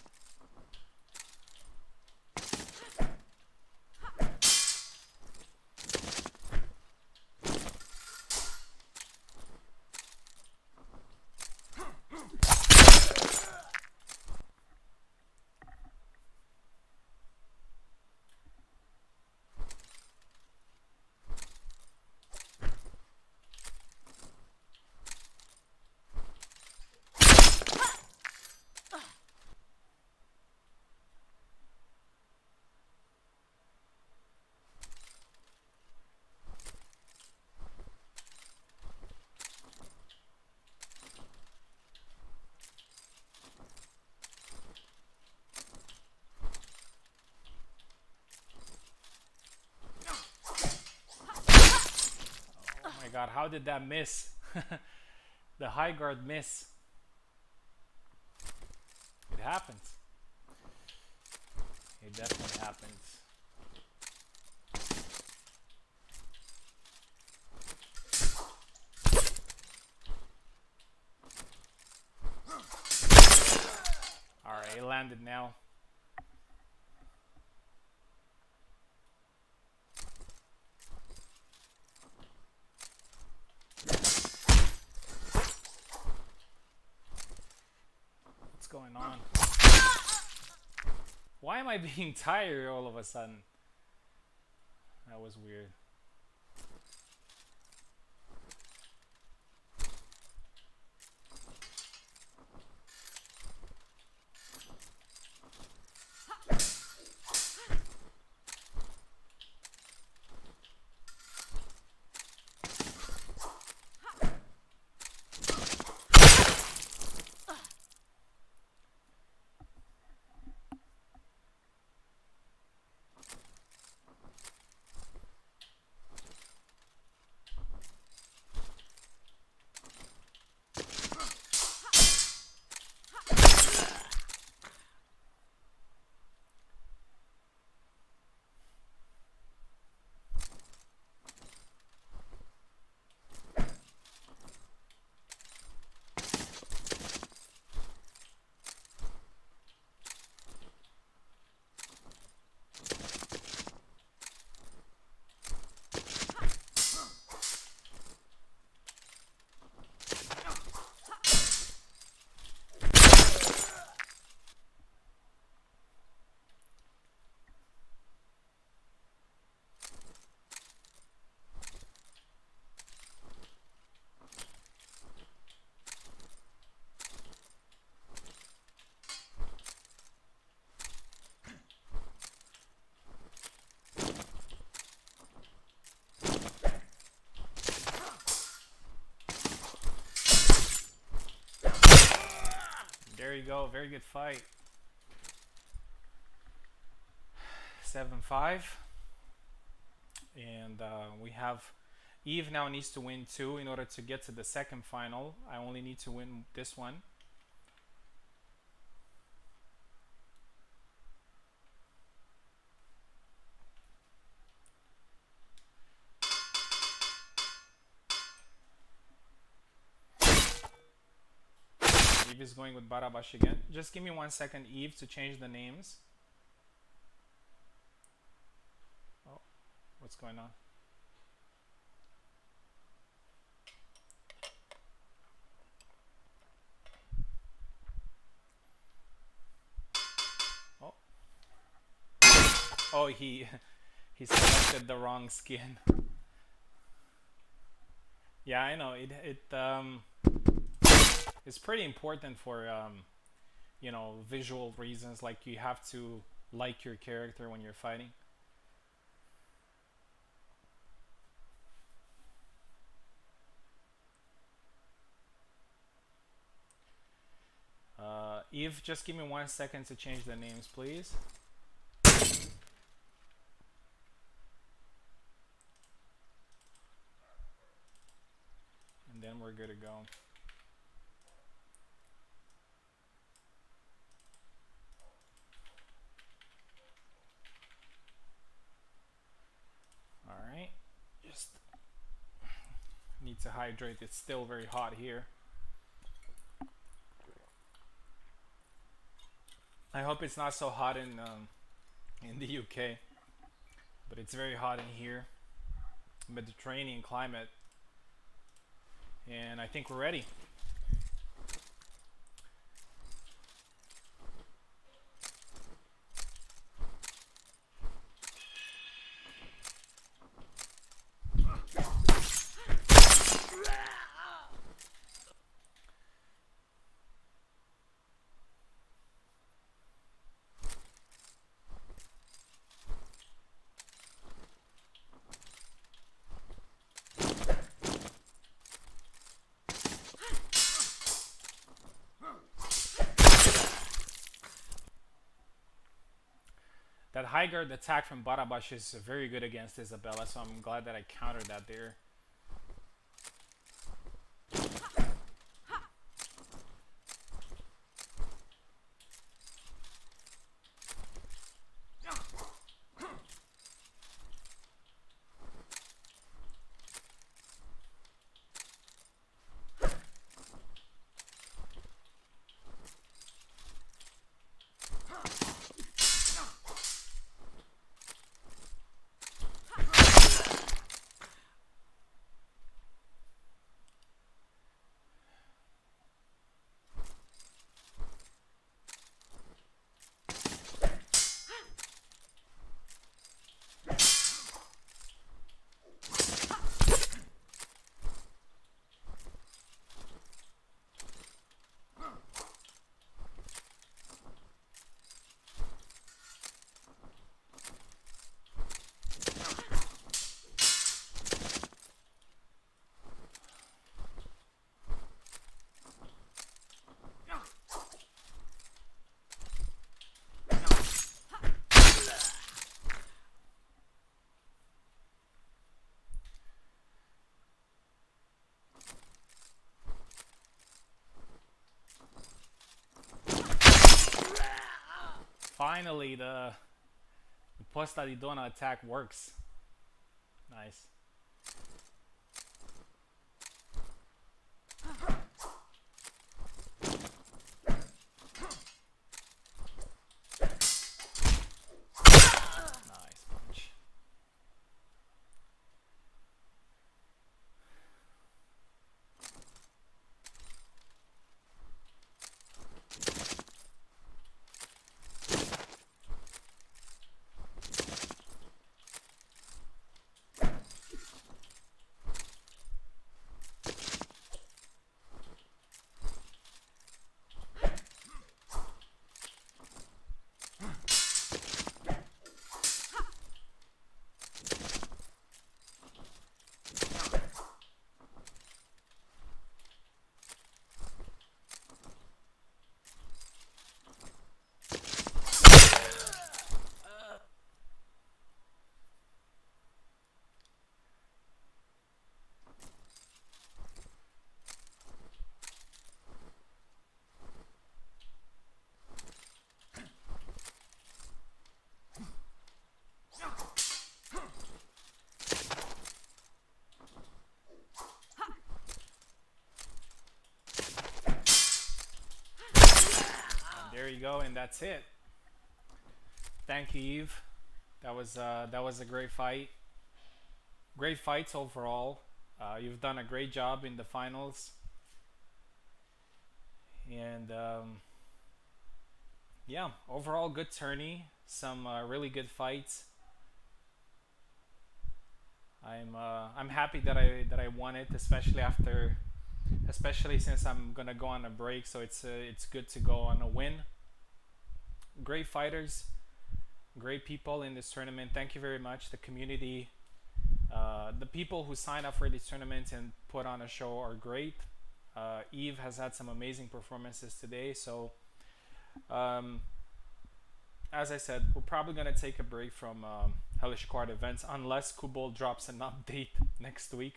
god, how did that miss? The high guard miss. It happens. It definitely happens. Alright, it landed now. What's going on? Why am I being tired all of a sudden? That was weird. There you go, very good fight. 7-5. And we have Eve now needs to win 2 in order to get to the second final. I only need to win this one. Eve is going with Barabash again. Just give me 1 second, Eve, to change the names. Oh, what's going on? Oh, oh, he selected the wrong skin. Yeah, I know. It's pretty important for you know, visual reasons. Like you have to like your character when you're fighting. Eve, just give me 1 second to change the names, please. And then we're good to go. Alright. Just need to hydrate. It's still very hot here. I hope it's not so hot in the UK, but it's very hot in here. Mediterranean climate, and I think we're ready. That high guard attack from Barabash is very good against Isabella, so I'm glad that I countered that there. finally the Posta di Donna attack works. Nice. Nice punch. There you go, and that's it. Thank you, Eve. That was a great fight. Great fights overall. You've done a great job in the finals, and yeah, overall good tourney. Some really good fights. I'm happy that I won it, especially since I'm gonna go on a break. So it's good to go on a win. Great fighters, great people in this tournament. Thank you very much. The community, the people who sign up for this tournament and put on a show are great. Eve has had some amazing performances today. So, um, as I said, we're probably gonna take a break from Hellish Quart events unless Kubol drops an update next week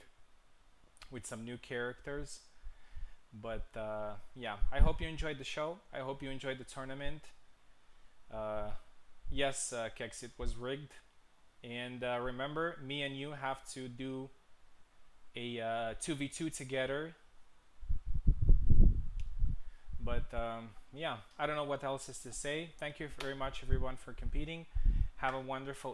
with some new characters. But yeah, I hope you enjoyed the show. I hope you enjoyed the tournament. Uh, yes, Kex, it was rigged. And remember, me and you have to do a 2v2 together. But yeah, I don't know what else is to say. Thank you very much, everyone, for competing. Have a wonderful